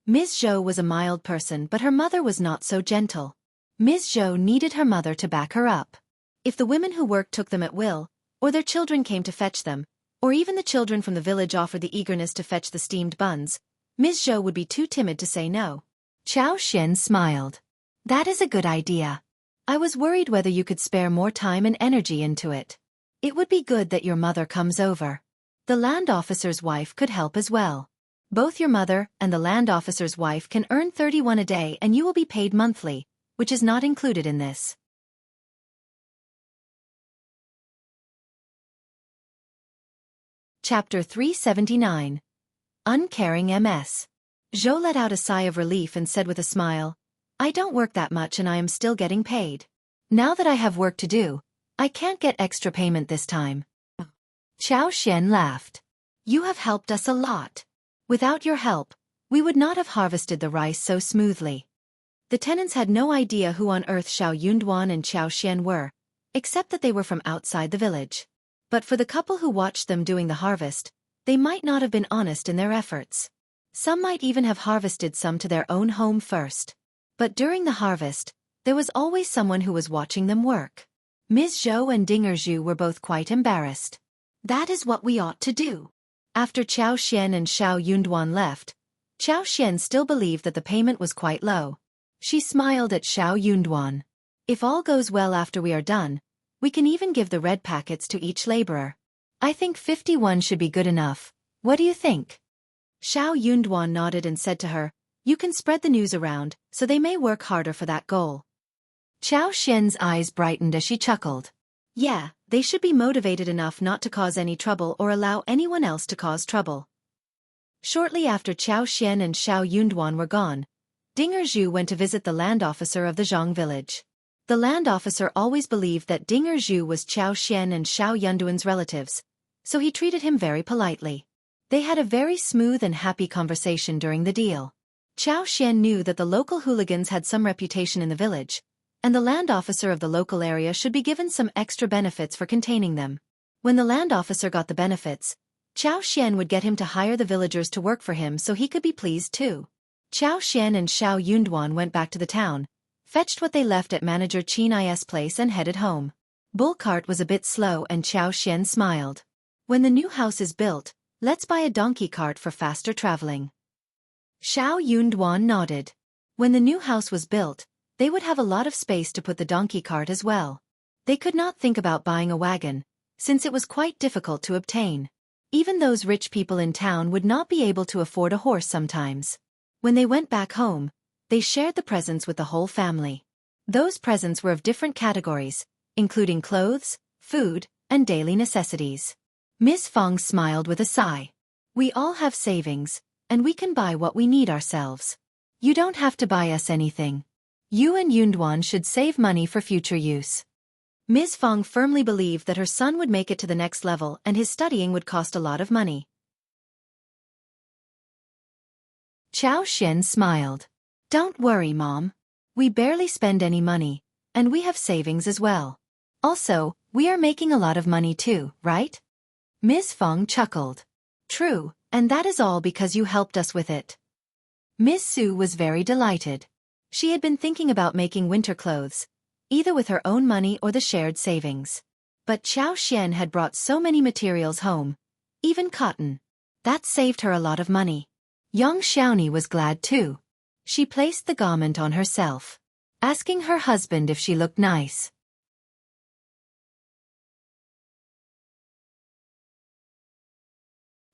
Speaker 1: Ms. Zhou was a mild person but her mother was not so gentle. Ms. Zhou needed her mother to back her up. If the women who worked took them at will, or their children came to fetch them, or even the children from the village offered the eagerness to fetch the steamed buns, Ms. Zhou would be too timid to say no. Xiao Xian smiled. That is a good idea. I was worried whether you could spare more time and energy into it. It would be good that your mother comes over. The land officer's wife could help as well. Both your mother and the land officer's wife can earn 31 a day and you will be paid monthly, which is not included in this. Chapter 379. Uncaring MS. Zhou let out a sigh of relief and said with a smile, I don't work that much and I am still getting paid. Now that I have work to do, I can't get extra payment this time. Xiao Xian laughed. You have helped us a lot. Without your help, we would not have harvested the rice so smoothly. The tenants had no idea who on earth Xiao Yunduan and Xiao Xian were, except that they were from outside the village. But for the couple who watched them doing the harvest, they might not have been honest in their efforts. Some might even have harvested some to their own home first. But during the harvest, there was always someone who was watching them work. Ms. Zhou and Dinger Zhu were both quite embarrassed. That is what we ought to do. After Xiao Xian and Xiao Yunduan left, Xiao Xian still believed that the payment was quite low. She smiled at Xiao Yunduan. If all goes well after we are done, we can even give the red packets to each laborer. I think 51 should be good enough. What do you think? Xiao Yunduan nodded and said to her, You can spread the news around, so they may work harder for that goal. Xiao Xian's eyes brightened as she chuckled. Yeah, they should be motivated enough not to cause any trouble or allow anyone else to cause trouble. Shortly after Xiao Xian and Xiao Yunduan were gone, Dinger Zhu went to visit the land officer of the Zhang village. The land officer always believed that Dinger Zhu was Xiao Xian and Xiao Yunduan's relatives, so he treated him very politely. They had a very smooth and happy conversation during the deal. Xiao Xian knew that the local hooligans had some reputation in the village, and the land officer of the local area should be given some extra benefits for containing them. When the land officer got the benefits, Xiao Xian would get him to hire the villagers to work for him so he could be pleased too. Xiao Xian and Xiao Yunduan went back to the town, fetched what they left at manager Qin I's place and headed home. Bull cart was a bit slow and Xiao Xian smiled. When the new house is built, let's buy a donkey cart for faster traveling. Xiao Yunduan nodded. When the new house was built, they would have a lot of space to put the donkey cart as well. They could not think about buying a wagon, since it was quite difficult to obtain. Even those rich people in town would not be able to afford a horse sometimes. When they went back home, they shared the presents with the whole family. Those presents were of different categories, including clothes, food, and daily necessities. Miss Fong smiled with a sigh. We all have savings, and we can buy what we need ourselves. You don't have to buy us anything. You and Yunduan should save money for future use. Ms. Fong firmly believed that her son would make it to the next level and his studying would cost a lot of money. Xiao Xian smiled. Don't worry, Mom. We barely spend any money, and we have savings as well. Also, we are making a lot of money too, right? Ms. Fong chuckled. True, and that is all because you helped us with it. Miss Su was very delighted. She had been thinking about making winter clothes, either with her own money or the shared savings. But Xiao Xian had brought so many materials home, even cotton. That saved her a lot of money. Young Xiaoni was glad too. She placed the garment on herself, asking her husband if she looked nice.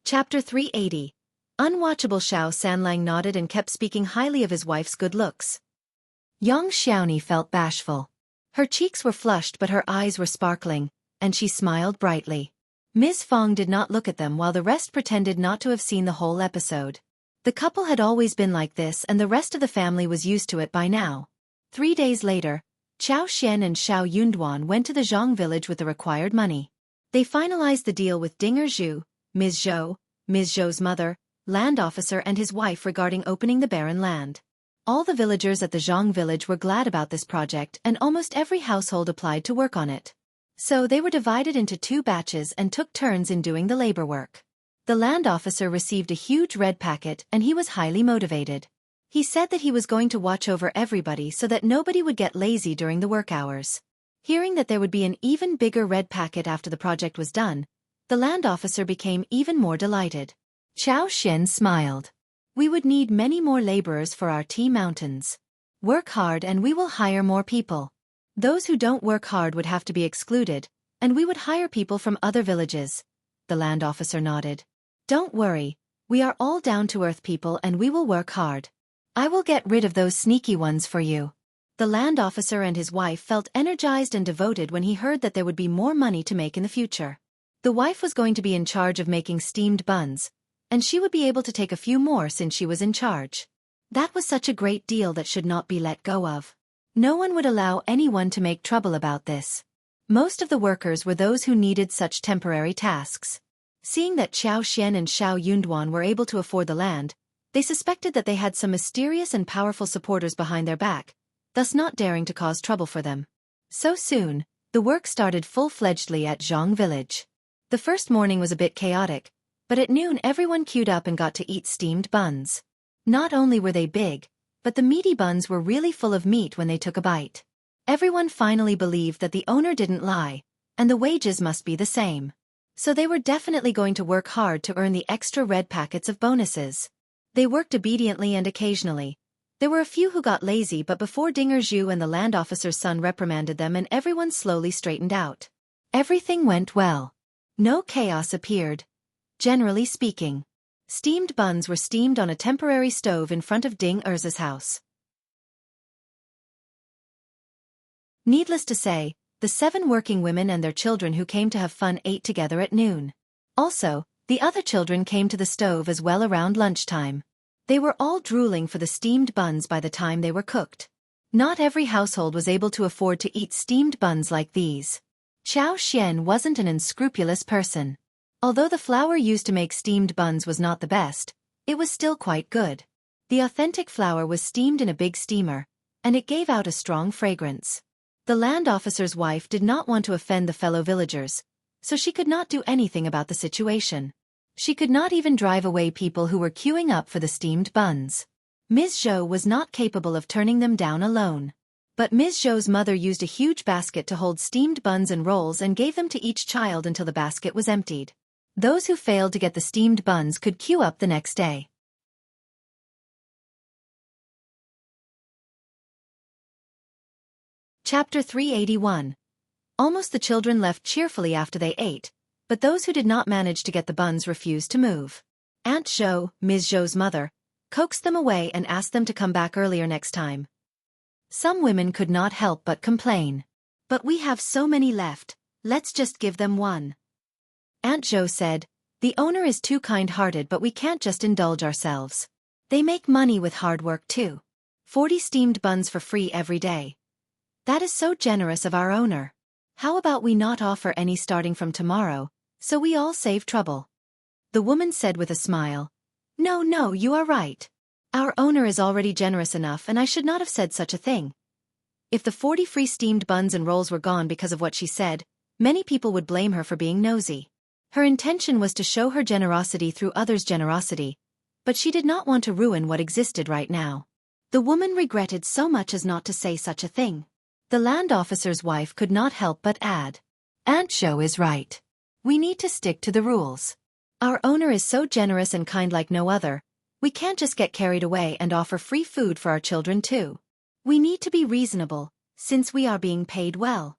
Speaker 1: Chapter 380. Unwatchable. Shao Sanlang nodded and kept speaking highly of his wife's good looks. Young Xiaoni felt bashful. Her cheeks were flushed but her eyes were sparkling, and she smiled brightly. Ms. Fong did not look at them while the rest pretended not to have seen the whole episode. The couple had always been like this and the rest of the family was used to it by now. 3 days later, Xiao Xian and Xiao Yunduan went to the Zhang village with the required money. They finalized the deal with Dinger Zhu, Ms. Zhou's mother, land officer and his wife regarding opening the barren land. All the villagers at the Zhang village were glad about this project and almost every household applied to work on it. So they were divided into 2 batches and took turns in doing the labor work. The land officer received a huge red packet and he was highly motivated. He said that he was going to watch over everybody so that nobody would get lazy during the work hours. Hearing that there would be an even bigger red packet after the project was done, the land officer became even more delighted. Xiao Xian smiled. We would need many more laborers for our tea mountains. Work hard and we will hire more people. Those who don't work hard would have to be excluded, and we would hire people from other villages. The land officer nodded. Don't worry, we are all down-to-earth people and we will work hard. I will get rid of those sneaky ones for you. The land officer and his wife felt energized and devoted when he heard that there would be more money to make in the future. The wife was going to be in charge of making steamed buns, and she would be able to take a few more since she was in charge. That was such a great deal that should not be let go of. No one would allow anyone to make trouble about this. Most of the workers were those who needed such temporary tasks. Seeing that Xiao Xian and Xiao Yunduan were able to afford the land, they suspected that they had some mysterious and powerful supporters behind their back, thus not daring to cause trouble for them. So soon, the work started full-fledgedly at Zhang village. The first morning was a bit chaotic, but at noon everyone queued up and got to eat steamed buns. Not only were they big, but the meaty buns were really full of meat when they took a bite. Everyone finally believed that the owner didn't lie, and the wages must be the same. So they were definitely going to work hard to earn the extra red packets of bonuses. They worked obediently and occasionally. There were a few who got lazy, but before Dinger Zhu and the land officer's son reprimanded them and everyone slowly straightened out. Everything went well. No chaos appeared. Generally speaking, steamed buns were steamed on a temporary stove in front of Ding Erza's house. Needless to say, the 7 working women and their children who came to have fun ate together at noon. Also, the other children came to the stove as well around lunchtime. They were all drooling for the steamed buns by the time they were cooked. Not every household was able to afford to eat steamed buns like these. Xiao Xian wasn't an unscrupulous person. Although the flour used to make steamed buns was not the best, it was still quite good. The authentic flour was steamed in a big steamer, and it gave out a strong fragrance. The land officer's wife did not want to offend the fellow villagers, so she could not do anything about the situation. She could not even drive away people who were queuing up for the steamed buns. Ms. Zhou was not capable of turning them down alone. But Ms. Zhou's mother used a huge basket to hold steamed buns and rolls and gave them to each child until the basket was emptied. Those who failed to get the steamed buns could queue up the next day. Chapter 381. Almost the children left cheerfully after they ate, but those who did not manage to get the buns refused to move. Aunt Zhou, Ms. Zhou's mother, coaxed them away and asked them to come back earlier next time. Some women could not help but complain. But we have so many left, let's just give them one. Aunt Zhou said, the owner is too kind-hearted, but we can't just indulge ourselves. They make money with hard work too. 40 steamed buns for free every day. That is so generous of our owner. How about we not offer any starting from tomorrow, so we all save trouble? The woman said with a smile. No, you are right. Our owner is already generous enough and I should not have said such a thing. If the 40 free steamed buns and rolls were gone because of what she said, many people would blame her for being nosy. Her intention was to show her generosity through others' generosity, but she did not want to ruin what existed right now. The woman regretted so much as not to say such a thing. The land officer's wife could not help but add, Aunt Zhou is right. We need to stick to the rules. Our owner is so generous and kind like no other. We can't just get carried away and offer free food for our children too. We need to be reasonable, since we are being paid well.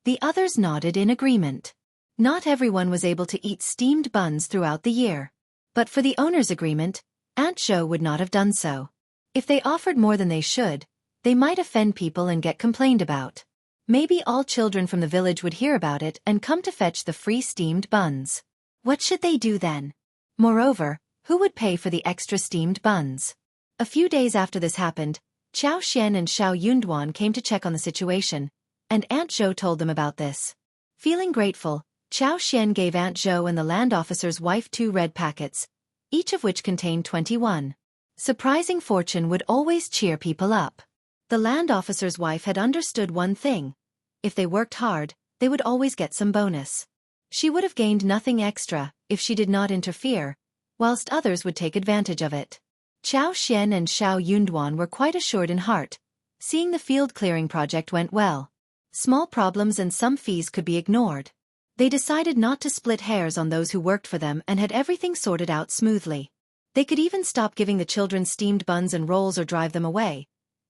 Speaker 1: The others nodded in agreement. Not everyone was able to eat steamed buns throughout the year. But for the owner's agreement, Aunt Zhou would not have done so. If they offered more than they should, they might offend people and get complained about. Maybe all children from the village would hear about it and come to fetch the free steamed buns. What should they do then? Moreover, who would pay for the extra steamed buns? A few days after this happened, Xiao Xian and Xiao Yunduan came to check on the situation, and Aunt Zhou told them about this. Feeling grateful, Xiao Xian gave Aunt Zhou and the land officer's wife 2 red packets, each of which contained 21. Surprising fortune would always cheer people up. The land officer's wife had understood one thing. If they worked hard, they would always get some bonus. She would have gained nothing extra if she did not interfere, whilst others would take advantage of it. Xiao Xian and Xiao Yunduan were quite assured in heart. Seeing the field clearing project went well. Small problems and some fees could be ignored. They decided not to split hairs on those who worked for them and had everything sorted out smoothly. They could even stop giving the children steamed buns and rolls or drive them away.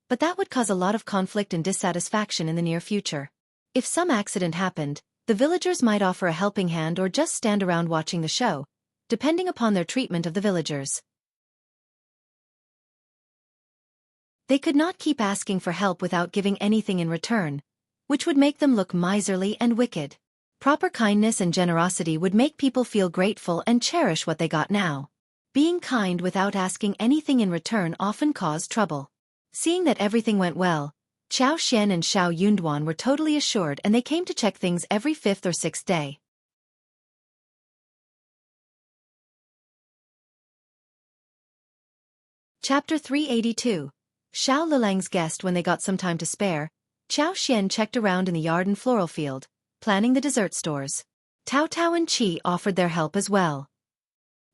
Speaker 1: But that would cause a lot of conflict and dissatisfaction in the near future. If some accident happened, the villagers might offer a helping hand or just stand around watching the show, depending upon their treatment of the villagers. They could not keep asking for help without giving anything in return, which would make them look miserly and wicked. Proper kindness and generosity would make people feel grateful and cherish what they got now. Being kind without asking anything in return often caused trouble. Seeing that everything went well, Chao Xian and Xiao Yunduan were totally assured, and they came to check things every 5th or 6th day. Chapter 382. Xiao Liulang's guest. When they got some time to spare, Chao Xian checked around in the yard and floral field, planning the dessert stores. Tao Tao and Qi offered their help as well.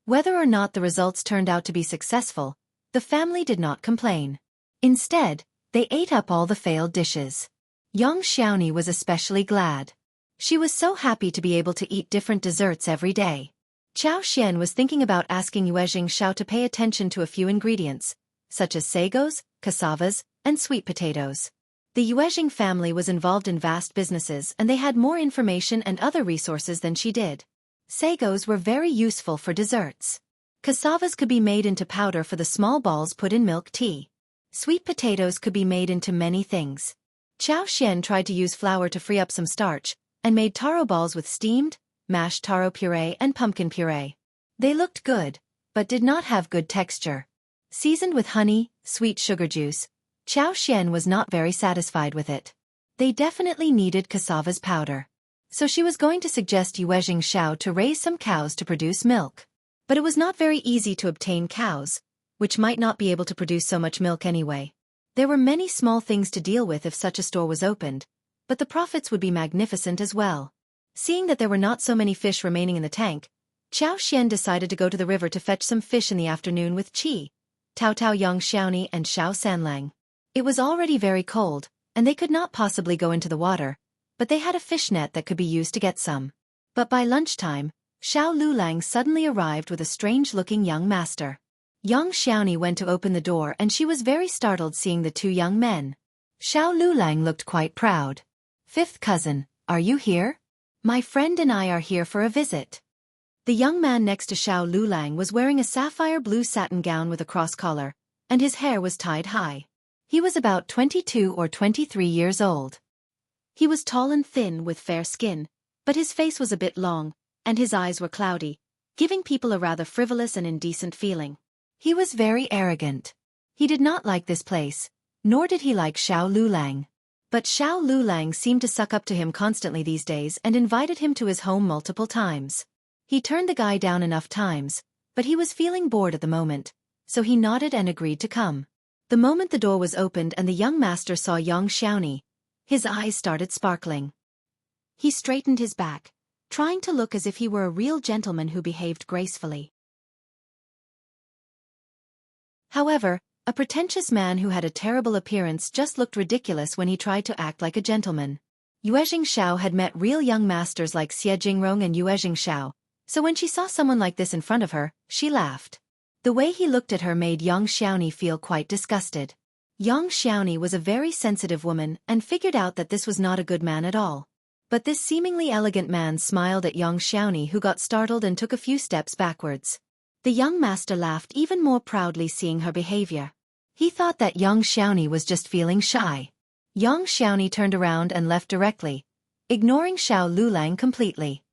Speaker 1: Whether or not the results turned out to be successful, the family did not complain. Instead, they ate up all the failed dishes. Young Xiaoni was especially glad. She was so happy to be able to eat different desserts every day. Chao Xian was thinking about asking Yuezheng Shao to pay attention to a few ingredients, such as sagos, cassavas, and sweet potatoes. The Yuezheng family was involved in vast businesses, and they had more information and other resources than she did. Sagos were very useful for desserts. Cassavas could be made into powder for the small balls put in milk tea. Sweet potatoes could be made into many things. Chao Xian tried to use flour to free up some starch, and made taro balls with steamed, mashed taro puree and pumpkin puree. They looked good, but did not have good texture. Seasoned with honey, sweet sugar juice, Chao Xian was not very satisfied with it. They definitely needed cassava's powder. So she was going to suggest Yuezheng Shao to raise some cows to produce milk. But it was not very easy to obtain cows, which might not be able to produce so much milk anyway. There were many small things to deal with if such a store was opened, but the profits would be magnificent as well. Seeing that there were not so many fish remaining in the tank, Chao Xian decided to go to the river to fetch some fish in the afternoon with Qi, Tao Tao Yang Xiaoni and Xiao Sanlang. It was already very cold, and they could not possibly go into the water, but they had a fish net that could be used to get some. But by lunchtime, Xiao Liulang suddenly arrived with a strange-looking young master. Yang Xiaoni went to open the door, and she was very startled seeing the two young men. Xiao Liulang looked quite proud. "Fifth cousin, are you here? My friend and I are here for a visit." The young man next to Xiao Liulang was wearing a sapphire blue satin gown with a cross collar, and his hair was tied high. He was about 22 or 23 years old. He was tall and thin with fair skin, but his face was a bit long, and his eyes were cloudy, giving people a rather frivolous and indecent feeling. He was very arrogant. He did not like this place, nor did he like Xiao Liulang. But Xiao Liulang seemed to suck up to him constantly these days and invited him to his home multiple times. He turned the guy down enough times, but he was feeling bored at the moment, so he nodded and agreed to come. The moment the door was opened and the young master saw Yang Xiaoni, his eyes started sparkling. He straightened his back, trying to look as if he were a real gentleman who behaved gracefully. However, a pretentious man who had a terrible appearance just looked ridiculous when he tried to act like a gentleman. Yuezheng Shao had met real young masters like Jingrong and Yuezheng Shao, so when she saw someone like this in front of her, she laughed. The way he looked at her made Yang Xiaoni feel quite disgusted. Yang Xiaoni was a very sensitive woman and figured out that this was not a good man at all. But this seemingly elegant man smiled at Yang Xiaoni, who got startled and took a few steps backwards. The young master laughed even more proudly seeing her behavior. He thought that Yang Xiaoni was just feeling shy. Yang Xiaoni turned around and left directly, ignoring Xiao Liulang completely.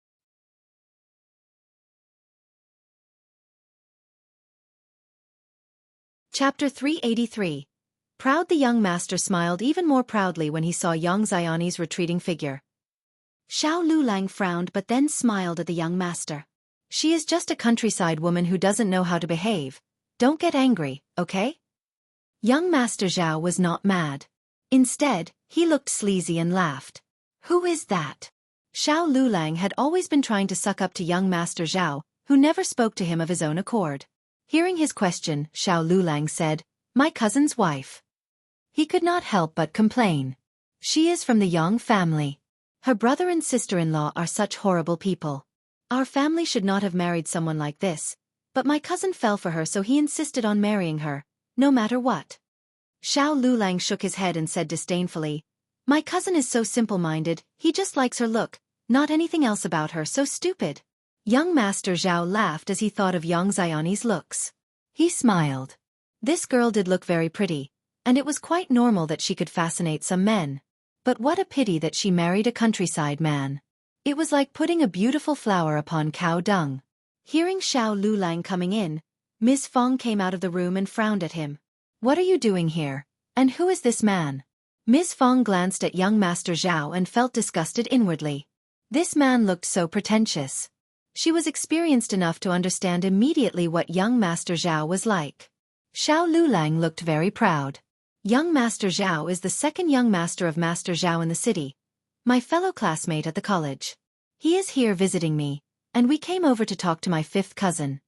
Speaker 1: Chapter 383. Proud. The young master smiled even more proudly when he saw Yang Xiaoni's retreating figure. Xiao Liulang frowned but then smiled at the young master. "She is just a countryside woman who doesn't know how to behave. Don't get angry, okay?" Young Master Xiao was not mad. Instead, he looked sleazy and laughed. "Who is that?" Xiao Liulang had always been trying to suck up to young Master Xiao, who never spoke to him of his own accord. Hearing his question, Xiao Liulang said, "My cousin's wife." He could not help but complain. "She is from the Yang family. Her brother and sister-in-law are such horrible people. Our family should not have married someone like this. But my cousin fell for her, so he insisted on marrying her, no matter what. Xiao Liulang shook his head and said disdainfully, "My cousin is so simple-minded, he just likes her look, not anything else about her, so stupid." Young Master Xiao laughed as he thought of Yang Xiani's looks. He smiled. This girl did look very pretty, and it was quite normal that she could fascinate some men. But what a pity that she married a countryside man. It was like putting a beautiful flower upon cow dung. Hearing Xiao Liulang coming in, Ms. Feng came out of the room and frowned at him. "What are you doing here? And who is this man?" Ms. Feng glanced at young Master Xiao and felt disgusted inwardly. This man looked so pretentious. She was experienced enough to understand immediately what young Master Xiao was like. Xiao Liulang looked very proud. Young Master Xiao is the second young master of Master Xiao in the city, my fellow classmate at the college. He is here visiting me, and we came over to talk to my fifth cousin.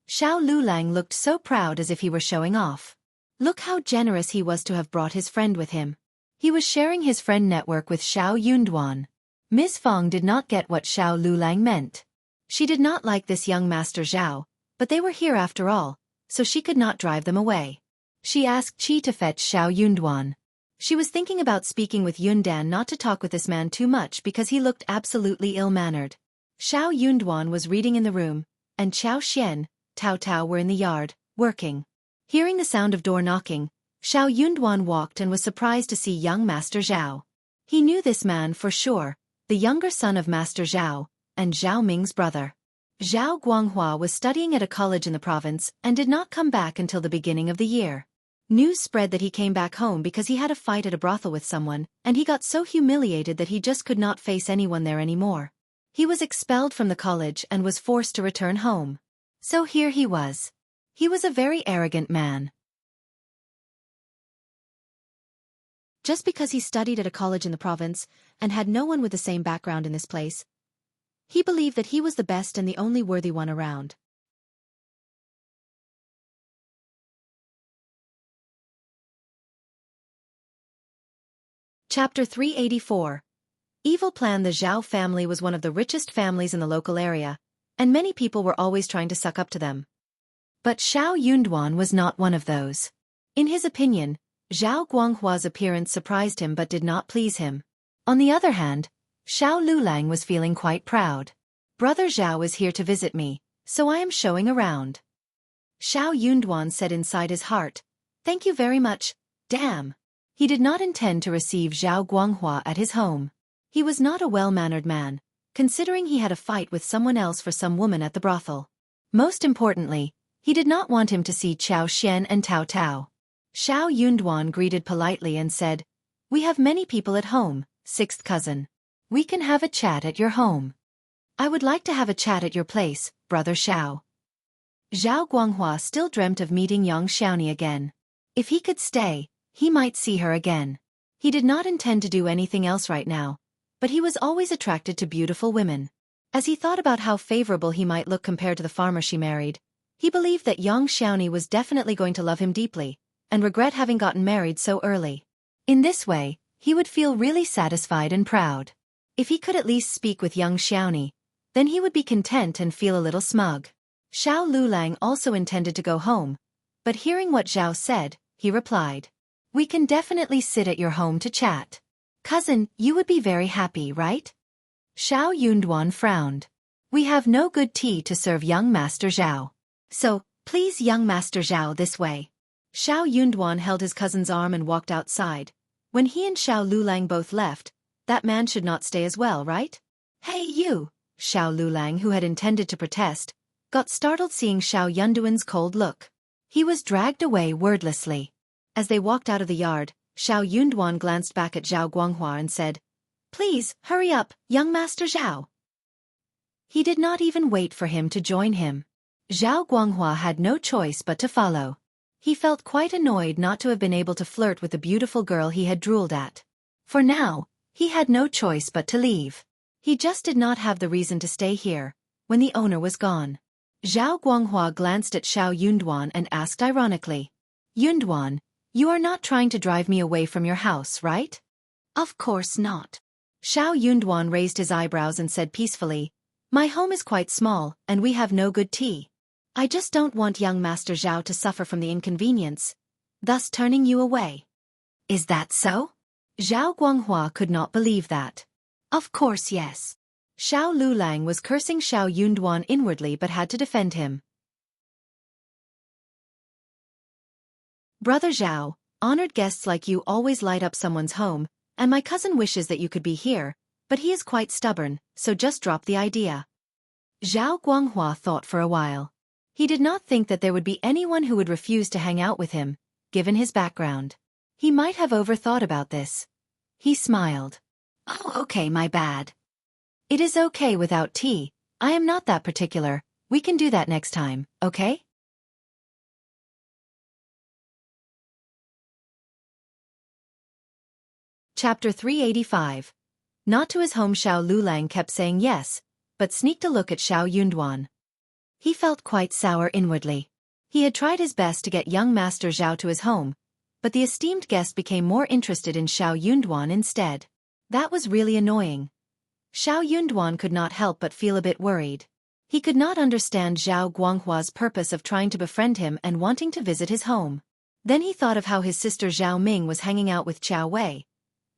Speaker 1: Xiao Liulang looked so proud as if he were showing off. Look how generous he was to have brought his friend with him. He was sharing his friend network with Xiao Yunduan. Ms. Feng did not get what Xiao Liulang meant. She did not like this young Master Xiao, but they were here after all, so she could not drive them away. She asked Qi to fetch Xiao Yunduan. She was thinking about speaking with Yundan not to talk with this man too much because he looked absolutely ill-mannered. Xiao Yunduan was reading in the room, and Qiao Xian, Tao Tao were in the yard, working. Hearing the sound of door knocking, Xiao Yunduan walked and was surprised to see young Master Xiao. He knew this man for sure, the younger son of Master Xiao, and Zhao Ming's brother. Zhao Guanghua was studying at a college in the province and did not come back until the beginning of the year. News spread that he came back home because he had a fight at a brothel with someone, and he got so humiliated that he just could not face anyone there anymore. He was expelled from the college and was forced to return home. So here he was. He was a very arrogant man. Just because he studied at a college in the province and had no one with the same background in this place, he believed that he was the best and the only worthy one around. Chapter 384. Evil plan. The Zhao family was one of the richest families in the local area, and many people were always trying to suck up to them. But Xiao Yunduan was not one of those. In his opinion, Zhao Guanghua's appearance surprised him but did not please him. On the other hand, Xiao Liulang was feeling quite proud. "Brother Zhao is here to visit me, so I am showing around." Xiao Yunduan said inside his heart, "Thank you very much, damn." He did not intend to receive Zhao Guanghua at his home. He was not a well-mannered man, considering he had a fight with someone else for some woman at the brothel. Most importantly, he did not want him to see Qiao Xian and Tao Tao. Xiao Yunduan greeted politely and said, "We have many people at home, sixth cousin. We can have a chat at your home." "I would like to have a chat at your place, brother Xiao." Zhao Guanghua still dreamt of meeting young Xiaoni again. If he could stay, he might see her again. He did not intend to do anything else right now, but he was always attracted to beautiful women. As he thought about how favorable he might look compared to the farmer she married, he believed that young Xiaoni was definitely going to love him deeply, and regret having gotten married so early. In this way, he would feel really satisfied and proud. If he could at least speak with young Xiaoni, then he would be content and feel a little smug. Xiao Liulang also intended to go home, but hearing what Zhao said, he replied, "We can definitely sit at your home to chat. Cousin, you would be very happy, right?" Xiao Yunduan frowned. "We have no good tea to serve young Master Zhao. So, please young Master Zhao this way." Xiao Yunduan held his cousin's arm and walked outside. When he and Xiao Liulang both left, that man should not stay as well, right? "Hey you!" Xiao Liulang, who had intended to protest, got startled seeing Xiao Yunduan's cold look. He was dragged away wordlessly. As they walked out of the yard, Xiao Yunduan glanced back at Zhao Guanghua and said, "Please, hurry up, young Master Zhao." He did not even wait for him to join him. Zhao Guanghua had no choice but to follow. He felt quite annoyed not to have been able to flirt with the beautiful girl he had drooled at. For now, he had no choice but to leave. He just did not have the reason to stay here, when the owner was gone. Zhao Guanghua glanced at Xiao Yunduan and asked ironically, "Yunduan, you are not trying to drive me away from your house, right?" "Of course not." Xiao Yunduan raised his eyebrows and said peacefully, "My home is quite small, and we have no good tea. I just don't want young Master Xiao to suffer from the inconvenience, thus turning you away. Is that so? Zhao Guanghua could not believe that. Of course yes. Xiao Liulang was cursing Xiao Yunduan inwardly but had to defend him. Brother Zhao, honored guests like you always light up someone's home, and my cousin wishes that you could be here, but he is quite stubborn, so just drop the idea. Zhao Guanghua thought for a while. He did not think that there would be anyone who would refuse to hang out with him, given his background. He might have overthought about this. He smiled. Oh, okay, my bad. It is okay without tea. I am not that particular. We can do that next time, okay? Chapter 385. Not to his home. Xiao Liulang kept saying yes, but sneaked a look at Xiao Yunduan. He felt quite sour inwardly. He had tried his best to get young Master Xiao to his home, but the esteemed guest became more interested in Xiao Yunduan instead. That was really annoying. Xiao Yunduan could not help but feel a bit worried. He could not understand Zhao Guanghua's purpose of trying to befriend him and wanting to visit his home. Then he thought of how his sister Zhao Ming was hanging out with Qiao Wei,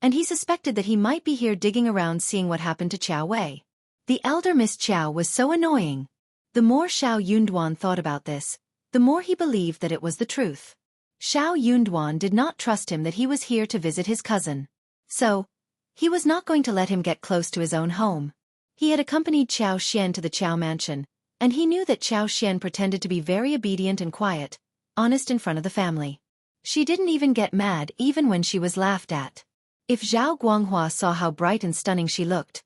Speaker 1: and he suspected that he might be here digging around seeing what happened to Qiao Wei. The elder Miss Qiao was so annoying. The more Xiao Yunduan thought about this, the more he believed that it was the truth. Xiao Yunduan did not trust him that he was here to visit his cousin. So, he was not going to let him get close to his own home. He had accompanied Qiao Xian to the Qiao mansion, and he knew that Qiao Xian pretended to be very obedient and quiet, honest in front of the family. She didn't even get mad even when she was laughed at. If Zhao Guanghua saw how bright and stunning she looked,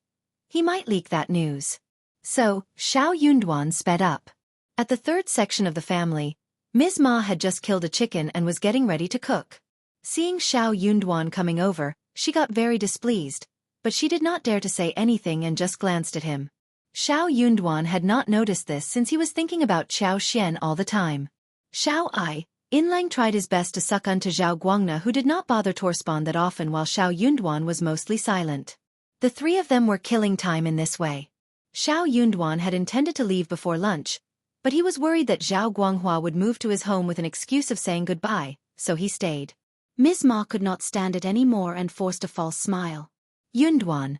Speaker 1: he might leak that news. So, Xiao Yunduan sped up. At the third section of the family, Ms. Ma had just killed a chicken and was getting ready to cook. Seeing Xiao Yunduan coming over, she got very displeased, but she did not dare to say anything and just glanced at him. Xiao Yunduan had not noticed this since he was thinking about Qiao Xian all the time. Xiao Yunlang tried his best to suck unto Zhao Guangna, who did not bother to respond that often, while Xiao Yunduan was mostly silent. The three of them were killing time in this way. Xiao Yunduan had intended to leave before lunch, but he was worried that Zhao Guanghua would move to his home with an excuse of saying goodbye, so he stayed. Ms. Ma could not stand it any more and forced a false smile. Yunduan,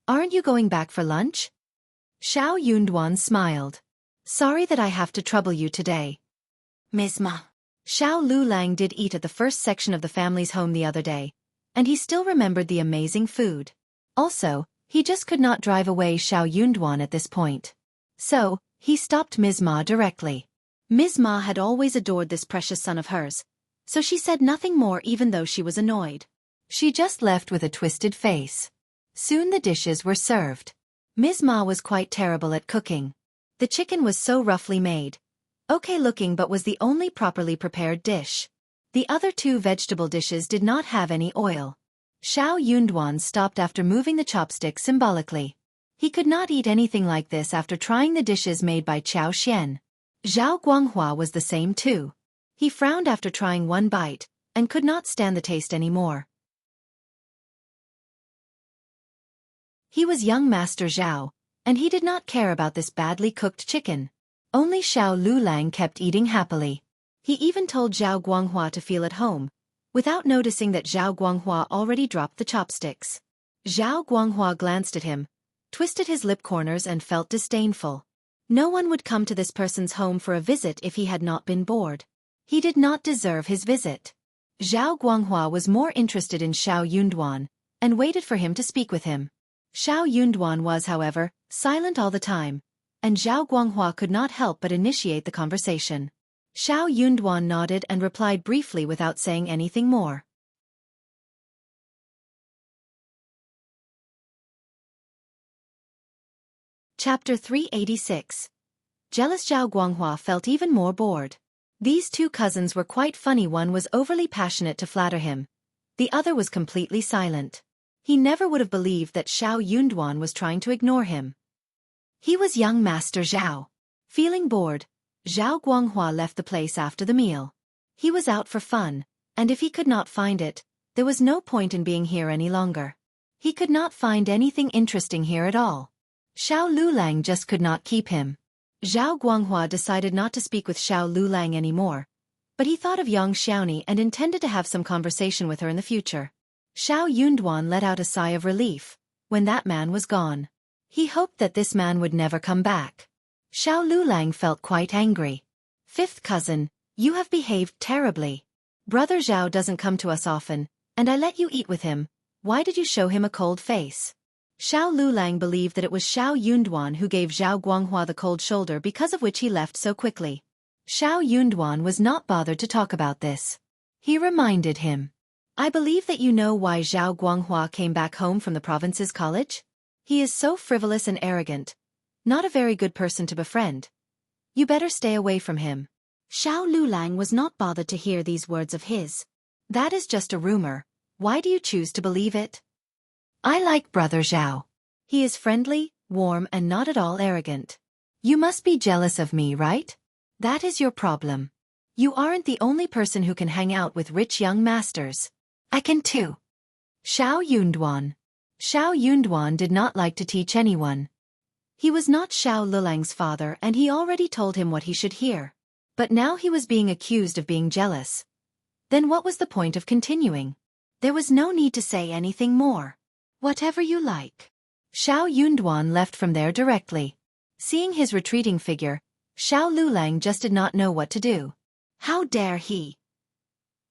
Speaker 1: aren't you going back for lunch? Xiao Yunduan smiled. Sorry that I have to trouble you today. Ms. Ma. Xiao Liulang did eat at the first section of the family's home the other day, and he still remembered the amazing food. Also, he just could not drive away Xiao Yunduan at this point. So, he stopped Ms. Ma directly. Ms. Ma had always adored this precious son of hers, so she said nothing more even though she was annoyed. She just left with a twisted face. Soon the dishes were served. Ms. Ma was quite terrible at cooking. The chicken was so roughly made. Okay looking, but was the only properly prepared dish. The other two vegetable dishes did not have any oil. Xiao Yunduan stopped after moving the chopstick symbolically. He could not eat anything like this after trying the dishes made by Qiao Xian. Zhao Guanghua was the same too. He frowned after trying one bite, and could not stand the taste anymore. He was young Master Xiao, and he did not care about this badly cooked chicken. Only Xiao Liulang kept eating happily. He even told Zhao Guanghua to feel at home, without noticing that Zhao Guanghua already dropped the chopsticks. Zhao Guanghua glanced at him, twisted his lip corners and felt disdainful. No one would come to this person's home for a visit if he had not been bored. He did not deserve his visit. Zhao Guanghua was more interested in Xiao Yunduan, and waited for him to speak with him. Xiao Yunduan was, however, silent all the time, and Zhao Guanghua could not help but initiate the conversation. Xiao Yunduan nodded and replied briefly without saying anything more. Chapter 386. Jealous Zhao Guanghua felt even more bored. These two cousins were quite funny. One was overly passionate to flatter him. The other was completely silent. He never would have believed that Xiao Yunduan was trying to ignore him. He was young Master Xiao. Feeling bored, Zhao Guanghua left the place after the meal. He was out for fun, and if he could not find it, there was no point in being here any longer. He could not find anything interesting here at all. Xiao Liulang just could not keep him. Zhao Guanghua decided not to speak with Xiao Liulang anymore, but he thought of Yang Xiaoni and intended to have some conversation with her in the future. Xiao Yunduan let out a sigh of relief when that man was gone. He hoped that this man would never come back. Xiao Liulang felt quite angry. Fifth cousin, you have behaved terribly. Brother Zhao doesn't come to us often, and I let you eat with him. Why did you show him a cold face? Xiao Liulang believed that it was Xiao Yunduan who gave Zhao Guanghua the cold shoulder, because of which he left so quickly. Xiao Yunduan was not bothered to talk about this. He reminded him. I believe that you know why Zhao Guanghua came back home from the province's college? He is so frivolous and arrogant. Not a very good person to befriend. You better stay away from him. Xiao Liulang was not bothered to hear these words of his. That is just a rumor. Why do you choose to believe it? I like Brother Zhao. He is friendly, warm, and not at all arrogant. You must be jealous of me, right? That is your problem. You aren't the only person who can hang out with rich young masters. I can too. Xiao Yunduan. Xiao Yunduan did not like to teach anyone. He was not Xiao Liulang's father, and he already told him what he should hear. But now he was being accused of being jealous. Then what was the point of continuing? There was no need to say anything more. Whatever you like. Xiao Yunduan left from there directly. Seeing his retreating figure, Xiao Liulang just did not know what to do. How dare he?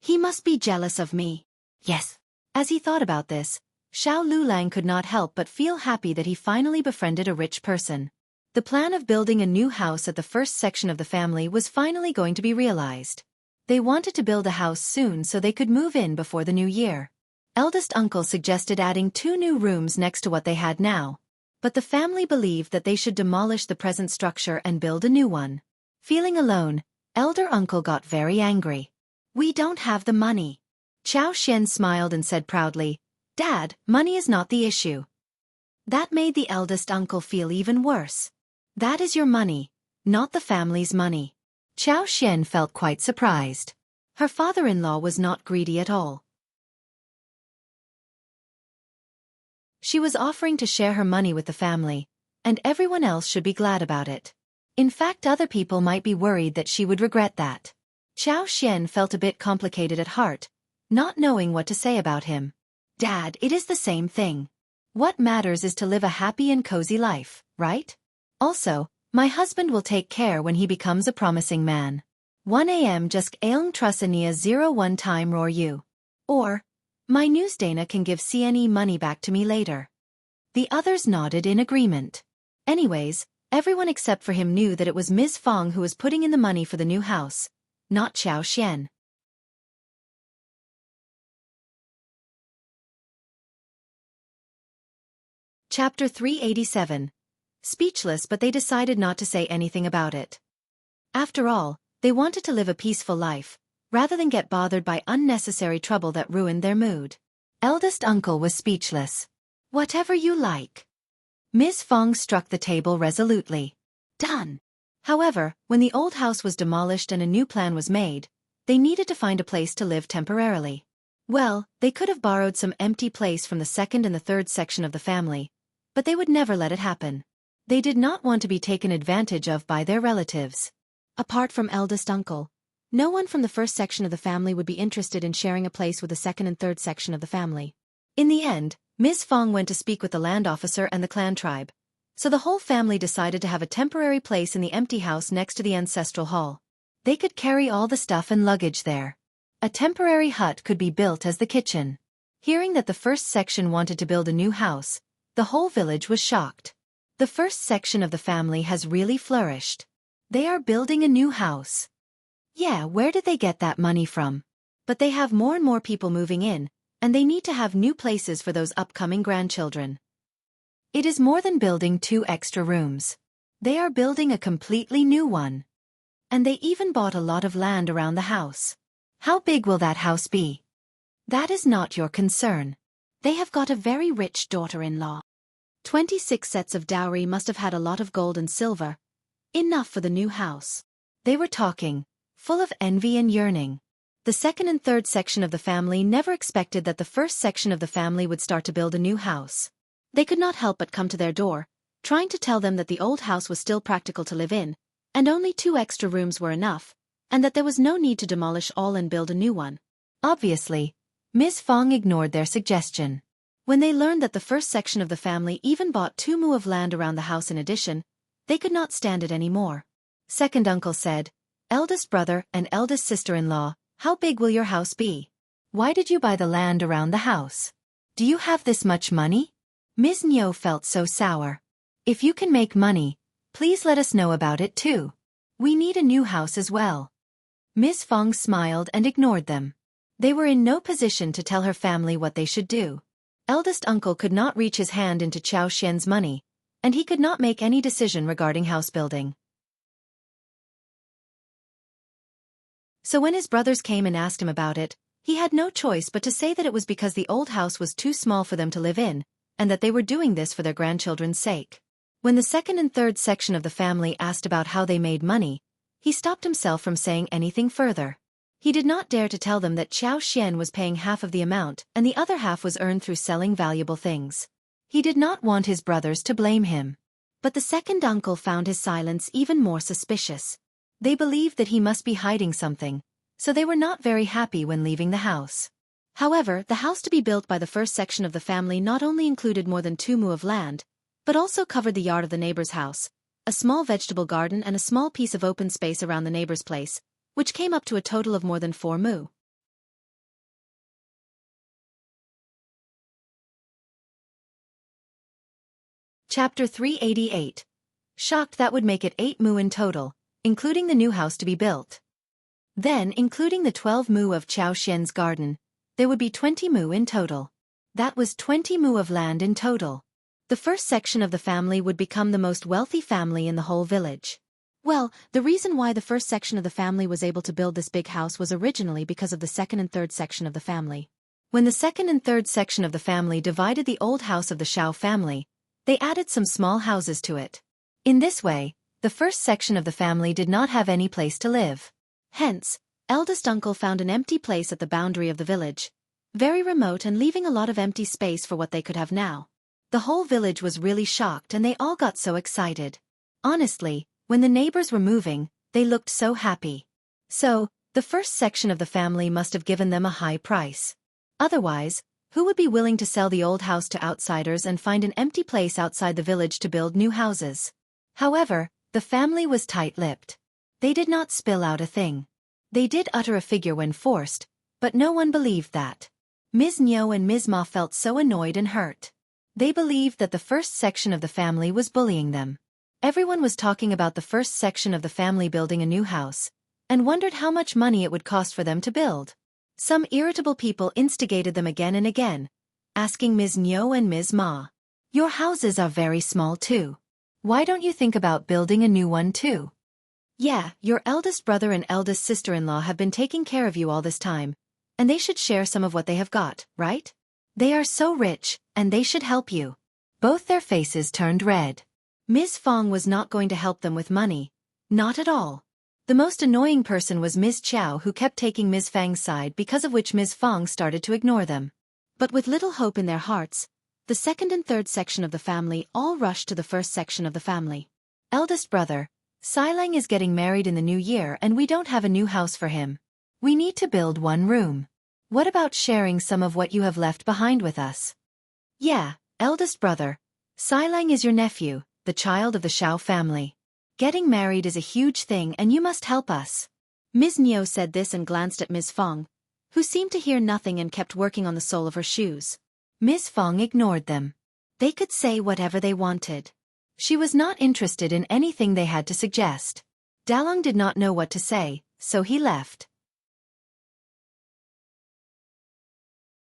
Speaker 1: He must be jealous of me. Yes. As he thought about this, Xiao Liulang could not help but feel happy that he finally befriended a rich person. The plan of building a new house at the first section of the family was finally going to be realized. They wanted to build a house soon so they could move in before the new year. Eldest uncle suggested adding 2 new rooms next to what they had now. But the family believed that they should demolish the present structure and build a new one. Feeling alone, elder uncle got very angry. We don't have the money. Chao Xian smiled and said proudly, Dad, money is not the issue. That made the eldest uncle feel even worse. That is your money, not the family's money. Chao Xian felt quite surprised. Her father-in-law was not greedy at all. She was offering to share her money with the family, and everyone else should be glad about it. In fact, other people might be worried that she would regret that. Chao Xian felt a bit complicated at heart, not knowing what to say about him. Dad, it is the same thing. What matters is to live a happy and cozy life, right? Also, my husband will take care when he becomes a promising man. 1 a.m. just aung trusania 01 time roar you. Or, my news Dana can give CNE money back to me later. The others nodded in agreement. Anyways, everyone except for him knew that it was Ms. Fong who was putting in the money for the new house, not Chao Xian. Chapter 387. Speechless, but they decided not to say anything about it. After all, they wanted to live a peaceful life, rather than get bothered by unnecessary trouble that ruined their mood. Eldest uncle was speechless. Whatever you like. Ms. Fong struck the table resolutely. Done. However, when the old house was demolished and a new plan was made, they needed to find a place to live temporarily. Well, they could have borrowed some empty place from the second and the third section of the family, but they would never let it happen. They did not want to be taken advantage of by their relatives. Apart from eldest uncle, no one from the first section of the family would be interested in sharing a place with the second and third section of the family. In the end, Ms. Fong went to speak with the land officer and the clan tribe, so the whole family decided to have a temporary place in the empty house next to the ancestral hall. They could carry all the stuff and luggage there. A temporary hut could be built as the kitchen. Hearing that the first section wanted to build a new house, the whole village was shocked. The first section of the family has really flourished. They are building a new house. Yeah, where did they get that money from? But they have more and more people moving in, and they need to have new places for those upcoming grandchildren. It is more than building 2 extra rooms. They are building a completely new one. And they even bought a lot of land around the house. How big will that house be? That is not your concern. They have got a very rich daughter-in-law. 26 sets of dowry must have had a lot of gold and silver. Enough for the new house. They were talking, full of envy and yearning. The second and third section of the family never expected that the first section of the family would start to build a new house. They could not help but come to their door, trying to tell them that the old house was still practical to live in, and only 2 extra rooms were enough, and that there was no need to demolish all and build a new one. Obviously, Ms. Fong ignored their suggestion. When they learned that the first section of the family even bought 2 mu of land around the house in addition, they could not stand it anymore. Second uncle said, "Eldest brother and eldest sister-in-law, how big will your house be? Why did you buy the land around the house? Do you have this much money?" Ms. Niu felt so sour. "If you can make money, please let us know about it too. We need a new house as well." Ms. Fong smiled and ignored them. They were in no position to tell her family what they should do. Eldest uncle could not reach his hand into Chao Xian's money, and he could not make any decision regarding house building. So when his brothers came and asked him about it, he had no choice but to say that it was because the old house was too small for them to live in, and that they were doing this for their grandchildren's sake. When the second and third section of the family asked about how they made money, he stopped himself from saying anything further. He did not dare to tell them that Chao Xian was paying half of the amount and the other half was earned through selling valuable things. He did not want his brothers to blame him. But the second uncle found his silence even more suspicious. They believed that he must be hiding something, so they were not very happy when leaving the house. However, the house to be built by the first section of the family not only included more than 2 mu of land, but also covered the yard of the neighbor's house, a small vegetable garden and a small piece of open space around the neighbor's place, which came up to a total of more than 4 mu. Chapter 388. Shocked that would make it 8 mu in total, including the new house to be built. Then, including the 12 mu of Chao Xian's garden, there would be 20 mu in total. That was 20 mu of land in total. The first section of the family would become the most wealthy family in the whole village. Well, the reason why the first section of the family was able to build this big house was originally because of the second and third section of the family. When the second and third section of the family divided the old house of the Shao family, they added some small houses to it. In this way, the first section of the family did not have any place to live. Hence, eldest uncle found an empty place at the boundary of the village, very remote and leaving a lot of empty space for what they could have now. The whole village was really shocked and they all got so excited. Honestly, when the neighbors were moving, they looked so happy. So, the first section of the family must have given them a high price. Otherwise, who would be willing to sell the old house to outsiders and find an empty place outside the village to build new houses? However, the family was tight-lipped. They did not spill out a thing. They did utter a figure when forced, but no one believed that. Ms. Niu and Ms. Ma felt so annoyed and hurt. They believed that the first section of the family was bullying them. Everyone was talking about the first section of the family building a new house, and wondered how much money it would cost for them to build. Some irritable people instigated them again and again, asking Ms. Niu and Ms. Ma, "Your houses are very small too. Why don't you think about building a new one too? Yeah, your eldest brother and eldest sister-in-law have been taking care of you all this time, and they should share some of what they have got, right? They are so rich, and they should help you." Both their faces turned red. Ms. Fong was not going to help them with money. Not at all. The most annoying person was Ms. Xiao, who kept taking Ms. Fang's side, because of which Ms. Fong started to ignore them. But with little hope in their hearts, the second and third section of the family all rushed to the first section of the family. "Eldest brother, Liulang is getting married in the new year and we don't have a new house for him. We need to build one room. What about sharing some of what you have left behind with us?" "Yeah, eldest brother, Liulang is your nephew, the child of the Shao family. Getting married is a huge thing and you must help us." Ms. Niu said this and glanced at Ms. Fong, who seemed to hear nothing and kept working on the sole of her shoes. Ms. Fong ignored them. They could say whatever they wanted. She was not interested in anything they had to suggest. Dalong did not know what to say, so he left.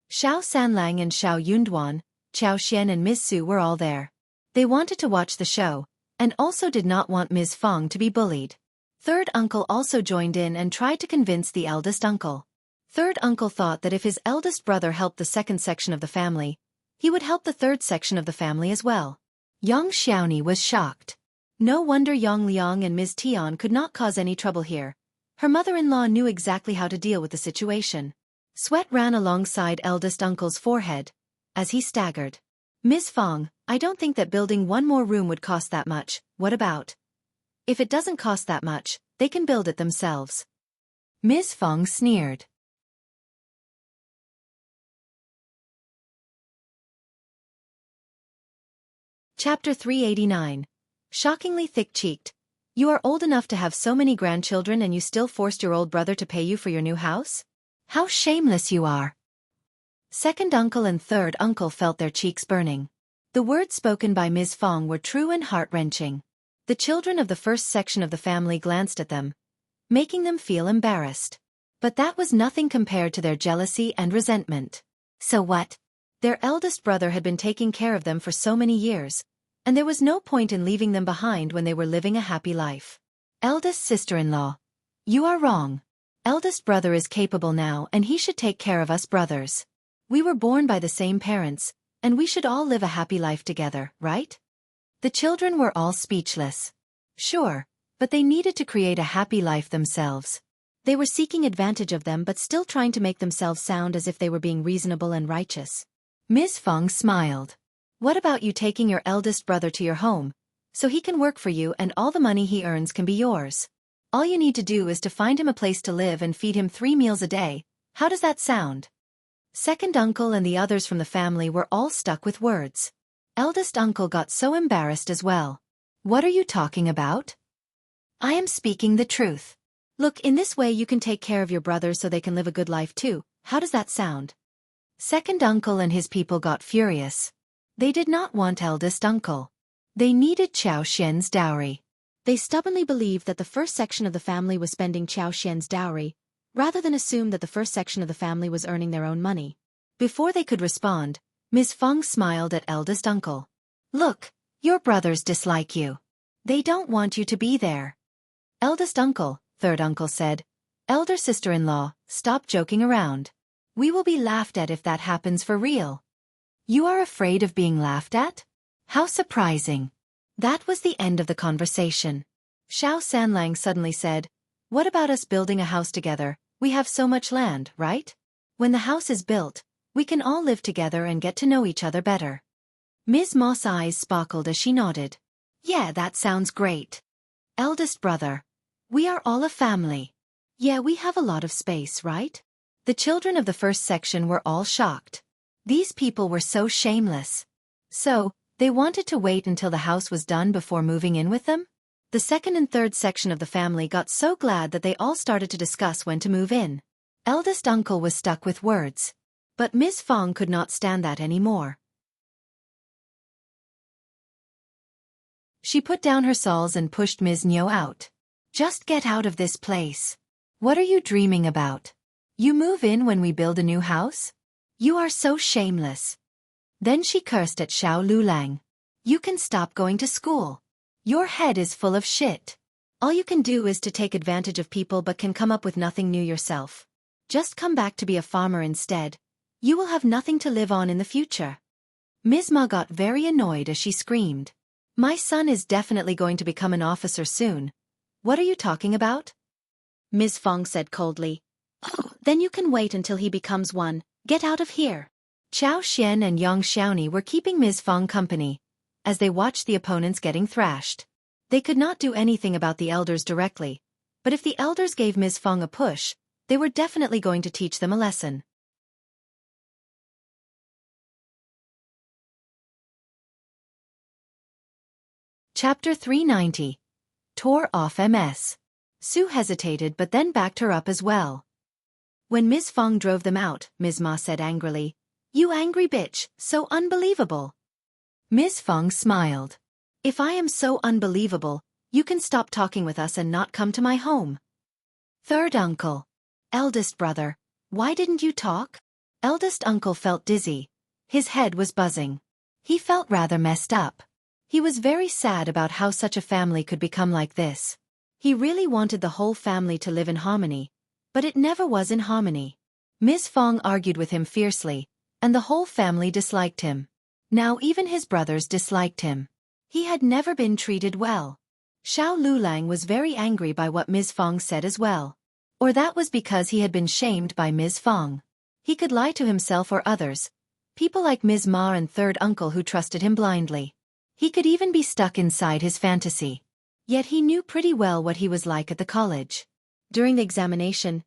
Speaker 1: Shao Sanlang and Shao Yunduan, Chao Xian and Ms. Su were all there. They wanted to watch the show, and also did not want Ms. Fong to be bullied. Third uncle also joined in and tried to convince the eldest uncle. Third uncle thought that if his eldest brother helped the second section of the family, he would help the third section of the family as well. Yang Xiaoni was shocked. No wonder Yang Liang and Ms. Tian could not cause any trouble here. Her mother-in-law knew exactly how to deal with the situation. Sweat ran alongside eldest uncle's forehead, as he staggered. Ms. Fong, I don't think that building one more room would cost that much. What about? If it doesn't cost that much, they can build it themselves. Ms. Fong sneered. Chapter 389. Shockingly thick-cheeked. You are old enough to have so many grandchildren and you still forced your old brother to pay you for your new house? How shameless you are. Second uncle and third uncle felt their cheeks burning. The words spoken by Ms. Fong were true and heart-wrenching. The children of the first section of the family glanced at them, making them feel embarrassed. But that was nothing compared to their jealousy and resentment. So what? Their eldest brother had been taking care of them for so many years, and there was no point in leaving them behind when they were living a happy life. Eldest sister-in-law. You are wrong. Eldest brother is capable now and he should take care of us brothers. We were born by the same parents, and we should all live a happy life together, right? The children were all speechless. Sure, but they needed to create a happy life themselves. They were seeking advantage of them but still trying to make themselves sound as if they were being reasonable and righteous. Ms. Fong smiled. What about you taking your eldest brother to your home, so he can work for you and all the money he earns can be yours? All you need to do is to find him a place to live and feed him 3 meals a day. How does that sound? Second uncle and the others from the family were all stuck with words. Eldest uncle got so embarrassed as well. What are you talking about? I am speaking the truth. Look, in this way you can take care of your brothers so they can live a good life too. How does that sound? Second uncle and his people got furious. They did not want eldest uncle. They needed Xiao Xian's dowry. They stubbornly believed that the first section of the family was spending Xiao Xian's dowry, rather than assume that the first section of the family was earning their own money. Before they could respond, Ms. Fong smiled at eldest uncle. Look, your brothers dislike you. They don't want you to be there. Eldest uncle, third uncle said. Elder sister-in-law, stop joking around. We will be laughed at if that happens for real. You are afraid of being laughed at? How surprising. That was the end of the conversation. Shao Sanlang suddenly said, what about us building a house together? We have so much land, right? When the house is built, we can all live together and get to know each other better. Ms. Moss' eyes sparkled as she nodded. Yeah, that sounds great. Eldest brother. We are all a family. Yeah, we have a lot of space, right? The children of the first section were all shocked. These people were so shameless. So, they wanted to wait until the house was done before moving in with them? The second and third section of the family got so glad that they all started to discuss when to move in. Eldest uncle was stuck with words. But Ms. Fong could not stand that anymore. She put down her sawls and pushed Ms. Niu out. Just get out of this place. What are you dreaming about? You move in when we build a new house? You are so shameless. Then she cursed at Xiao Liulang. You can stop going to school. Your head is full of shit. All you can do is to take advantage of people but can come up with nothing new yourself. Just come back to be a farmer instead. You will have nothing to live on in the future. Ms. Ma got very annoyed as she screamed. My son is definitely going to become an officer soon. What are you talking about? Ms. Fong said coldly. Oh, then you can wait until he becomes one. Get out of here. Chao Xian and Yang Xiaoni were keeping Ms. Fong company, as they watched the opponents getting thrashed. They could not do anything about the elders directly, but if the elders gave Ms. Fong a push, they were definitely going to teach them a lesson. Chapter 390. Tore off MS. Sue hesitated but then backed her up as well. When Ms. Fong drove them out, Ms. Ma said angrily, You angry bitch, so unbelievable. Ms. Fong smiled. If I am so unbelievable, you can stop talking with us and not come to my home. Third uncle. Eldest brother. Why didn't you talk? Eldest uncle felt dizzy. His head was buzzing. He felt rather messed up. He was very sad about how such a family could become like this. He really wanted the whole family to live in harmony, but it never was in harmony. Ms. Fong argued with him fiercely, and the whole family disliked him. Now even his brothers disliked him. He had never been treated well. Xiao Liulang was very angry by what Ms. Fong said as well. Or that was because he had been shamed by Ms. Fong. He could lie to himself or others. People like Ms. Ma and third uncle who trusted him blindly. He could even be stuck inside his fantasy. Yet he knew pretty well what he was like at the college. During the examination,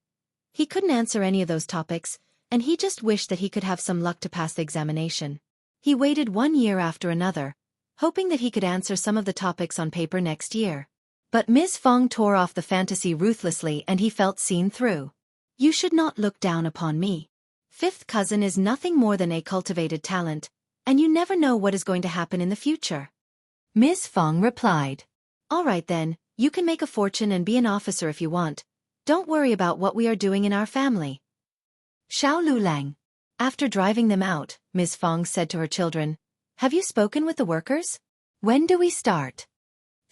Speaker 1: he couldn't answer any of those topics, and he just wished that he could have some luck to pass the examination. He waited 1 year after another, hoping that he could answer some of the topics on paper next year. But Ms. Fong tore off the fantasy ruthlessly and he felt seen through. You should not look down upon me. Fifth cousin is nothing more than a cultivated talent, and you never know what is going to happen in the future. Ms. Fong replied. All right then, you can make a fortune and be an officer if you want. Don't worry about what we are doing in our family. Xiao Liulang. After driving them out, Ms. Fong said to her children, Have you spoken with the workers? When do we start?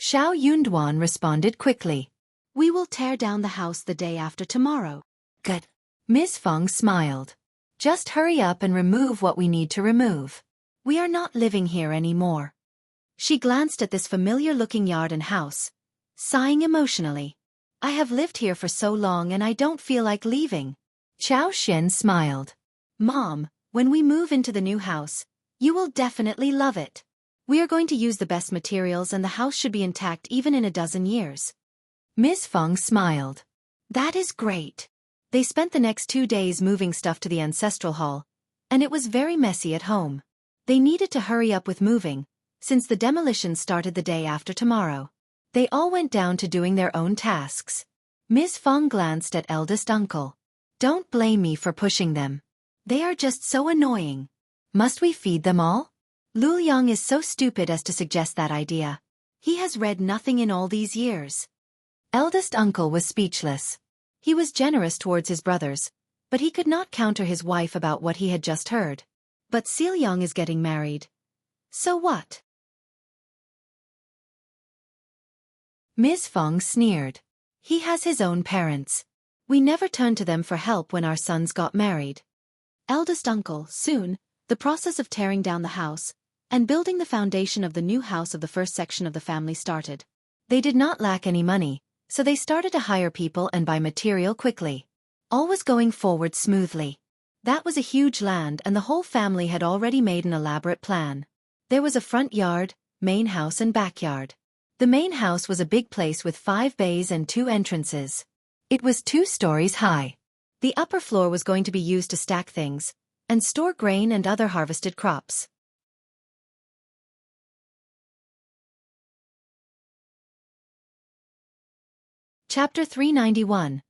Speaker 1: Xiao Yunduan responded quickly. We will tear down the house the day after tomorrow. Good. Ms. Fong smiled. Just hurry up and remove what we need to remove. We are not living here anymore. She glanced at this familiar-looking yard and house, sighing emotionally. I have lived here for so long and I don't feel like leaving. Chao Xian smiled. Mom, when we move into the new house, you will definitely love it. We are going to use the best materials and the house should be intact even in a dozen years. Ms. Fong smiled. That is great. They spent the next 2 days moving stuff to the ancestral hall, and it was very messy at home. They needed to hurry up with moving, since the demolition started the day after tomorrow. They all went down to doing their own tasks. Ms. Fong glanced at eldest uncle. Don't blame me for pushing them. They are just so annoying. Must we feed them all? Liulang is so stupid as to suggest that idea. He has read nothing in all these years. Eldest uncle was speechless. He was generous towards his brothers, but he could not counter his wife about what he had just heard. But Liulang is getting married. So what? Ms. Fong sneered. He has his own parents. We never turned to them for help when our sons got married. Eldest uncle, soon, the process of tearing down the house and building the foundation of the new house of the first section of the family started. They did not lack any money, so they started to hire people and buy material quickly. All was going forward smoothly. That was a huge land and the whole family had already made an elaborate plan. There was a front yard, main house and backyard. The main house was a big place with 5 bays and 2 entrances. It was 2 stories high. The upper floor was going to be used to stack things and store grain and other harvested crops. Chapter 391.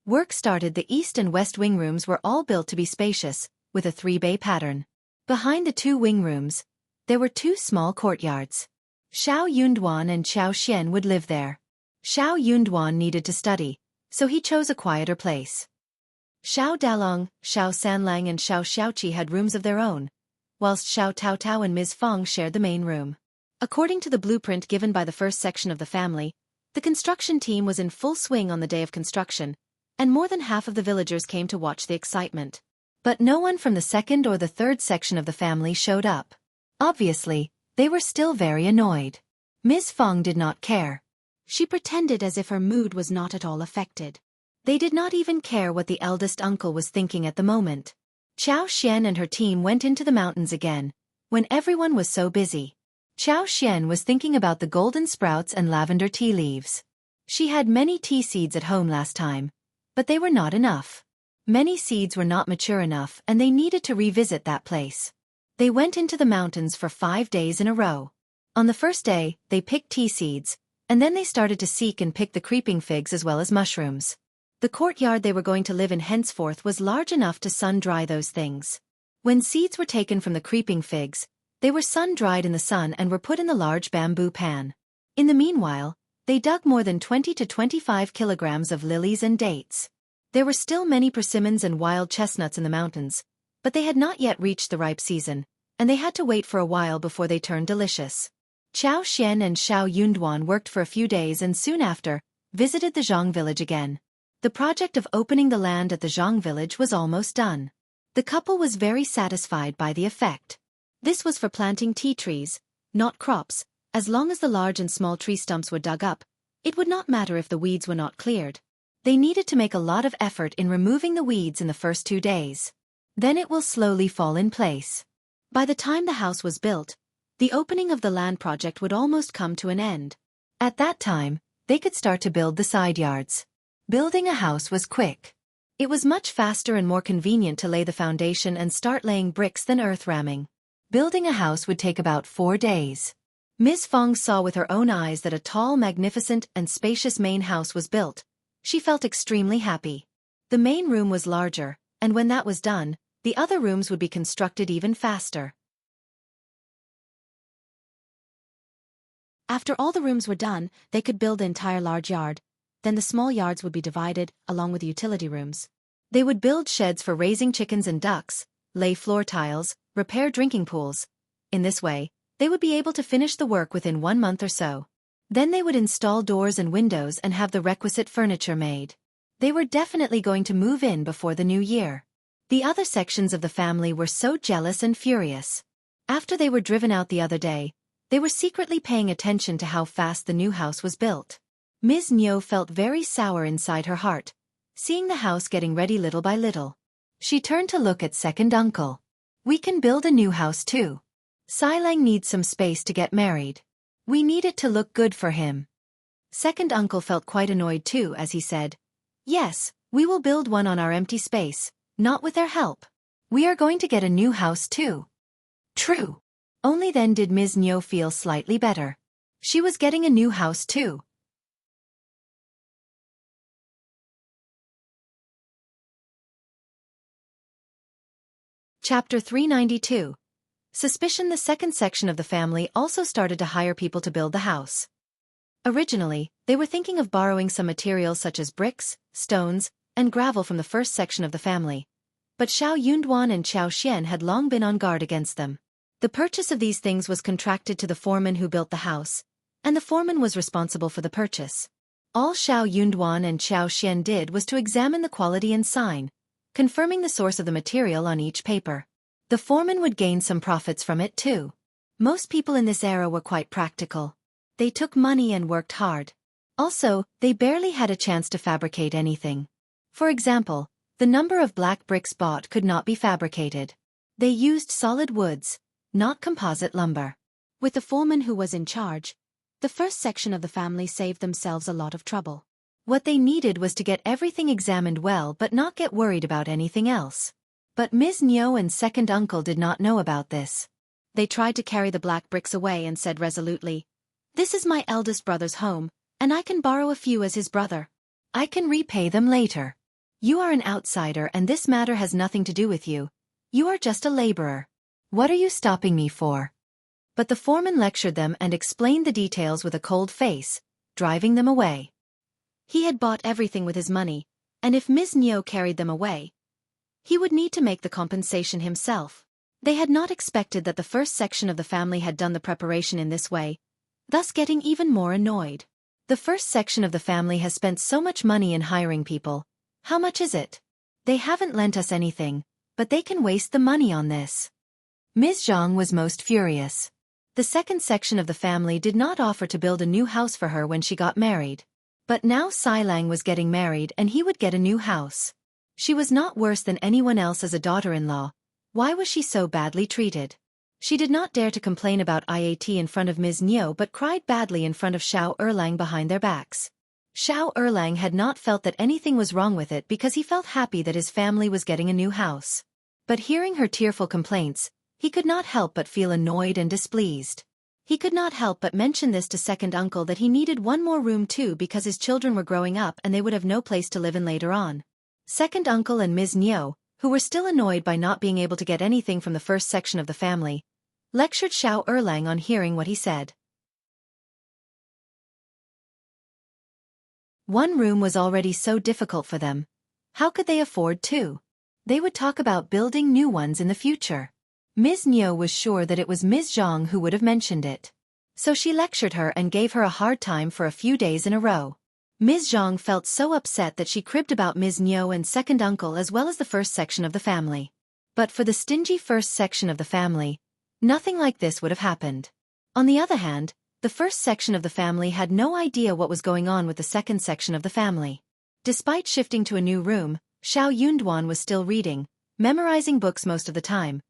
Speaker 1: Work started. The east and west wing rooms were all built to be spacious, with a 3-bay pattern. Behind the 2 wing rooms, there were 2 small courtyards. Xiao Yunduan and Xiao Xian would live there. Xiao Yunduan needed to study, so he chose a quieter place. Xiao Dalong, Xiao Sanlang and Xiao Xiaoqi had rooms of their own, whilst Xiao Taotao and Ms. Fong shared the main room. According to the blueprint given by the first section of the family, the construction team was in full swing on the day of construction, and more than half of the villagers came to watch the excitement. But no one from the second or the third section of the family showed up. Obviously, they were still very annoyed. Ms. Fong did not care. She pretended as if her mood was not at all affected. They did not even care what the eldest uncle was thinking at the moment. Xiao Xian and her team went into the mountains again, when everyone was so busy. Xiao Xian was thinking about the golden sprouts and lavender tea leaves. She had many tea seeds at home last time, but they were not enough. Many seeds were not mature enough and they needed to revisit that place. They went into the mountains for 5 days in a row. On the first day, they picked tea seeds, and then they started to seek and pick the creeping figs as well as mushrooms. The courtyard they were going to live in henceforth was large enough to sun-dry those things. When seeds were taken from the creeping figs, they were sun-dried in the sun and were put in the large bamboo pan. In the meanwhile, they dug more than 20 to 25 kilograms of lilies and dates. There were still many persimmons and wild chestnuts in the mountains, but they had not yet reached the ripe season, and they had to wait for a while before they turned delicious. Xiao Xian and Xiao Yunduan worked for a few days and soon after, visited the Zhang village again. The project of opening the land at the Zhang village was almost done. The couple was very satisfied by the effect. This was for planting tea trees, not crops. As long as the large and small tree stumps were dug up, it would not matter if the weeds were not cleared. They needed to make a lot of effort in removing the weeds in the first 2 days. Then it will slowly fall in place. By the time the house was built, the opening of the land project would almost come to an end. At that time, they could start to build the side yards. Building a house was quick. It was much faster and more convenient to lay the foundation and start laying bricks than earth ramming. Building a house would take about 4 days. Ms. Fong saw with her own eyes that a tall, magnificent, and spacious main house was built. She felt extremely happy. The main room was larger, and when that was done, the other rooms would be constructed even faster. After all the rooms were done, they could build the entire large yard. Then the small yards would be divided, along with the utility rooms. They would build sheds for raising chickens and ducks, lay floor tiles, repair drinking pools. In this way, they would be able to finish the work within 1 month or so. Then they would install doors and windows and have the requisite furniture made. They were definitely going to move in before the new year. The other sections of the family were so jealous and furious. After they were driven out the other day, they were secretly paying attention to how fast the new house was built. Ms. Niu felt very sour inside her heart, seeing the house getting ready little by little. She turned to look at second uncle. We can build a new house too. Liulang needs some space to get married. We need it to look good for him. Second uncle felt quite annoyed too as he said, yes, we will build one on our empty space, not with their help. We are going to get a new house too. True. Only then did Ms. Niu feel slightly better. She was getting a new house too. Chapter 392. Suspicion. The second section of the family also started to hire people to build the house. Originally, they were thinking of borrowing some materials such as bricks, stones, and gravel from the first section of the family. But Xiao Yunduan and Xiao Xian had long been on guard against them. The purchase of these things was contracted to the foreman who built the house, and the foreman was responsible for the purchase. All Xiao Yunduan and Xiao Xian did was to examine the quality and sign, confirming the source of the material on each paper. The foreman would gain some profits from it too. Most people in this era were quite practical. They took money and worked hard. Also, they barely had a chance to fabricate anything. For example, the number of black bricks bought could not be fabricated. They used solid woods, not composite lumber. With the foreman who was in charge, the first section of the family saved themselves a lot of trouble. What they needed was to get everything examined well but not get worried about anything else. But Ms. Niu and second uncle did not know about this. They tried to carry the black bricks away and said resolutely, "This is my eldest brother's home, and I can borrow a few as his brother. I can repay them later. You are an outsider and this matter has nothing to do with you. You are just a laborer. What are you stopping me for?" But the foreman lectured them and explained the details with a cold face, driving them away. He had bought everything with his money, and if Ms. Niu carried them away, he would need to make the compensation himself. They had not expected that the first section of the family had done the preparation in this way, thus getting even more annoyed. The first section of the family has spent so much money in hiring people. How much is it? They haven't lent us anything, but they can waste the money on this. Ms. Zhang was most furious. The second section of the family did not offer to build a new house for her when she got married. But now Liulang was getting married and he would get a new house. She was not worse than anyone else as a daughter-in-law. Why was she so badly treated? She did not dare to complain about IAT in front of Ms. Niu but cried badly in front of Shao Erlang behind their backs. Shao Erlang had not felt that anything was wrong with it because he felt happy that his family was getting a new house. But hearing her tearful complaints, he could not help but feel annoyed and displeased. He could not help but mention this to second uncle that he needed one more room too because his children were growing up and they would have no place to live in later on. Second uncle and Ms. Niu, who were still annoyed by not being able to get anything from the first section of the family, lectured Shao Erlang on hearing what he said. One room was already so difficult for them. How could they afford two? They would talk about building new ones in the future. Ms. Niu was sure that it was Ms. Zhang who would have mentioned it. So she lectured her and gave her a hard time for a few days in a row. Ms. Zhang felt so upset that she cribbed about Ms. Niu and second uncle as well as the first section of the family. But for the stingy first section of the family, nothing like this would have happened. On the other hand, the first section of the family had no idea what was going on with the second section of the family. Despite shifting to a new room, Xiao Yunduan was still reading, memorizing books most of the time,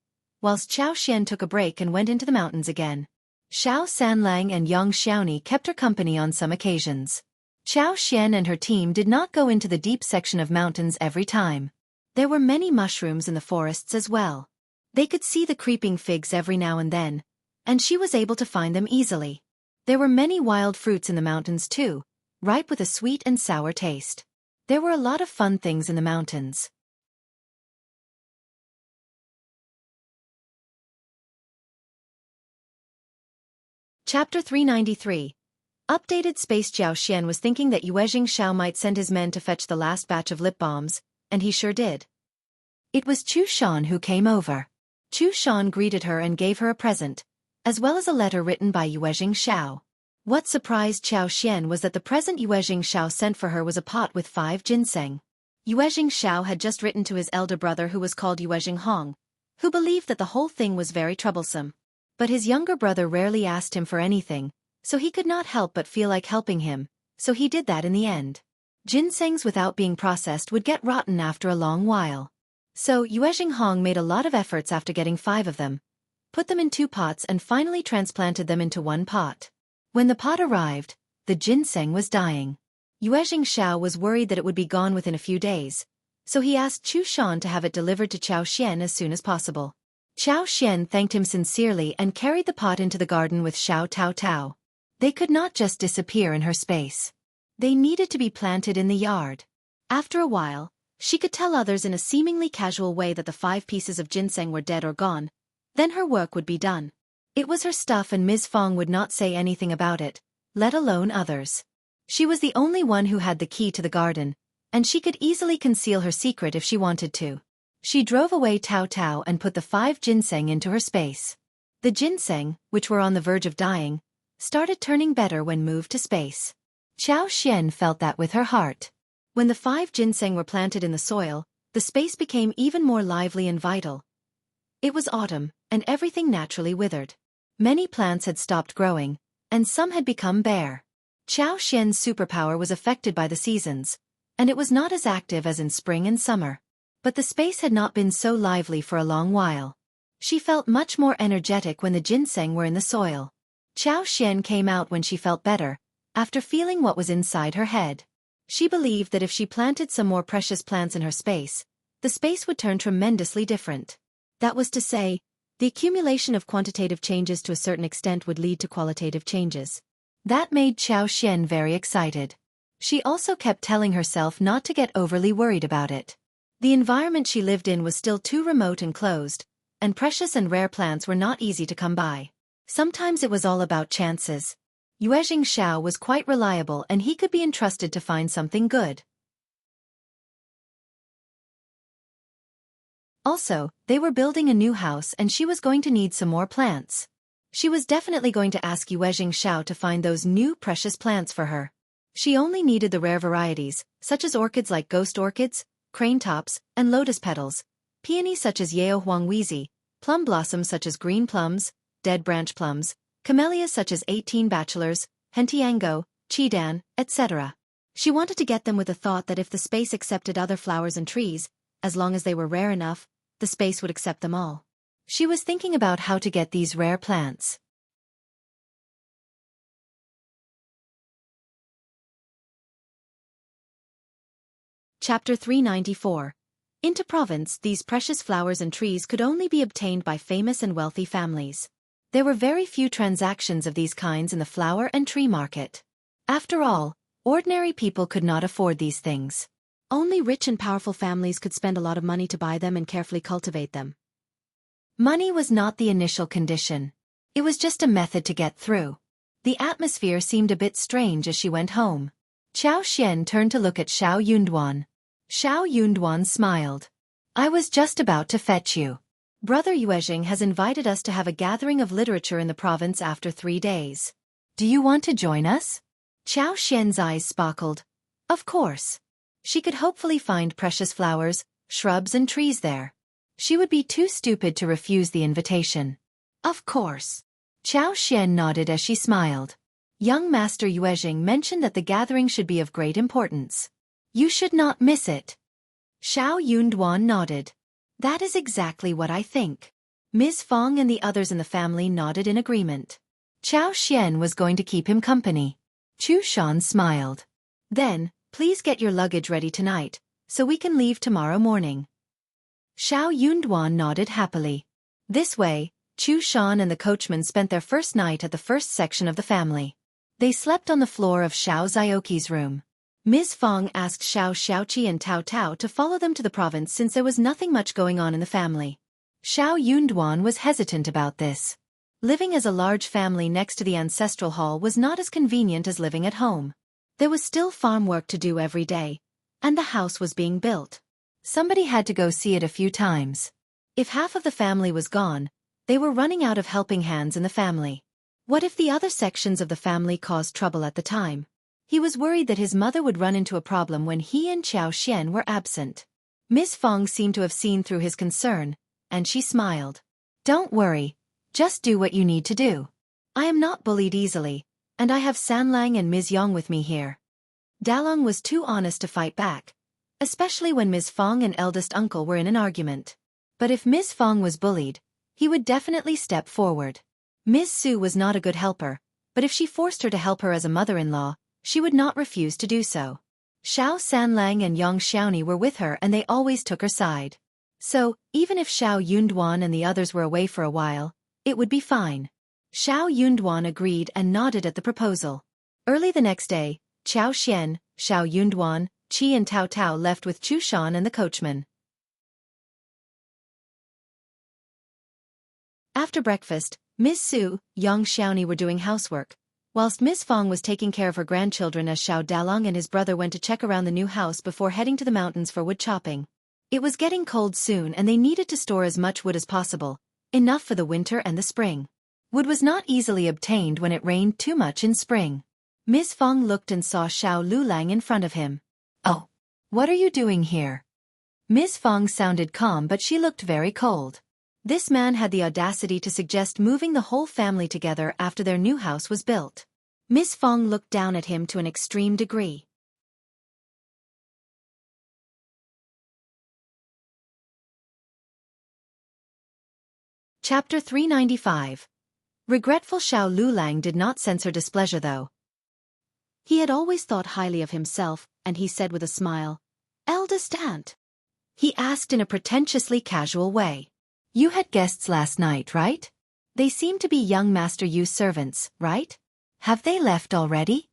Speaker 1: whilst Xiao Xian took a break and went into the mountains again. Shao Sanlang and Yang Xiaoni kept her company on some occasions. Xiao Xian and her team did not go into the deep section of mountains every time. There were many mushrooms in the forests as well. They could see the creeping figs every now and then, and she was able to find them easily. There were many wild fruits in the mountains too, ripe with a sweet and sour taste. There were a lot of fun things in the mountains. Chapter 393. Updated Space. Xiao Xian was thinking that Yuezheng Shao might send his men to fetch the last batch of lip balms, and he sure did. It was Chu Shan who came over. Chu Shan greeted her and gave her a present, as well as a letter written by Yuezheng Shao. What surprised Xiao Xian was that the present Yuezheng Shao sent for her was a pot with 5 ginseng. Yuezheng Shao had just written to his elder brother who was called Yuezheng Hong, who believed that the whole thing was very troublesome. But his younger brother rarely asked him for anything, so he could not help but feel like helping him, so he did that in the end. Ginsengs without being processed would get rotten after a long while. So Yuezheng Hong made a lot of efforts after getting 5 of them, put them in 2 pots and finally transplanted them into 1 pot. When the pot arrived, the ginseng was dying. Yuezheng Shao was worried that it would be gone within a few days, so he asked Chu Shan to have it delivered to Xiao Xian as soon as possible. Xiao Xian thanked him sincerely and carried the pot into the garden with Xiao Tao Tao. They could not just disappear in her space. They needed to be planted in the yard. After a while, she could tell others in a seemingly casual way that the 5 pieces of ginseng were dead or gone. Then her work would be done. It was her stuff and Ms. Fong would not say anything about it, let alone others. She was the only one who had the key to the garden, and she could easily conceal her secret if she wanted to. She drove away Tao Tao and put the 5 ginseng into her space. The ginseng, which were on the verge of dying, started turning better when moved to space. Xiao Xian felt that with her heart. When the 5 ginseng were planted in the soil, the space became even more lively and vital. It was autumn, and everything naturally withered. Many plants had stopped growing, and some had become bare. Xiao Xian's superpower was affected by the seasons, and it was not as active as in spring and summer. But the space had not been so lively for a long while. She felt much more energetic when the ginseng were in the soil. Xiao Xian came out when she felt better, after feeling what was inside her head. She believed that if she planted some more precious plants in her space, the space would turn tremendously different. That was to say, the accumulation of quantitative changes to a certain extent would lead to qualitative changes. That made Xiao Xian very excited. She also kept telling herself not to get overly worried about it. The environment she lived in was still too remote and closed, and precious and rare plants were not easy to come by. Sometimes it was all about chances. Yuezheng Shao was quite reliable and he could be entrusted to find something good. Also, they were building a new house and she was going to need some more plants. She was definitely going to ask Yuezheng Shao to find those new precious plants for her. She only needed the rare varieties, such as orchids like ghost orchids, crane tops, and lotus petals, peony such as Yao Huangwizi, plum blossoms such as green plums, dead branch plums, camellias such as 18 bachelors, hentiango, chidan, etc. She wanted to get them with the thought that if the space accepted other flowers and trees, as long as they were rare enough, the space would accept them all. She was thinking about how to get these rare plants. Chapter 394. Into province, these precious flowers and trees could only be obtained by famous and wealthy families. There were very few transactions of these kinds in the flower and tree market. After all, ordinary people could not afford these things. Only rich and powerful families could spend a lot of money to buy them and carefully cultivate them. Money was not the initial condition. It was just a method to get through. The atmosphere seemed a bit strange as she went home. Xiao Xian turned to look at Shao Yunduan. Shao Yunduan smiled. I was just about to fetch you. Brother Yuezheng has invited us to have a gathering of literature in the province after 3 days. Do you want to join us? Xiao Xian's eyes sparkled. Of course. She could hopefully find precious flowers, shrubs and trees there. She would be too stupid to refuse the invitation. Of course. Xiao Xian nodded as she smiled. Young Master Yuezheng mentioned that the gathering should be of great importance. You should not miss it. Shao Yunduan nodded. That is exactly what I think. Ms. Fong and the others in the family nodded in agreement. Chao Xian was going to keep him company. Chu Shan smiled. Then, please get your luggage ready tonight, so we can leave tomorrow morning. Xiao Yunduan nodded happily. This way, Chu Shan and the coachman spent their first night at the first section of the family. They slept on the floor of Xiao Zioqi's room. Ms. Fong asked Xiao Xiaoqi and Tao Tao to follow them to the province since there was nothing much going on in the family. Xiao Yunduan was hesitant about this. Living as a large family next to the ancestral hall was not as convenient as living at home. There was still farm work to do every day, and the house was being built. Somebody had to go see it a few times. If half of the family was gone, they were running out of helping hands in the family. What if the other sections of the family caused trouble at the time? He was worried that his mother would run into a problem when he and Chao Xian were absent. Miss Fong seemed to have seen through his concern, and she smiled. Don't worry, just do what you need to do. I am not bullied easily, and I have Sanlang and Ms. Yong with me here. Dalong was too honest to fight back, especially when Ms. Fong and eldest uncle were in an argument. But if Ms. Fong was bullied, he would definitely step forward. Ms. Su was not a good helper, but if she forced her to help her as a mother-in-law, she would not refuse to do so. Xiao Sanlang and Yang Xiaoni were with her and they always took her side. So, even if Xiao Yunduan and the others were away for a while, it would be fine. Xiao Yunduan agreed and nodded at the proposal. Early the next day, Chao Xian, Xiao Yunduan, Qi and Tao Tao left with Chu Shan and the coachman. After breakfast, Ms. Su, Yang Xiaoni were doing housework, whilst Ms. Fong was taking care of her grandchildren as Xiao Dalong and his brother went to check around the new house before heading to the mountains for wood chopping. It was getting cold soon and they needed to store as much wood as possible, enough for the winter and the spring. Wood was not easily obtained when it rained too much in spring. Ms. Fong looked and saw Xiao Liulang in front of him. Oh, what are you doing here? Ms. Fong sounded calm but she looked very cold. This man had the audacity to suggest moving the whole family together after their new house was built. Ms. Fong looked down at him to an extreme degree. Chapter 395. Regretful. Xiao Liulang did not sense her displeasure though. He had always thought highly of himself, and he said with a smile, "Eldest aunt?" He asked in a pretentiously casual way. "You had guests last night, right? They seem to be young Master Yu's servants, right? Have they left already?"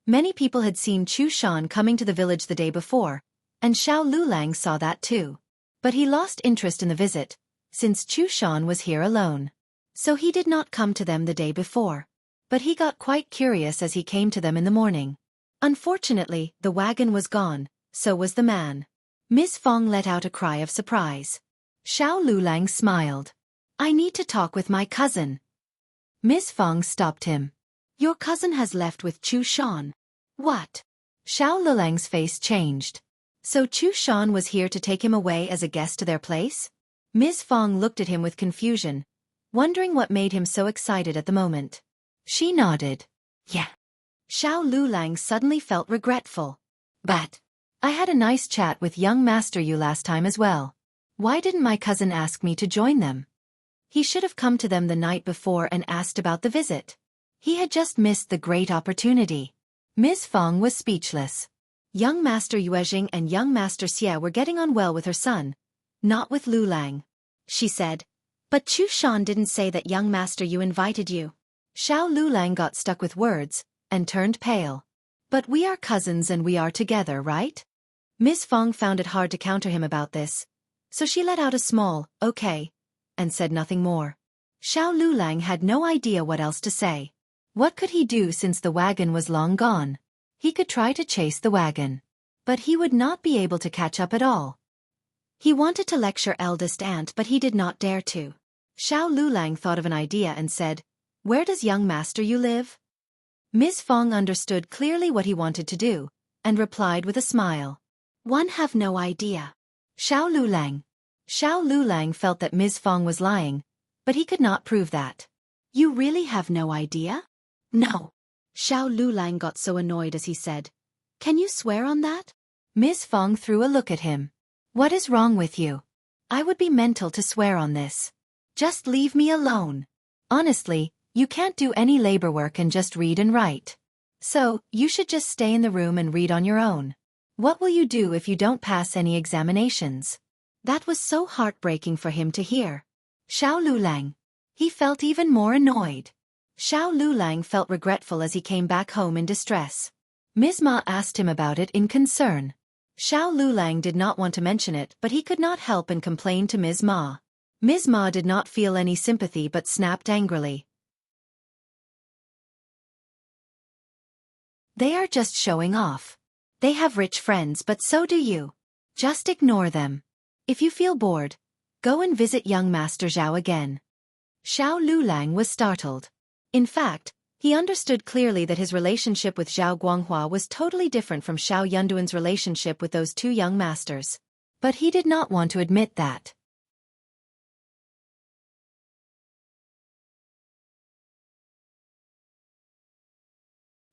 Speaker 1: Many people had seen Chu Shan coming to the village the day before, and Xiao Liulang saw that too. But he lost interest in the visit, since Chu Shan was here alone. So he did not come to them the day before. But he got quite curious as he came to them in the morning. Unfortunately, the wagon was gone, so was the man. Miss Fong let out a cry of surprise. Xiao Liulang smiled. "I need to talk with my cousin." Miss Fong stopped him. "Your cousin has left with Chu Shan." "What?" Xiao Liulang's face changed. "So Chu Shan was here to take him away as a guest to their place?" Miss Fong looked at him with confusion, wondering what made him so excited at the moment. She nodded. "Yeah." Xiao Liulang suddenly felt regretful. "But I had a nice chat with young Master Yu last time as well. Why didn't my cousin ask me to join them? He should have come to them the night before and asked about the visit. He had just missed the great opportunity." Miss Fong was speechless. Young Master Yuezheng and young Master Xie were getting on well with her son, not with Liulang. She said, "But Chu Shan didn't say that young Master Yu invited you." Xiao Liulang got stuck with words, and turned pale. "But we are cousins and we are together, right?" Miss Fong found it hard to counter him about this, so she let out a small, "Okay," and said nothing more. Xiao Liulang had no idea what else to say. What could he do since the wagon was long gone? He could try to chase the wagon, but he would not be able to catch up at all. He wanted to lecture eldest aunt but he did not dare to. Xiao Liulang thought of an idea and said, "Where does young Master Yu live?" Miss Fong understood clearly what he wanted to do, and replied with a smile. "One have no idea." Xiao Liulang. Xiao Liulang felt that Miss Fong was lying, but he could not prove that. "You really have no idea?" "No." Xiao Liulang got so annoyed as he said, "Can you swear on that?" Miss Fong threw a look at him. "What is wrong with you? I would be mental to swear on this." Just leave me alone. Honestly, you can't do any labor work and just read and write. So, you should just stay in the room and read on your own. What will you do if you don't pass any examinations? That was so heartbreaking for him to hear. Xiao Liulang. He felt even more annoyed. Xiao Liulang felt regretful as he came back home in distress. Ms. Ma asked him about it in concern. Xiao Liulang did not want to mention it, but he could not help and complain to Ms. Ma. Ms. Ma did not feel any sympathy but snapped angrily. They are just showing off. They have rich friends, but so do you. Just ignore them. If you feel bored, go and visit young Master Xiao again. Xiao Liulang was startled. In fact, he understood clearly that his relationship with Xiao Guanghua was totally different from Xiao Yunduan's relationship with those two young masters. But he did not want to admit that.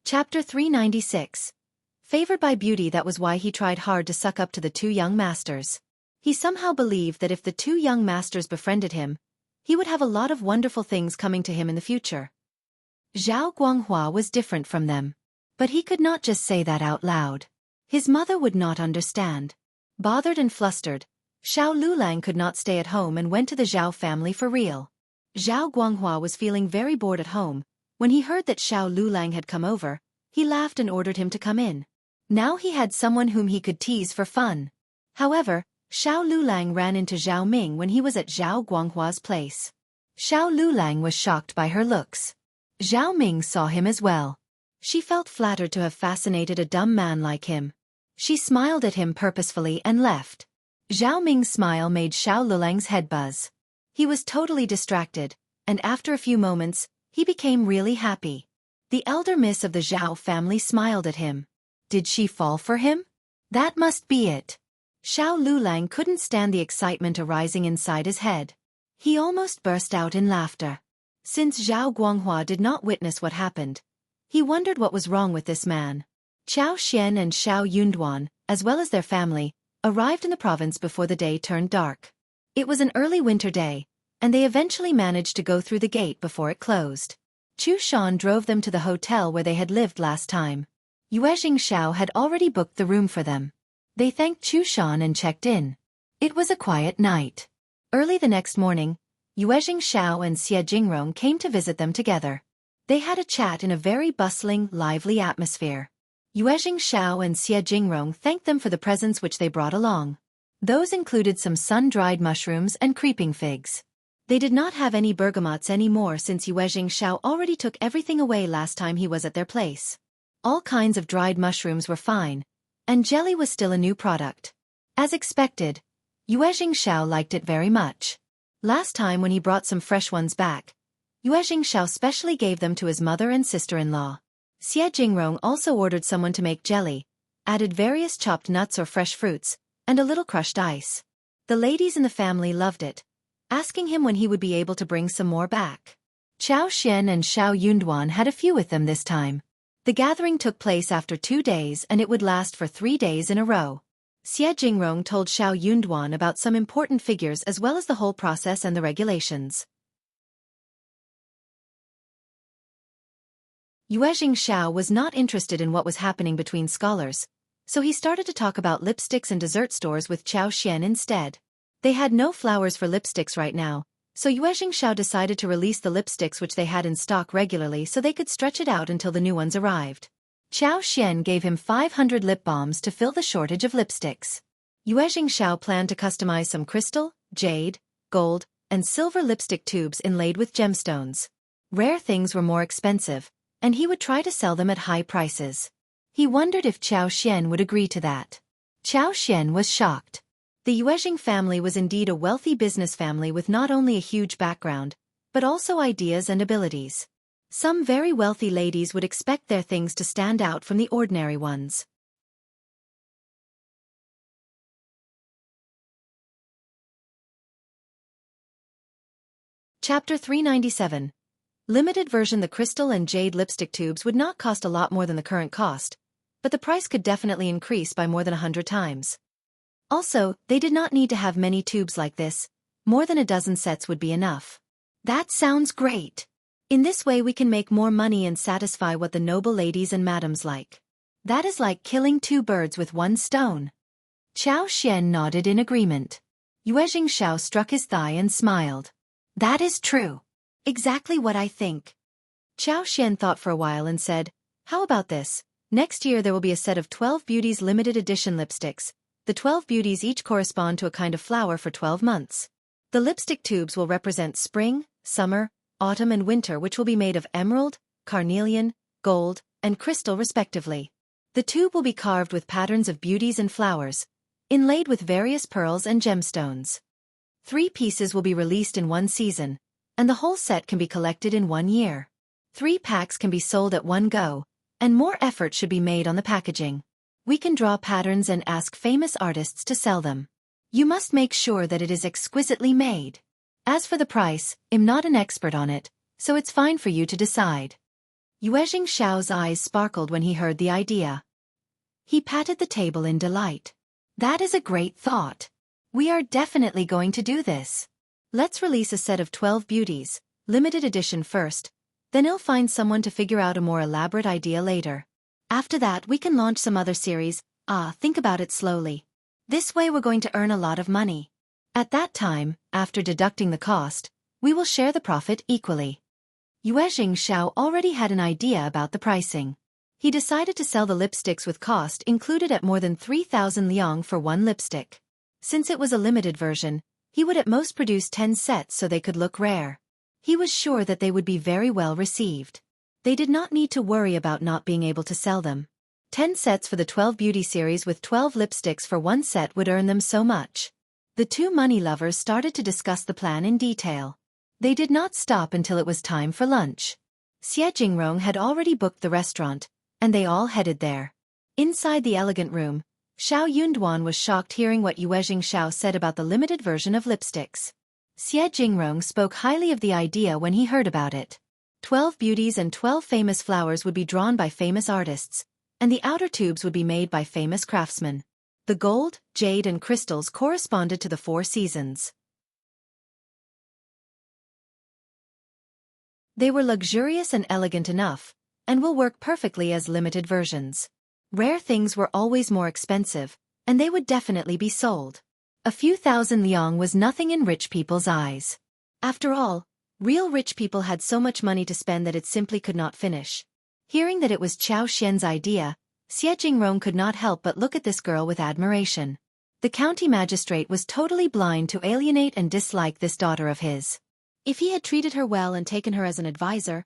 Speaker 1: Chapter 396. Favored by beauty. That was why he tried hard to suck up to the two young masters. He somehow believed that if the two young masters befriended him, he would have a lot of wonderful things coming to him in the future. Xiao Guanghua was different from them. But he could not just say that out loud. His mother would not understand. Bothered and flustered, Xiao Liulang could not stay at home and went to the Xiao family for real. Xiao Guanghua was feeling very bored at home. When he heard that Xiao Liulang had come over, he laughed and ordered him to come in. Now he had someone whom he could tease for fun. However, Xiao Liulang ran into Zhao Ming when he was at Xiao Guanghua's place. Xiao Liulang was shocked by her looks. Zhao Ming saw him as well. She felt flattered to have fascinated a dumb man like him. She smiled at him purposefully and left. Zhao Ming's smile made Xiao Liulang's head buzz. He was totally distracted, and after a few moments, he became really happy. The elder miss of the Zhao family smiled at him. Did she fall for him? That must be it. Xiao Liulang couldn't stand the excitement arising inside his head. He almost burst out in laughter. Since Xiao Guanghua did not witness what happened, he wondered what was wrong with this man. Qiao Xian and Xiao Yunduan, as well as their family, arrived in the province before the day turned dark. It was an early winter day, and they eventually managed to go through the gate before it closed. Chu Shan drove them to the hotel where they had lived last time. Yuezheng Xiao had already booked the room for them. They thanked Chu Shan and checked in. It was a quiet night. Early the next morning, Yuezheng Xiao and Jingrong came to visit them together. They had a chat in a very bustling, lively atmosphere. Yuezheng Xiao and Jingrong thanked them for the presents which they brought along. Those included some sun-dried mushrooms and creeping figs. They did not have any bergamots anymore since Yuezheng Xiao already took everything away last time he was at their place. All kinds of dried mushrooms were fine, and jelly was still a new product. As expected, Yuezheng Xiao liked it very much. Last time when he brought some fresh ones back, Yuezheng Xiao specially gave them to his mother and sister-in-law. Jingrong also ordered someone to make jelly, added various chopped nuts or fresh fruits, and a little crushed ice. The ladies in the family loved it, asking him when he would be able to bring some more back. Qiao Xian and Xiao Yunduan had a few with them this time. The gathering took place after 2 days and it would last for 3 days in a row. Jingrong told Xiao Yunduan about some important figures as well as the whole process and the regulations. Yuezheng Xiao was not interested in what was happening between scholars, so he started to talk about lipsticks and dessert stores with Qiao Xian instead. They had no flowers for lipsticks right now, so Yuezheng Xiao decided to release the lipsticks which they had in stock regularly so they could stretch it out until the new ones arrived. Qiao Xian gave him 500 lip balms to fill the shortage of lipsticks. Yuezheng Xiao planned to customize some crystal, jade, gold, and silver lipstick tubes inlaid with gemstones. Rare things were more expensive, and he would try to sell them at high prices. He wondered if Qiao Xian would agree to that. Qiao Xian was shocked. The Yuezheng family was indeed a wealthy business family with not only a huge background, but also ideas and abilities. Some very wealthy ladies would expect their things to stand out from the ordinary ones. Chapter 397. Limited version. The crystal and jade lipstick tubes would not cost a lot more than the current cost, but the price could definitely increase by more than 100 times. Also, they did not need to have many tubes like this. More than a dozen sets would be enough. That sounds great. In this way we can make more money and satisfy what the noble ladies and madams like. That is like killing two birds with one stone. Chao Xian nodded in agreement. Yuezheng Xiao struck his thigh and smiled. That is true. Exactly what I think. Chao Xian thought for a while and said, how about this? Next year there will be a set of 12 Beauties limited edition lipsticks. The 12 beauties each correspond to a kind of flower for 12 months. The lipstick tubes will represent spring, summer, autumn and winter, which will be made of emerald, carnelian, gold, and crystal respectively. The tube will be carved with patterns of beauties and flowers, inlaid with various pearls and gemstones. 3 pieces will be released in one season, and the whole set can be collected in 1 year. 3 packs can be sold at one go, and more effort should be made on the packaging. We can draw patterns and ask famous artists to sell them. You must make sure that it is exquisitely made. As for the price, I'm not an expert on it, so it's fine for you to decide. Yuezheng Xiao's eyes sparkled when he heard the idea. He patted the table in delight. That is a great thought. We are definitely going to do this. Let's release a set of 12 beauties, limited edition first, then I'll find someone to figure out a more elaborate idea later. After that we can launch some other series. Think about it slowly. This way we're going to earn a lot of money. At that time, after deducting the cost, we will share the profit equally. Yuezheng Xiao already had an idea about the pricing. He decided to sell the lipsticks with cost included at more than 3,000 liang for one lipstick. Since it was a limited version, he would at most produce 10 sets so they could look rare. He was sure that they would be very well received. They did not need to worry about not being able to sell them. 10 sets for the 12 beauty series with 12 lipsticks for one set would earn them so much. The two money lovers started to discuss the plan in detail. They did not stop until it was time for lunch. Jingrong had already booked the restaurant, and they all headed there. Inside the elegant room, Shao Yunduan was shocked hearing what Yuezheng Xiao said about the limited version of lipsticks. Jingrong spoke highly of the idea when he heard about it. 12 beauties and 12 famous flowers would be drawn by famous artists, and the outer tubes would be made by famous craftsmen. The gold, jade and crystals corresponded to the 4 seasons. They were luxurious and elegant enough, and will work perfectly as limited versions. Rare things were always more expensive, and they would definitely be sold. A few thousand liang was nothing in rich people's eyes. After all, real rich people had so much money to spend that it simply could not finish. Hearing that it was Chao Xian's idea, Jingrong could not help but look at this girl with admiration. The county magistrate was totally blind to alienate and dislike this daughter of his. If he had treated her well and taken her as an advisor,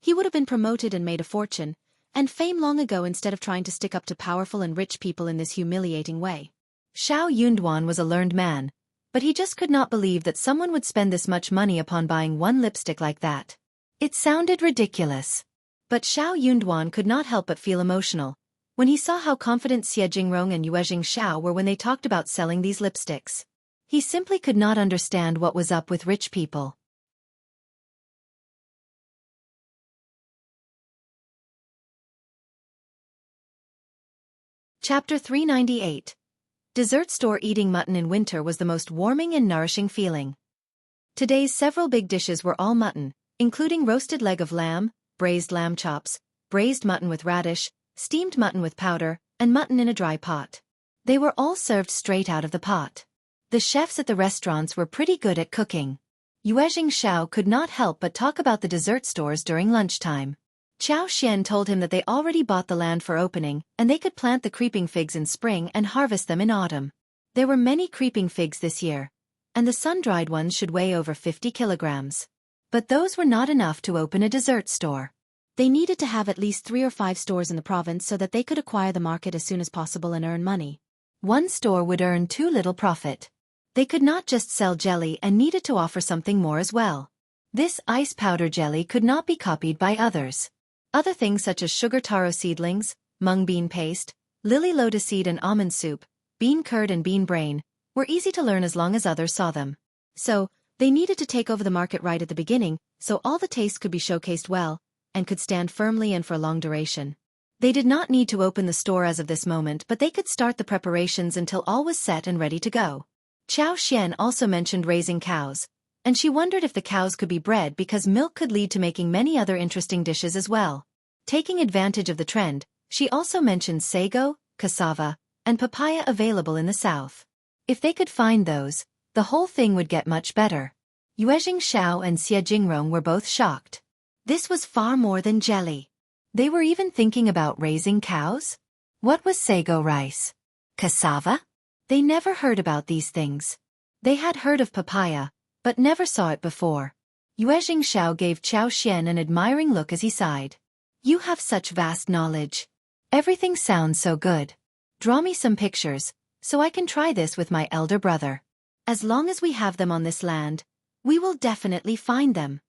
Speaker 1: he would have been promoted and made a fortune, and fame long ago instead of trying to stick up to powerful and rich people in this humiliating way. Shao Yunduan was a learned man, but he just could not believe that someone would spend this much money upon buying one lipstick like that. It sounded ridiculous. But Shao Yunduan could not help but feel emotional when he saw how confident Jingrong and Yuezheng Xiao were when they talked about selling these lipsticks. He simply could not understand what was up with rich people. Chapter 398. Dessert store. Eating mutton in winter was the most warming and nourishing feeling. Today's several big dishes were all mutton, including roasted leg of lamb, braised lamb chops, braised mutton with radish, steamed mutton with powder, and mutton in a dry pot. They were all served straight out of the pot. The chefs at the restaurants were pretty good at cooking. Yuezheng Xiao could not help but talk about the dessert stores during lunchtime. Chao Xian told him that they already bought the land for opening, and they could plant the creeping figs in spring and harvest them in autumn. There were many creeping figs this year, and the sun-dried ones should weigh over 50 kilograms. But those were not enough to open a dessert store. They needed to have at least 3 or 5 stores in the province so that they could acquire the market as soon as possible and earn money. One store would earn too little profit. They could not just sell jelly and needed to offer something more as well. This ice powder jelly could not be copied by others. Other things such as sugar taro seedlings, mung bean paste, lily lotus seed and almond soup, bean curd and bean brain, were easy to learn as long as others saw them. So, they needed to take over the market right at the beginning, so all the tastes could be showcased well, and could stand firmly and for a long duration. They did not need to open the store as of this moment, but they could start the preparations until all was set and ready to go. Xiao Xian also mentioned raising cows, and she wondered if the cows could be bred because milk could lead to making many other interesting dishes as well. Taking advantage of the trend, she also mentioned sago, cassava, and papaya available in the south. If they could find those, the whole thing would get much better. Yuezheng, Shao and Jingrong were both shocked. This was far more than jelly. They were even thinking about raising cows? What was sago rice? Cassava? They never heard about these things. They had heard of papaya, but never saw it before. Yuezheng Shao gave Xiao Xian an admiring look as he sighed. You have such vast knowledge. Everything sounds so good. Draw me some pictures, so I can try this with my elder brother. As long as we have them on this land, we will definitely find them.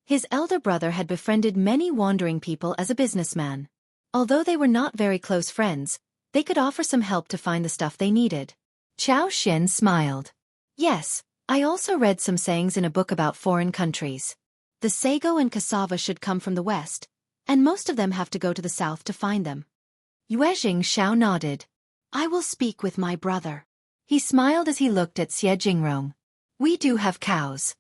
Speaker 1: His elder brother had befriended many wandering people as a businessman. Although they were not very close friends, they could offer some help to find the stuff they needed. Xiao Xian smiled. Yes, I also read some sayings in a book about foreign countries. The sago and cassava should come from the west, and most of them have to go to the south to find them. Yuezheng Shao nodded. I will speak with my brother. He smiled as he looked at Jingrong. We do have cows.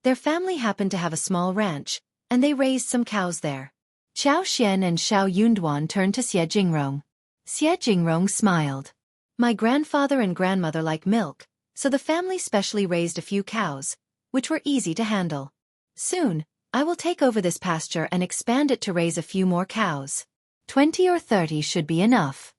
Speaker 1: Their family happened to have a small ranch, and they raised some cows there. Xiao Xian and Shao Yunduan turned to Jingrong. Jingrong smiled. My grandfather and grandmother like milk, so the family specially raised a few cows, which were easy to handle. Soon, I will take over this pasture and expand it to raise a few more cows. 20 or 30 should be enough.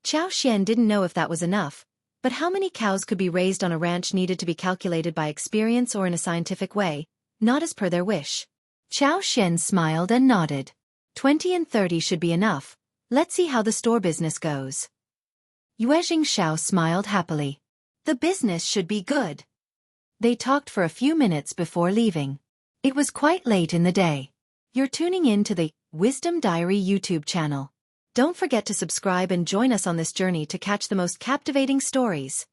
Speaker 1: Xiao Xian didn't know if that was enough, but how many cows could be raised on a ranch needed to be calculated by experience or in a scientific way, not as per their wish. Xiao Xian smiled and nodded. 20 and 30 should be enough. Let's see how the store business goes. Yuezheng Shao smiled happily. The business should be good. They talked for a few minutes before leaving. It was quite late in the day. You're tuning in to the Wisdom Diary YouTube channel. Don't forget to subscribe and join us on this journey to catch the most captivating stories.